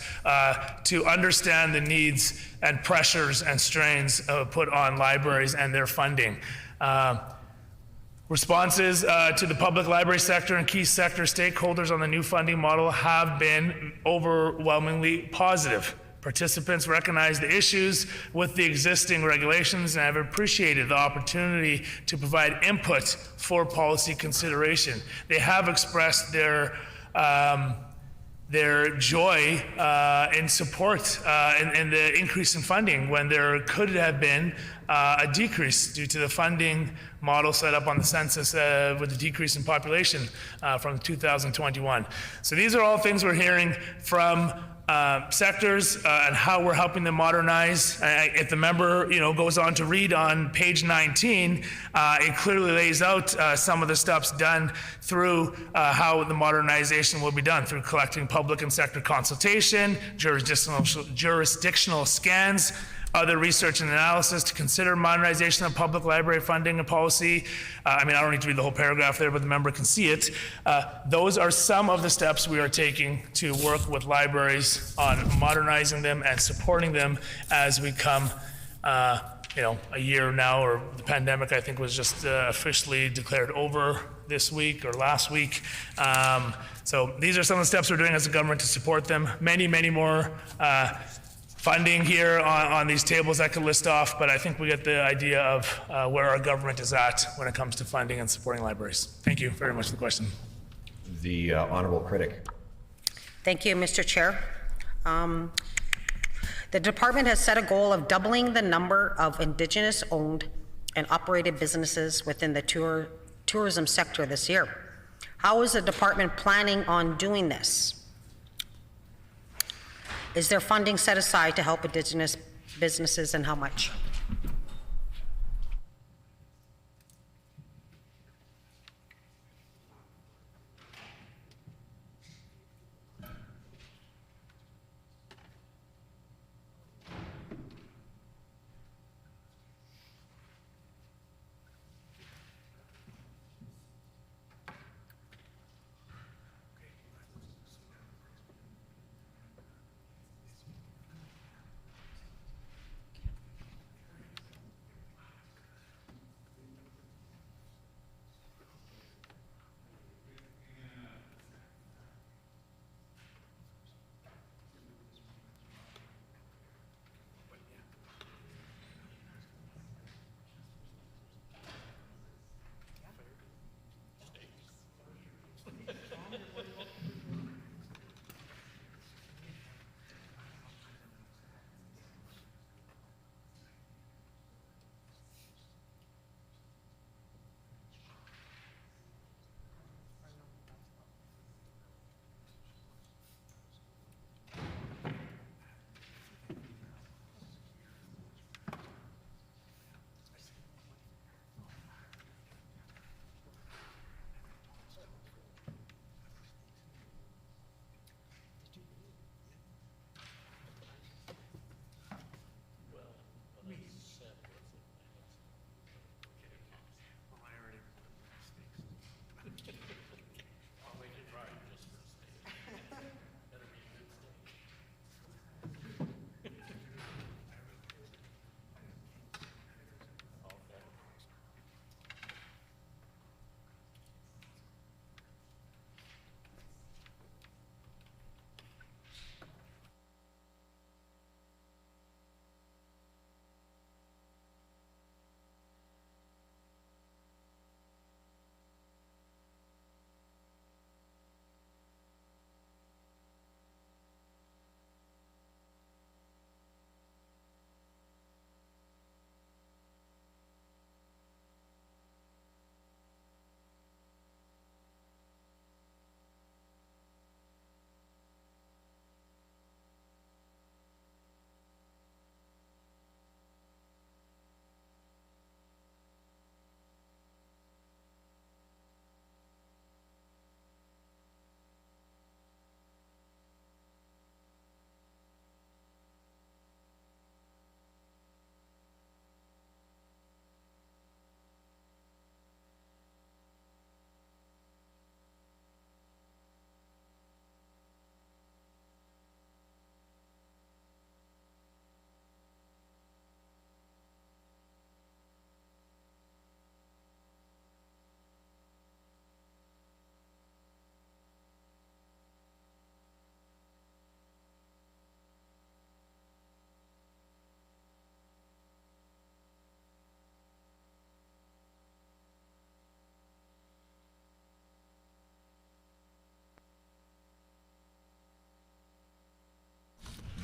to understand the needs and pressures and strains put on libraries and their funding. Responses to the public library sector and key sector stakeholders on the new funding model have been overwhelmingly positive. Participants recognize the issues with the existing regulations and have appreciated the opportunity to provide input for policy consideration. They have expressed their joy and support in the increase in funding when there could have been a decrease due to the funding model set up on the census with the decrease in population from 2021. So these are all things we're hearing from sectors and how we're helping them modernize. If the member goes on to read on page 19, it clearly lays out some of the steps done through how the modernization will be done through collecting public and sector consultation, jurisdictional scans, other research and analysis to consider modernization of public library funding and policy. I don't need to read the whole paragraph there, but the member can see it. Those are some of the steps we are taking to work with libraries on modernizing them and supporting them as we come a year now, or the pandemic I think was just officially declared over this week or last week. So these are some of the steps we're doing as a government to support them. Many, many more funding here on these tables I could list off, but I think we get the idea of where our government is at when it comes to funding and supporting libraries. Thank you very much for the question. The Honourable Critic. Thank you, Mr. Chair. The department has set a goal of doubling the number of Indigenous-owned and operated businesses within the tourism sector this year. How is the department planning on doing this? Is there funding set aside to help Indigenous businesses, and how much?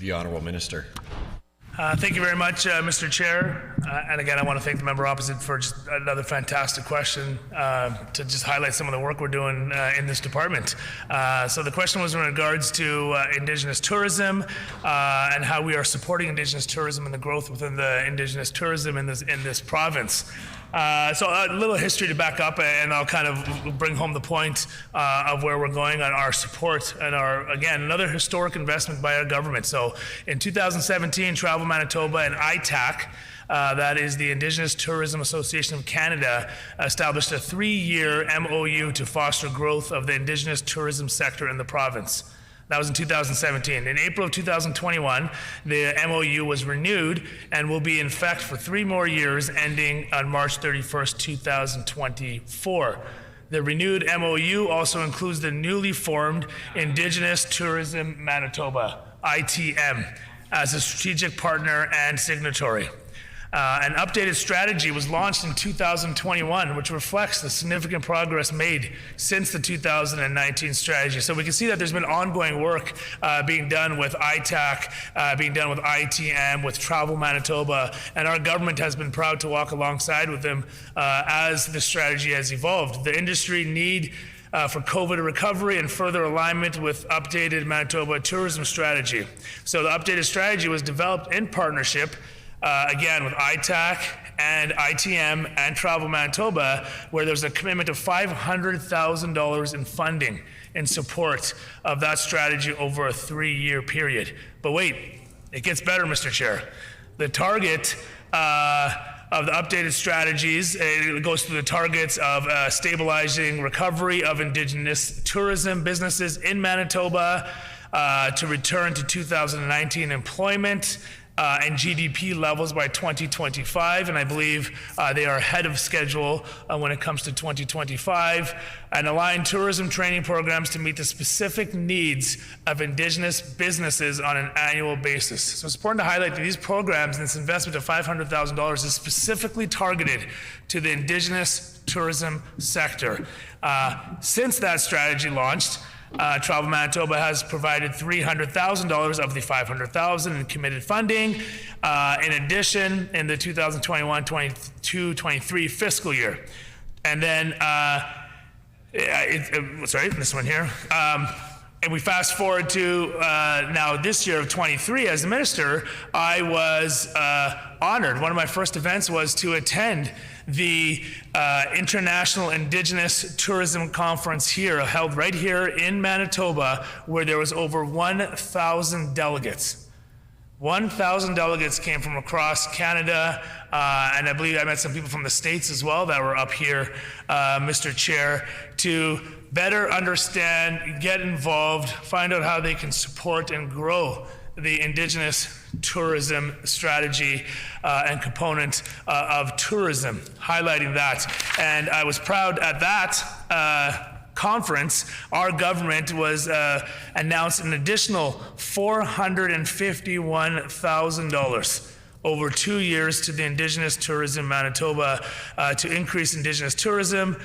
The Honourable Minister. Thank you very much, Mr. Chair. And again, I want to thank the member opposite for just another fantastic question to just highlight some of the work we're doing in this department. So the question was in regards to Indigenous tourism and how we are supporting Indigenous tourism and the growth within the Indigenous tourism in this province. So a little history to back up, and I'll kind of bring home the point of where we're going on our support and our, again, another historic investment by our government. So in 2017, Travel Manitoba and ITAC, that is the Indigenous Tourism Association of Canada, established a 3-year MOU to foster growth of the Indigenous tourism sector in the province. That was in 2017. In April of 2021, the MOU was renewed and will be in effect for 3 more years, ending on March 31st, 2024. The renewed MOU also includes the newly formed Indigenous Tourism Manitoba, ITM, as a strategic partner and signatory. An updated strategy was launched in 2021, which reflects the significant progress made since the 2019 strategy. So we can see that there's been ongoing work being done with ITAC, being done with ITM, with Travel Manitoba, and our government has been proud to walk alongside with them as the strategy has evolved. The industry need for COVID recovery and further alignment with updated Manitoba tourism strategy. So the updated strategy was developed in partnership again with ITAC and ITM and Travel Manitoba, where there's a commitment of $500,000 in funding in support of that strategy over a 3-year period. But wait, it gets better, Mr. Chair. The target of the updated strategies, it goes through the targets of stabilizing recovery of Indigenous tourism businesses in Manitoba, to return to 2019 employment, and GDP levels by 2025, and I believe they are ahead of schedule when it comes to 2025, and align tourism training programs to meet the specific needs of Indigenous businesses on an annual basis. So it's important to highlight that these programs and this investment of $500,000 is specifically targeted to the Indigenous tourism sector. Since that strategy launched, Travel Manitoba has provided $300,000 of the $500,000 in committed funding. In addition, in the 2021-22-23 fiscal year. And then, sorry, this one here. And we fast forward to now this year of 23. As a minister, I was honored. One of my first events was to attend the International Indigenous Tourism Conference here, held right here in Manitoba, where there was over 1,000 delegates. 1,000 delegates came from across Canada, and I believe I met some people from the States as well that were up here, Mr. Chair, to better understand, get involved, find out how they can support and grow the Indigenous tourism strategy and component of tourism, highlighting that. And I was proud at that conference, our government was announced an additional $451,000 over 2 years to the Indigenous Tourism Manitoba to increase Indigenous tourism,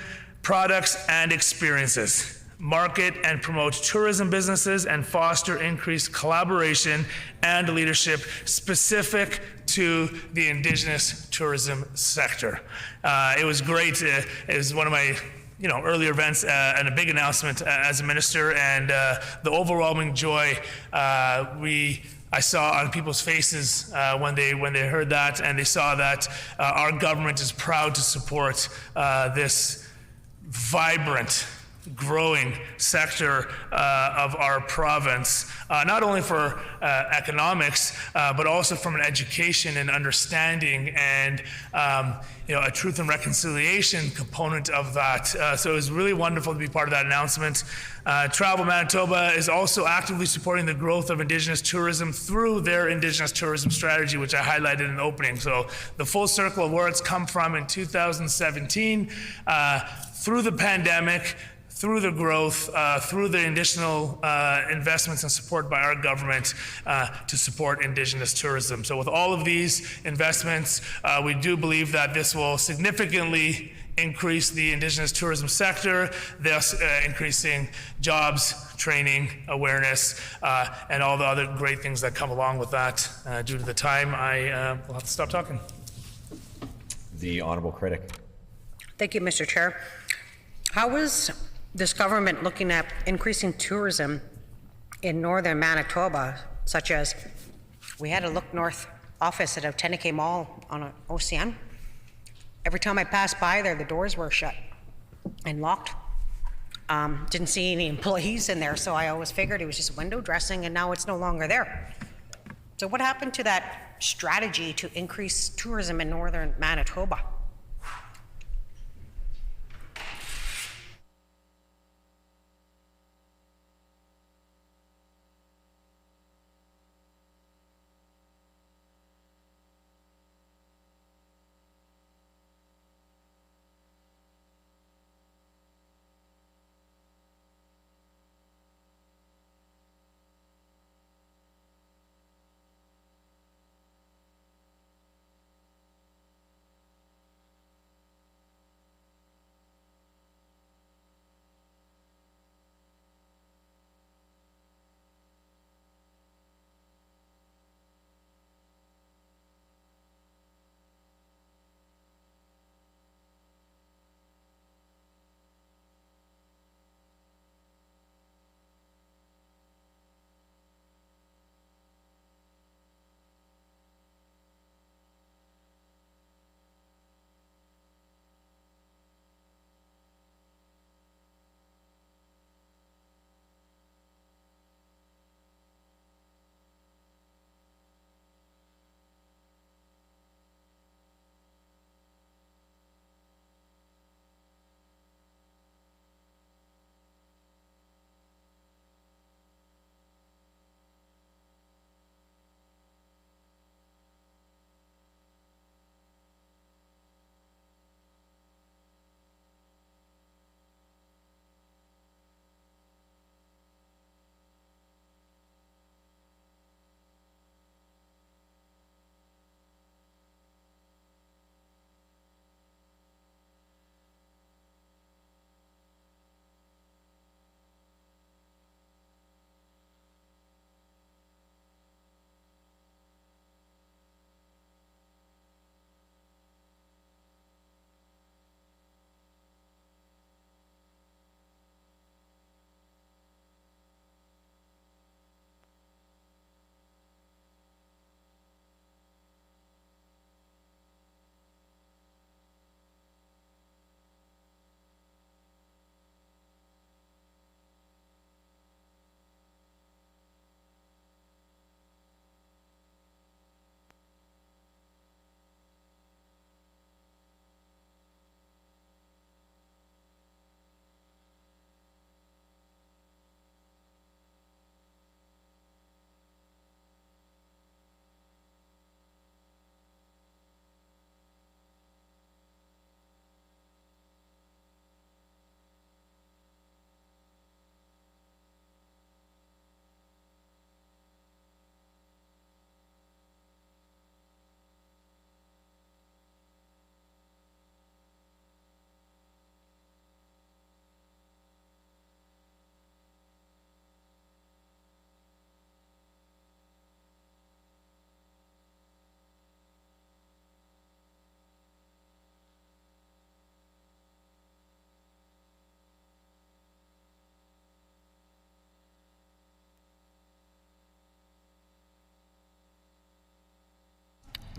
products and experiences, market and promote tourism businesses, and foster increased collaboration and leadership specific to the Indigenous tourism sector. It was great. It was one of my earlier events and a big announcement as a minister, and the overwhelming joy I saw on people's faces when they heard that, and they saw that our government is proud to support this vibrant, growing sector of our province, not only for economics, but also from an education and understanding and a truth and reconciliation component of that. So it was really wonderful to be part of that announcement. Travel Manitoba is also actively supporting the growth of Indigenous tourism through their Indigenous tourism strategy, which I highlighted in the opening. So the full circle of where it's come from in 2017, through the pandemic, through the growth, through the additional investments and support by our government to support Indigenous tourism. So with all of these investments, we do believe that this will significantly increase the Indigenous tourism sector, thus increasing jobs, training, awareness, and all the other great things that come along with that. Due to the time, I will have to stop talking. The Honourable Critic. Thank you, Mr. Chair. How is this government looking at increasing tourism in northern Manitoba, such as we had a look north office at a Teneke Mall on OCN? Every time I passed by there, the doors were shut and locked. Didn't see any employees in there, so I always figured it was just window dressing, and now it's no longer there. So what happened to that strategy to increase tourism in northern Manitoba?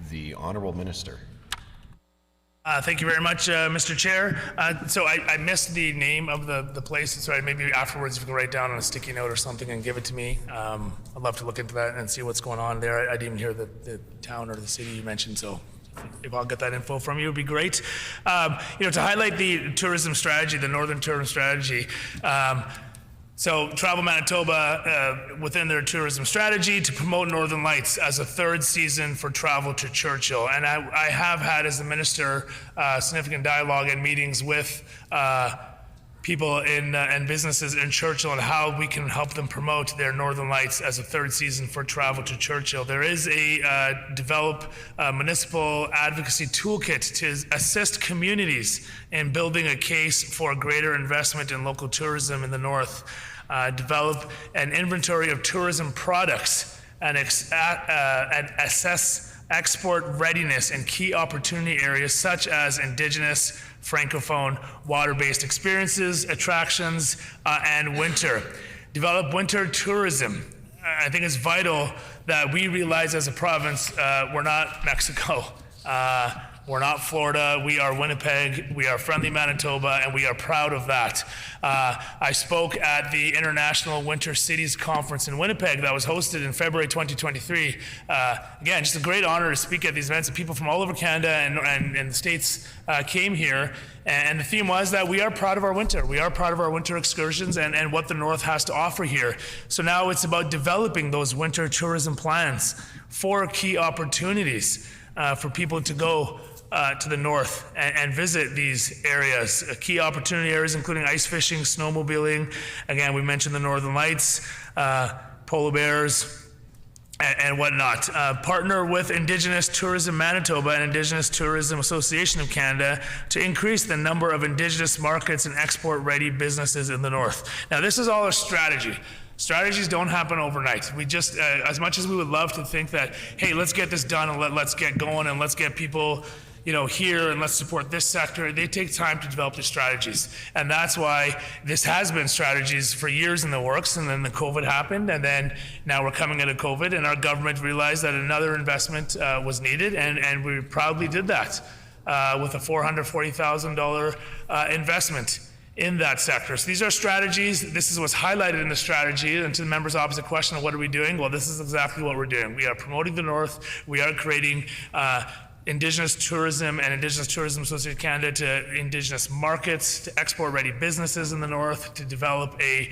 The Honourable Minister. Thank you very much, Mr. Chair. So I missed the name of the place, so maybe afterwards if you can write down on a sticky note or something and give it to me. I'd love to look into that and see what's going on there. I didn't even hear the town or the city you mentioned, so if I'll get that info from you, it'd be great. To highlight the tourism strategy, the Northern Tourism Strategy, so Travel Manitoba, within their tourism strategy, to promote Northern Lights as a third season for travel to Churchill. And I have had, as the minister, significant dialogue and meetings with people and businesses in Churchill and how we can help them promote their Northern Lights as a third season for travel to Churchill. There is a develop municipal advocacy toolkit to assist communities in building a case for greater investment in local tourism in the North. Develop an inventory of tourism products and assess export readiness in key opportunity areas such as Indigenous, Francophone, water-based experiences, attractions, and winter. Develop winter tourism. I think it's vital that we realize as a province, we're not Mexico. We're not Florida, we are Winnipeg, we are friendly Manitoba, and we are proud of that. I spoke at the International Winter Cities Conference in Winnipeg that was hosted in February 2023. Again, just a great honor to speak at these events, and people from all over Canada and the States came here, and the theme was that we are proud of our winter. We are proud of our winter excursions and what the North has to offer here. So now it's about developing those winter tourism plans for key opportunities for people to go to the North and visit these areas. Key opportunity areas including ice fishing, snowmobiling. Again, we mentioned the Northern Lights, polar bears, and whatnot. Partner with Indigenous Tourism Manitoba and Indigenous Tourism Association of Canada to increase the number of Indigenous markets and export-ready businesses in the North. Now, this is all a strategy. Strategies don't happen overnight. We just, as much as we would love to think that, hey, let's get this done and let's get going and let's get people, here and let's support this sector, they take time to develop the strategies. And that's why this has been strategies for years in the works, and then the COVID happened, and then now we're coming out of COVID, and our government realized that another investment was needed, and we proudly did that with a $440,000 investment in that sector. So these are strategies. This is what's highlighted in the strategy. And to the members opposite question of what are we doing? Well, this is exactly what we're doing. We are promoting the North. We are creating Indigenous tourism and Indigenous Tourism Association of Canada to Indigenous markets, to export-ready businesses in the North, to develop a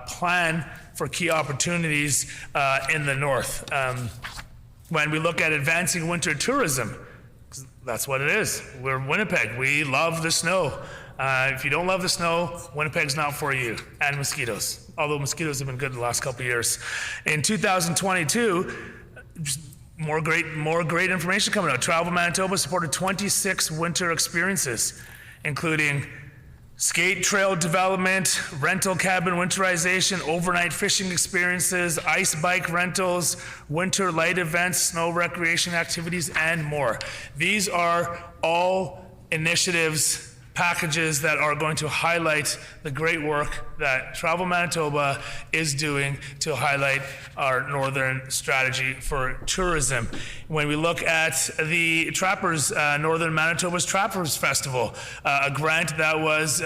plan for key opportunities in the North. When we look at advancing winter tourism, that's what it is. We're Winnipeg. We love the snow. If you don't love the snow, Winnipeg's not for you. And mosquitoes, although mosquitoes have been good the last couple of years. In 2022, more great information coming out. Travel Manitoba supported 26 winter experiences, including skate trail development, rental cabin winterization, overnight fishing experiences, ice bike rentals, winter light events, snow recreation activities, and more. These are all initiatives, packages that are going to highlight the great work that Travel Manitoba is doing to highlight our northern strategy for tourism. When we look at the Trappers, Northern Manitoba's Trappers Festival, a grant that was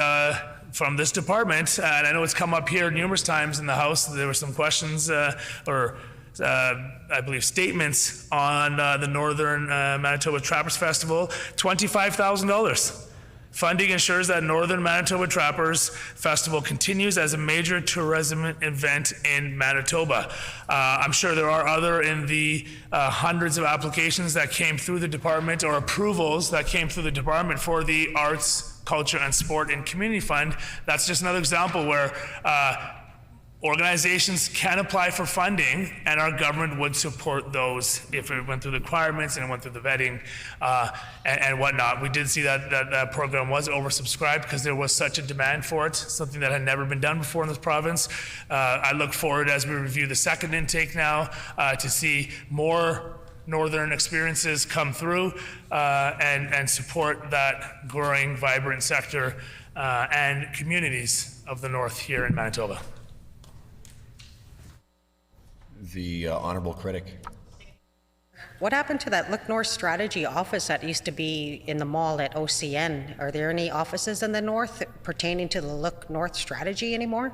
from this department, and I know it's come up here numerous times in the House. There were some questions I believe statements on the Northern Manitoba Trappers Festival, $25,000. Funding ensures that Northern Manitoba Trappers Festival continues as a major tourism event in Manitoba. I'm sure there are other in the hundreds of applications that came through the department or approvals that came through the department for the Arts, Culture, and Sport and Community Fund. That's just another example where organizations can apply for funding, and our government would support those if it went through the requirements and it went through the vetting and whatnot. We did see that program was oversubscribed because there was such a demand for it, something that had never been done before in this province. I look forward as we review the second intake now to see more northern experiences come through and support that growing, vibrant sector and communities of the North here in Manitoba. The Honourable Critic. What happened to that Look North strategy office that used to be in the mall at OCN? Are there any offices in the North pertaining to the Look North strategy anymore?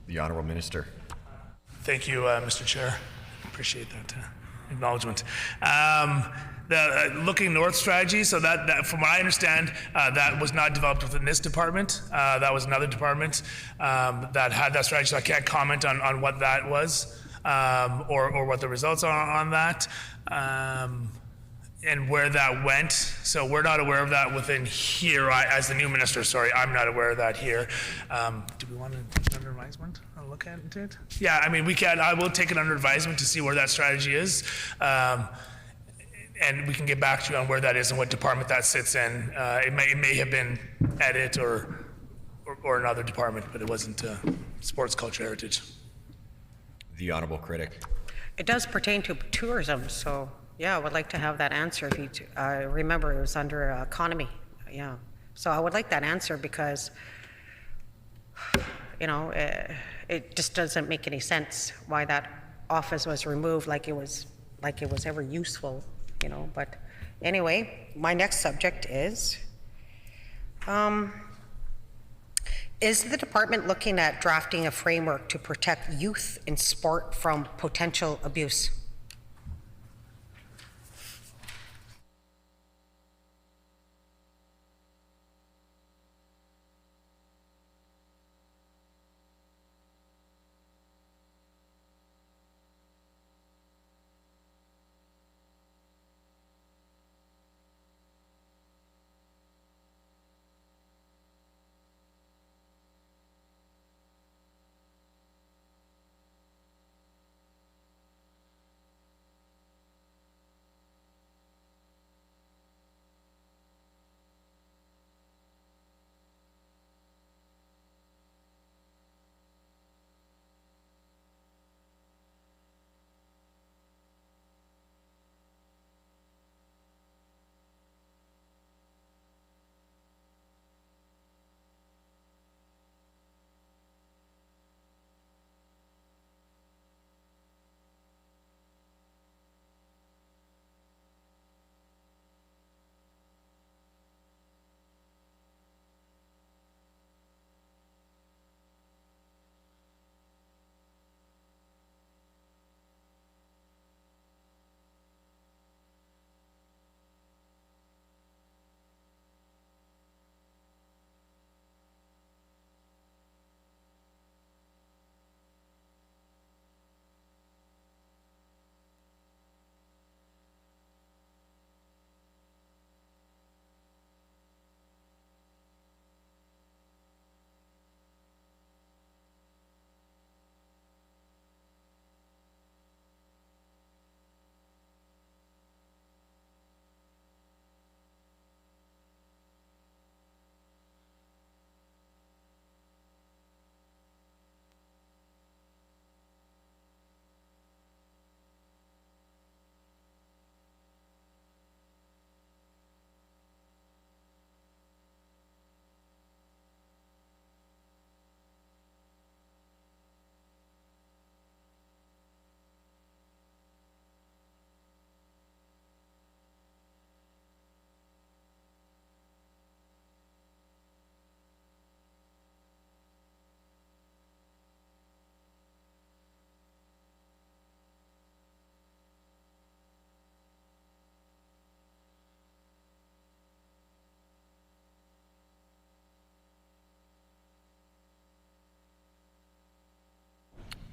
The Honourable Minister. Thank you, Mr. Chair. Appreciate that acknowledgement. The Looking North strategy, so that from what I understand, that was not developed within this department. That was another department that had that strategy, so I can't comment on what that was or what the results are on that. And where that went. So we're not aware of that within here. As the new minister, sorry, I'm not aware of that here. Do we want to take it under advisement? I'll look at it. Yeah, I mean, we can. I will take it under advisement to see where that strategy is. And we can get back to you on where that is and what department that sits in. It may have been edit or another department, but it wasn't sports culture heritage. The honorable critic. It does pertain to tourism, so yeah, I would like to have that answer. If you remember, it was under economy. Yeah, so I would like that answer because, you know, it just doesn't make any sense why that office was removed like it was ever useful, you know. But anyway, my next subject is the department looking at drafting a framework to protect youth in sport from potential abuse?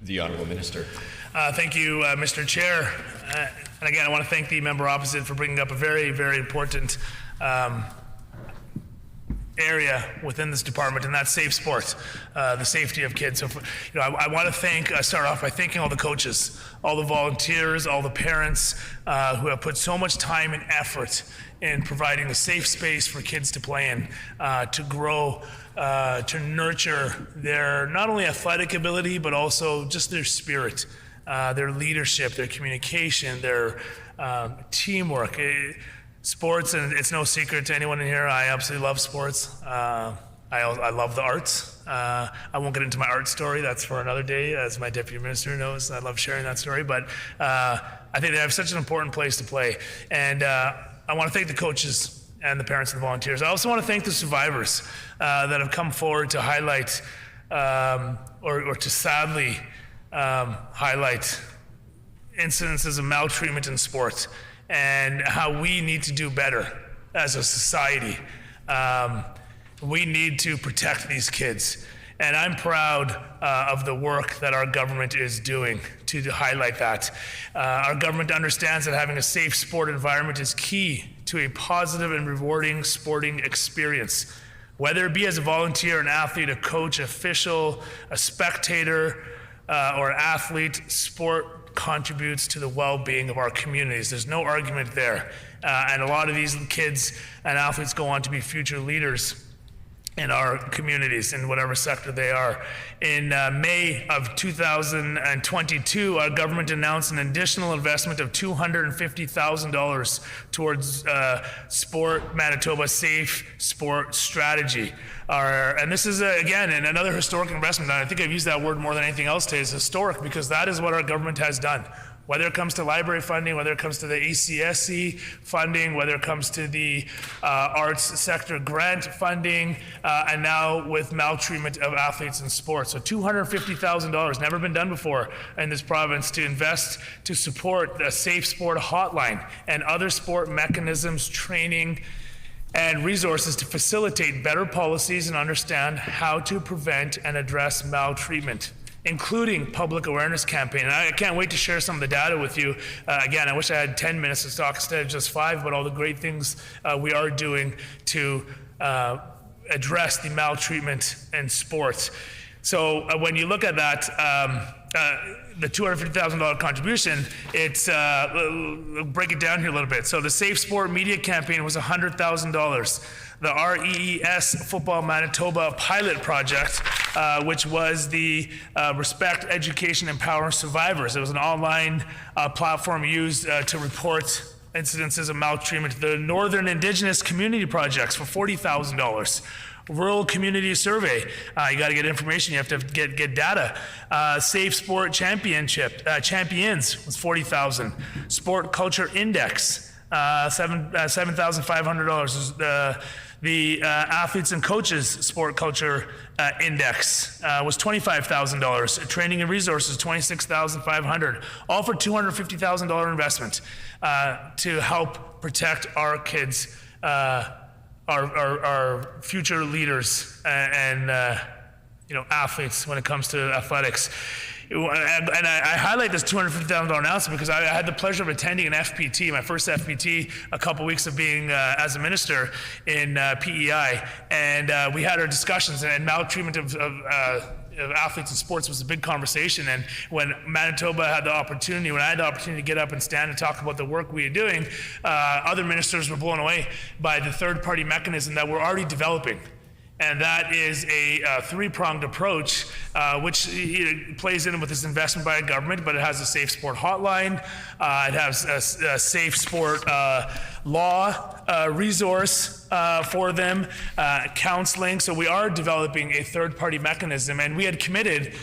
The honorable minister. Thank you, Mr. Chair. And again, I want to thank the member opposite for bringing up a very, very important area within this department, and that's safe sports, the safety of kids. So, I want to start off by thanking all the coaches, all the volunteers, all the parents who have put so much time and effort in providing a safe space for kids to play in, to grow, to nurture their not only athletic ability, but also just their spirit, their leadership, their communication, their teamwork. Sports, and it's no secret to anyone in here, I absolutely love sports. I love the arts. I won't get into my art story, that's for another day, as my deputy minister knows. I love sharing that story, but I think they have such an important place to play. And I want to thank the coaches and the parents and the volunteers. I also want to thank the survivors that have come forward to highlight or to sadly highlight incidences of maltreatment in sports and how we need to do better as a society. We need to protect these kids. And I'm proud of the work that our government is doing to highlight that. Our government understands that having a safe sport environment is key to a positive and rewarding sporting experience. Whether it be as a volunteer, an athlete, a coach, official, a spectator, or athlete, sport contributes to the well-being of our communities. There's no argument there. And a lot of these kids and athletes go on to be future leaders in our communities, in whatever sector they are. In May of 2022, our government announced an additional investment of $250,000 towards Sport Manitoba Safe Sport Strategy. And this is, again, another historic investment. And I think I've used that word more than anything else today. It's historic because that is what our government has done. Whether it comes to library funding, whether it comes to the ACSC funding, whether it comes to the arts sector grant funding, and now with maltreatment of athletes in sports. So $250,000, never been done before in this province, to invest to support a safe sport hotline and other sport mechanisms, training, and resources to facilitate better policies and understand how to prevent and address maltreatment, including public awareness campaign. And I can't wait to share some of the data with you. Again, I wish I had 10 minutes to talk instead of just 5, but all the great things we are doing to address the maltreatment in sports. So when you look at that, the $250,000 contribution, it's, break it down here a little bit. So the Safe Sport Media Campaign was $100,000. The REES Football Manitoba pilot project, which was the Respect, Education, Empower Survivors. It was an online platform used to report incidences of maltreatment. The Northern Indigenous Community Projects for $40,000. Rural Community Survey. You got to get information. You have to get data. Safe Sport Champions was $40,000. Sport Culture Index, $7,500. The Athletes and Coaches Sport Culture Index was $25,000. Training and Resources, $26,500. All for $250,000 investment to help protect our kids, our future leaders and athletes when it comes to athletics. And I highlight this $250,000 announcement because I had the pleasure of attending an FPT, my first FPT, a couple weeks of being as a minister in PEI, and we had our discussions, and maltreatment of athletes in sports was a big conversation. And when Manitoba had the opportunity, when I had the opportunity to get up and stand and talk about the work we are doing, other ministers were blown away by the third-party mechanism that we're already developing. And that is a three-pronged approach, which plays in with this investment by a government, but it has a safe sport hotline, it has a safe sport law resource for them, counseling. So we are developing a third-party mechanism, and we had committed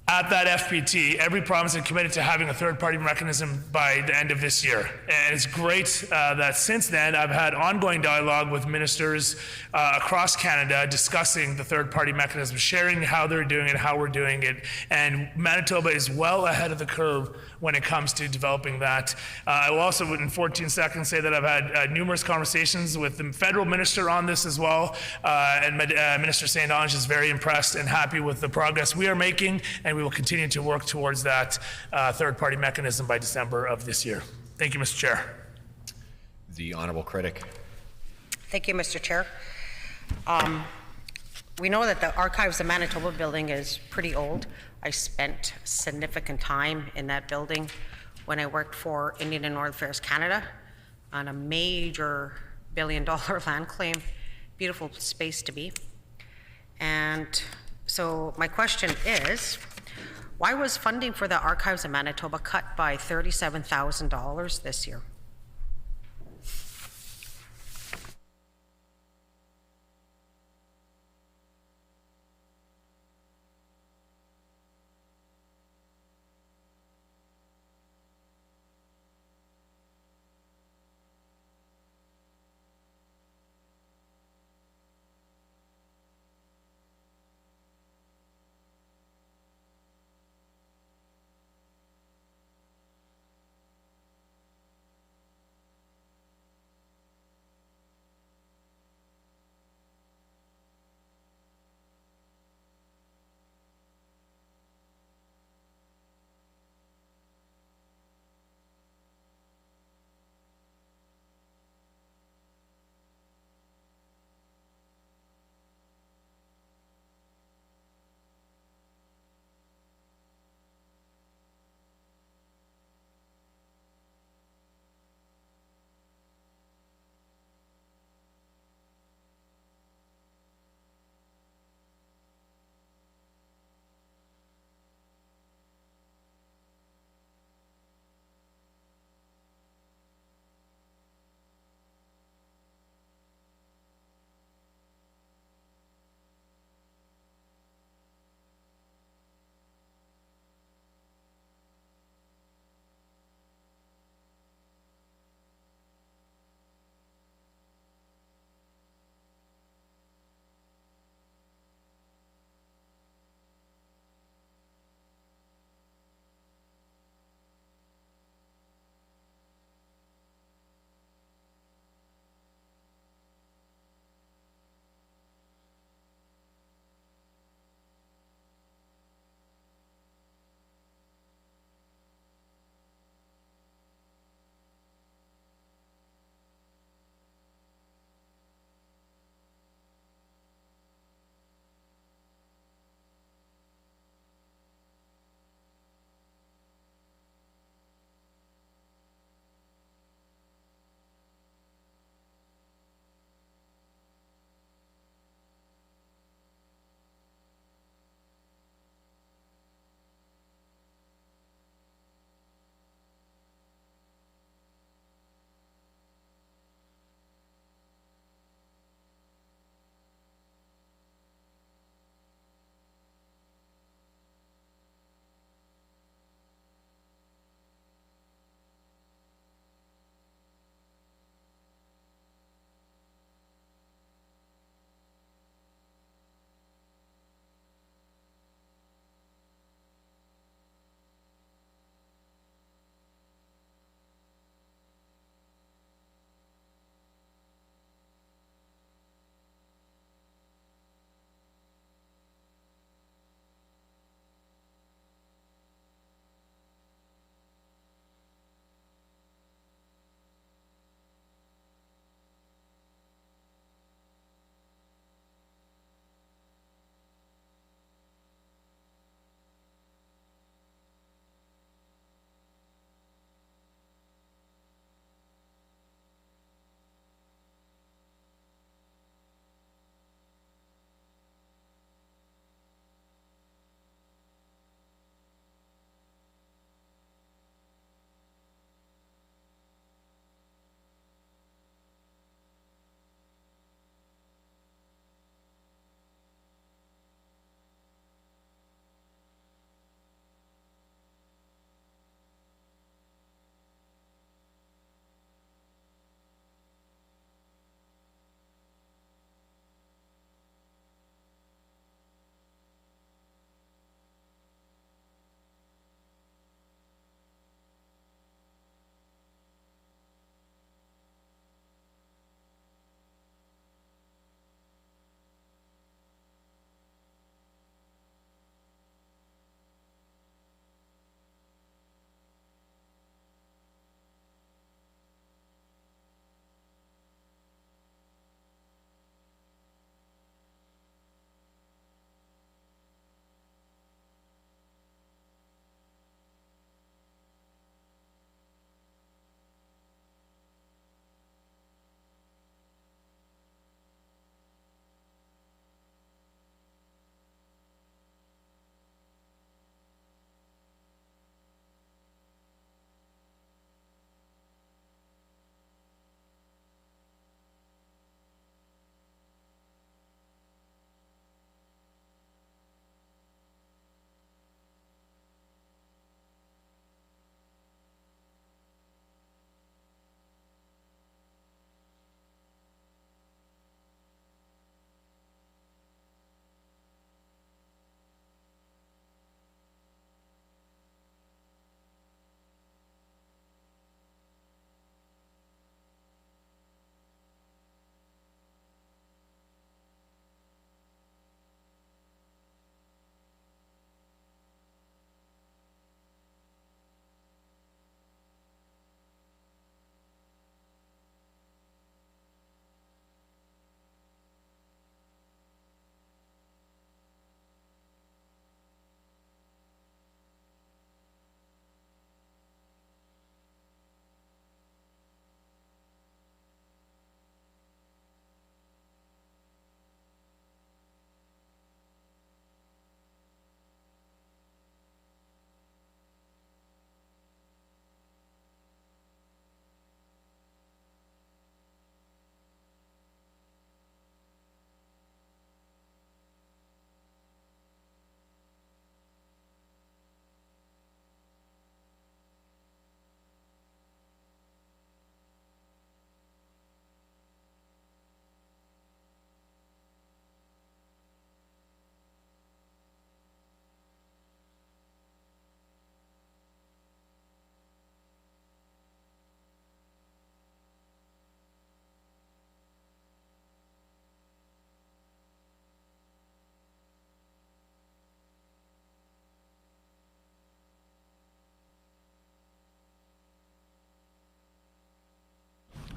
at that FPT, every province had committed to having a third-party mechanism by the end of this year. And it's great that since then, I've had ongoing dialogue with ministers across Canada discussing the third-party mechanism, sharing how they're doing it, how we're doing it. And Manitoba is well ahead of the curve when it comes to developing that. I will also, in 14 seconds, say that I've had numerous conversations with the federal minister on this as well. And Minister St. Ange is very impressed and happy with the progress we are making, and we will continue to work towards that third-party mechanism by December of this year. Thank you, Mr. Chair. The Honourable Critic. Thank you, Mr. Chair. We know that the Archives of Manitoba building is pretty old. I spent significant time in that building when I worked for Indian and Northern Affairs Canada on a major billion-dollar land claim. Beautiful space to be. And so my question is, why was funding for the Archives of Manitoba cut by $37,000 this year?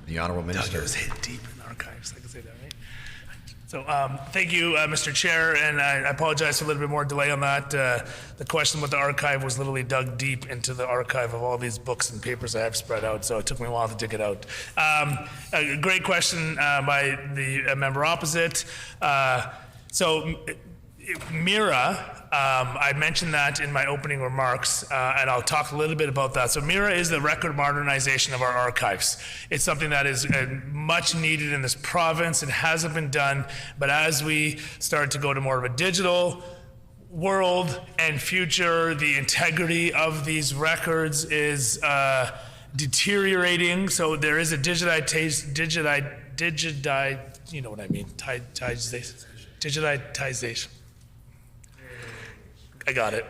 The Honourable Minister. Doug, it was hid deep in the archives. I can say that, right? So thank you, Mr. Chair, and I apologize for a little bit more delay on that. The question about the archive was literally dug deep into the archive of all these books and papers I have spread out, so it took me a while to dig it out. A great question by the member opposite. MIRA, I mentioned that in my opening remarks, and I'll talk a little bit about that. So MIRA is the record modernization of our archives. It's something that is much needed in this province. It hasn't been done, but as we start to go to more of a digital world and future, the integrity of these records is deteriorating. So there is a you know what I mean, digitization. I got it.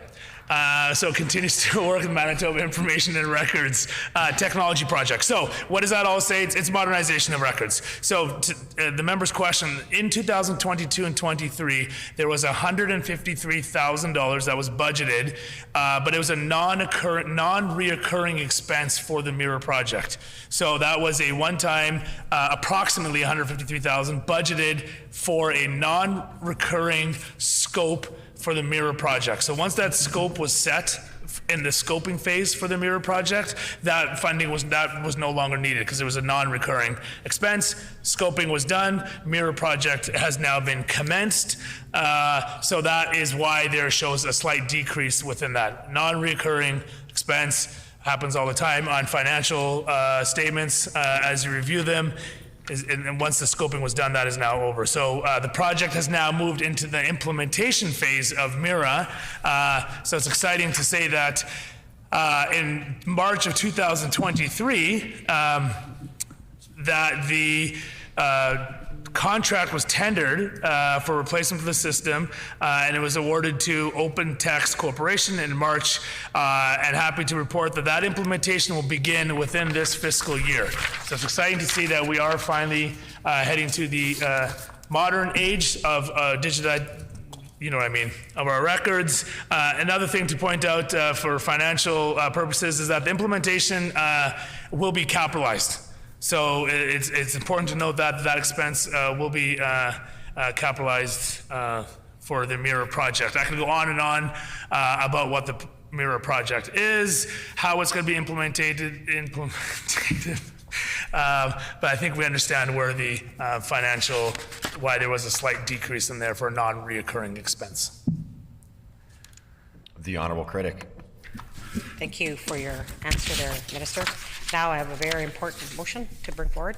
So it continues to work with Manitoba Information and Records Technology Project. So what does that all say? It's modernization of records. So the member's question, in 2022 and 23, there was $153,000 that was budgeted, but it was a non-reoccurring expense for the MIRA project. So that was a one-time, approximately $153,000 budgeted for a non-recurring scope for the MIRA project. So once that scope was set in the scoping phase for the MIRA project, that funding was no longer needed because it was a non-recurring expense. Scoping was done. MIRA project has now been commenced. So that is why there shows a slight decrease within that. Non-recurring expense happens all the time on financial statements as you review them. And once the scoping was done, that is now over. So the project has now moved into the implementation phase of MIRA. So it's exciting to say that in March of 2023, that the contract was tendered for replacement of the system, and it was awarded to Open Text Corporation in March, and happy to report that that implementation will begin within this fiscal year. So it's exciting to see that we are finally heading to the modern age of you know what I mean, of our records. Another thing to point out for financial purposes is that the implementation will be capitalized. So it's important to note that that expense will be capitalized for the MIRA project. I can go on and on about what the MIRA project is, how it's going to be implemented. But I think we understand where the why there was a slight decrease in there for a non-reoccurring expense. The Honourable Critic. Thank you for your answer there, Minister. Now I have a very important motion to bring forward.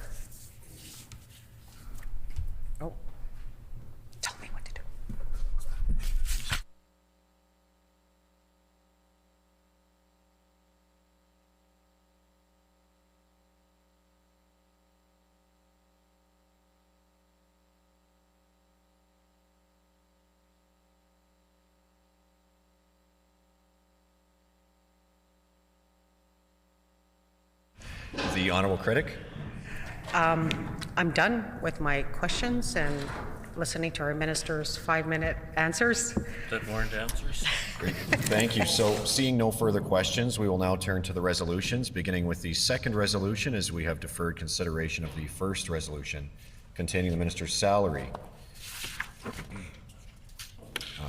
Oh, tell me what to do. The Honourable Critic. I'm done with my questions and listening to our minister's 5-minute answers. That warrant answers. Great. Thank you. So seeing no further questions, we will now turn to the resolutions, beginning with the second resolution as we have deferred consideration of the first resolution containing the minister's salary.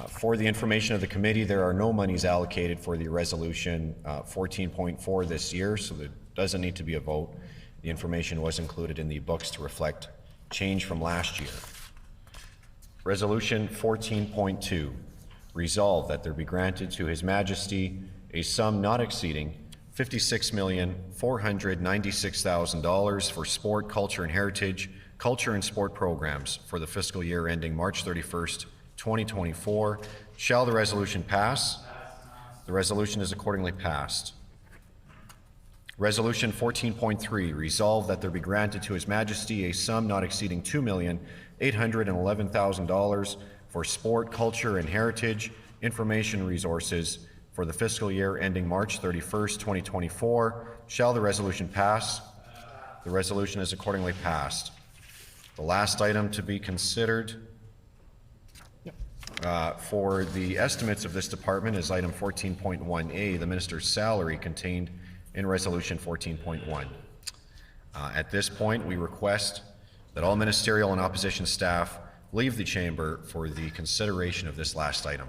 For the information of the committee, there are no monies allocated for the resolution 14.4 this year, so there doesn't need to be a vote. The information was included in the books to reflect change from last year. Resolution 14.2, resolve that there be granted to His Majesty a sum not exceeding $56,496,000 for sport, culture and heritage, culture and sport programs for the fiscal year ending March 31st, 2024. Shall the resolution pass? The resolution is accordingly passed. Resolution 14.3, resolve that there be granted to His Majesty a sum not exceeding $2,811,000 for sport, culture and heritage, information resources for the fiscal year ending March 31st, 2024. Shall the resolution pass? The resolution is accordingly passed. The last item to be considered for the estimates of this department is item 14.1A, the minister's salary contained in resolution 14.1. At this point, we request that all ministerial and opposition staff leave the chamber for the consideration of this last item.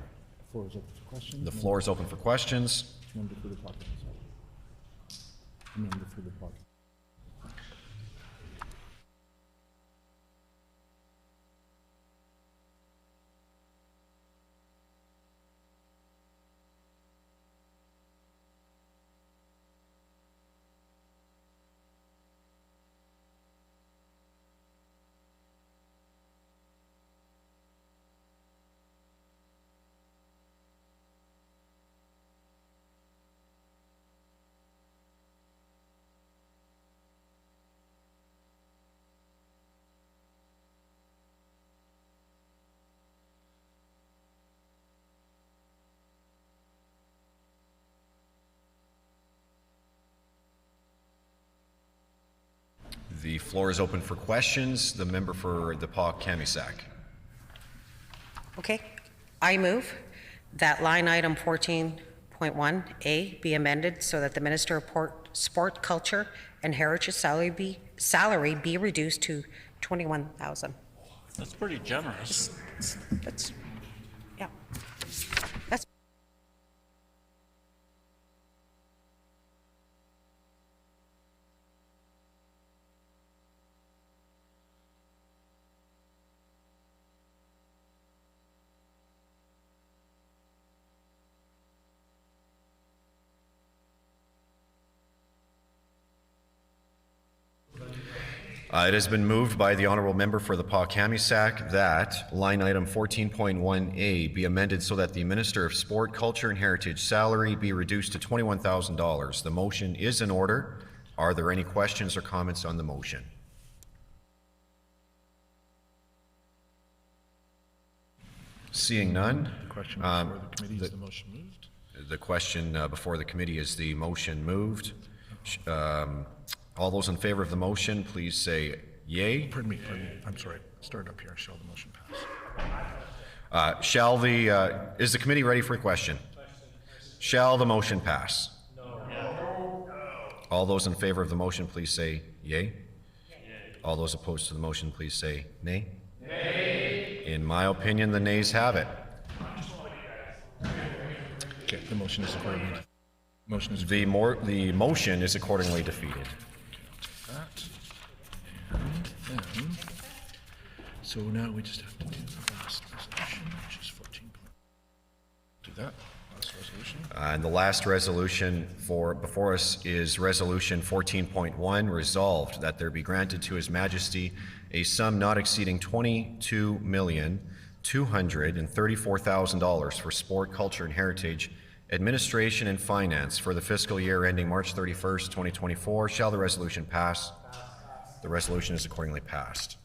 The floor is open for questions. The floor is open for questions. The member for the Kamisak. Okay. I move that line item 14.1A be amended so that the Minister of Sport, Culture, and Heritage salary be reduced to $21,000. That's pretty generous. That's, yeah. That's It has been moved by the honourable member for the Kamisak that line item 14.1A be amended so that the Minister of Sport, Culture and Heritage salary be reduced to $21,000. The motion is in order. Are there any questions or comments on the motion? Seeing none. The question before the committee is the motion moved. The question before the committee is the motion moved. All those in favor of the motion, please say yea. Pardon me. I'm sorry. Start up here. Shall the motion pass? Is the committee ready for a question? Shall the motion pass? No. All those in favor of the motion, please say yea. All those opposed to the motion, please say nay. Nay. In my opinion, the nays have it. Okay, the motion is accordingly. The motion is accordingly defeated. That. And then, so now we just have to do the last resolution, which is 14. Do that. Last resolution. And the last resolution before us is Resolution 14.1, resolved that there be granted to His Majesty a sum not exceeding $22,234,000 for sport, culture, and heritage, administration, and finance for the fiscal year ending March 31st, 2024. Shall the resolution pass? The resolution is accordingly passed.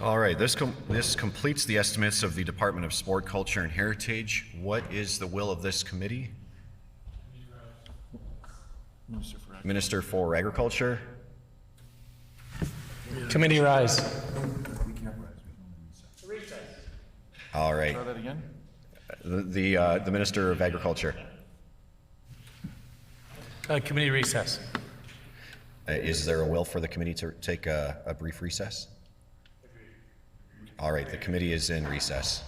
All right, this completes the estimates of the Department of Sport, Culture, and Heritage. What is the will of this committee? Minister for Agriculture. Committee rise. All right. Try that again. The Minister of Agriculture. Committee recess. Is there a will for the committee to take a brief recess? All right, the committee is in recess.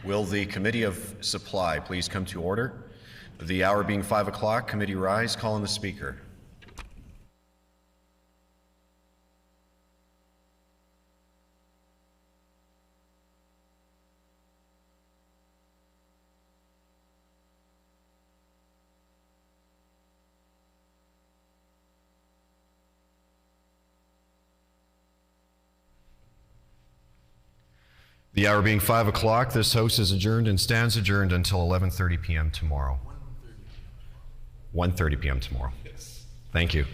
Will the Committee of Supply please come to order? The hour being 5 o'clock, committee rise, call on the Speaker. The hour being 5 o'clock, this House is adjourned and stands adjourned until 11:30 p.m. tomorrow. 1:30 p.m. tomorrow. Yes. Thank you.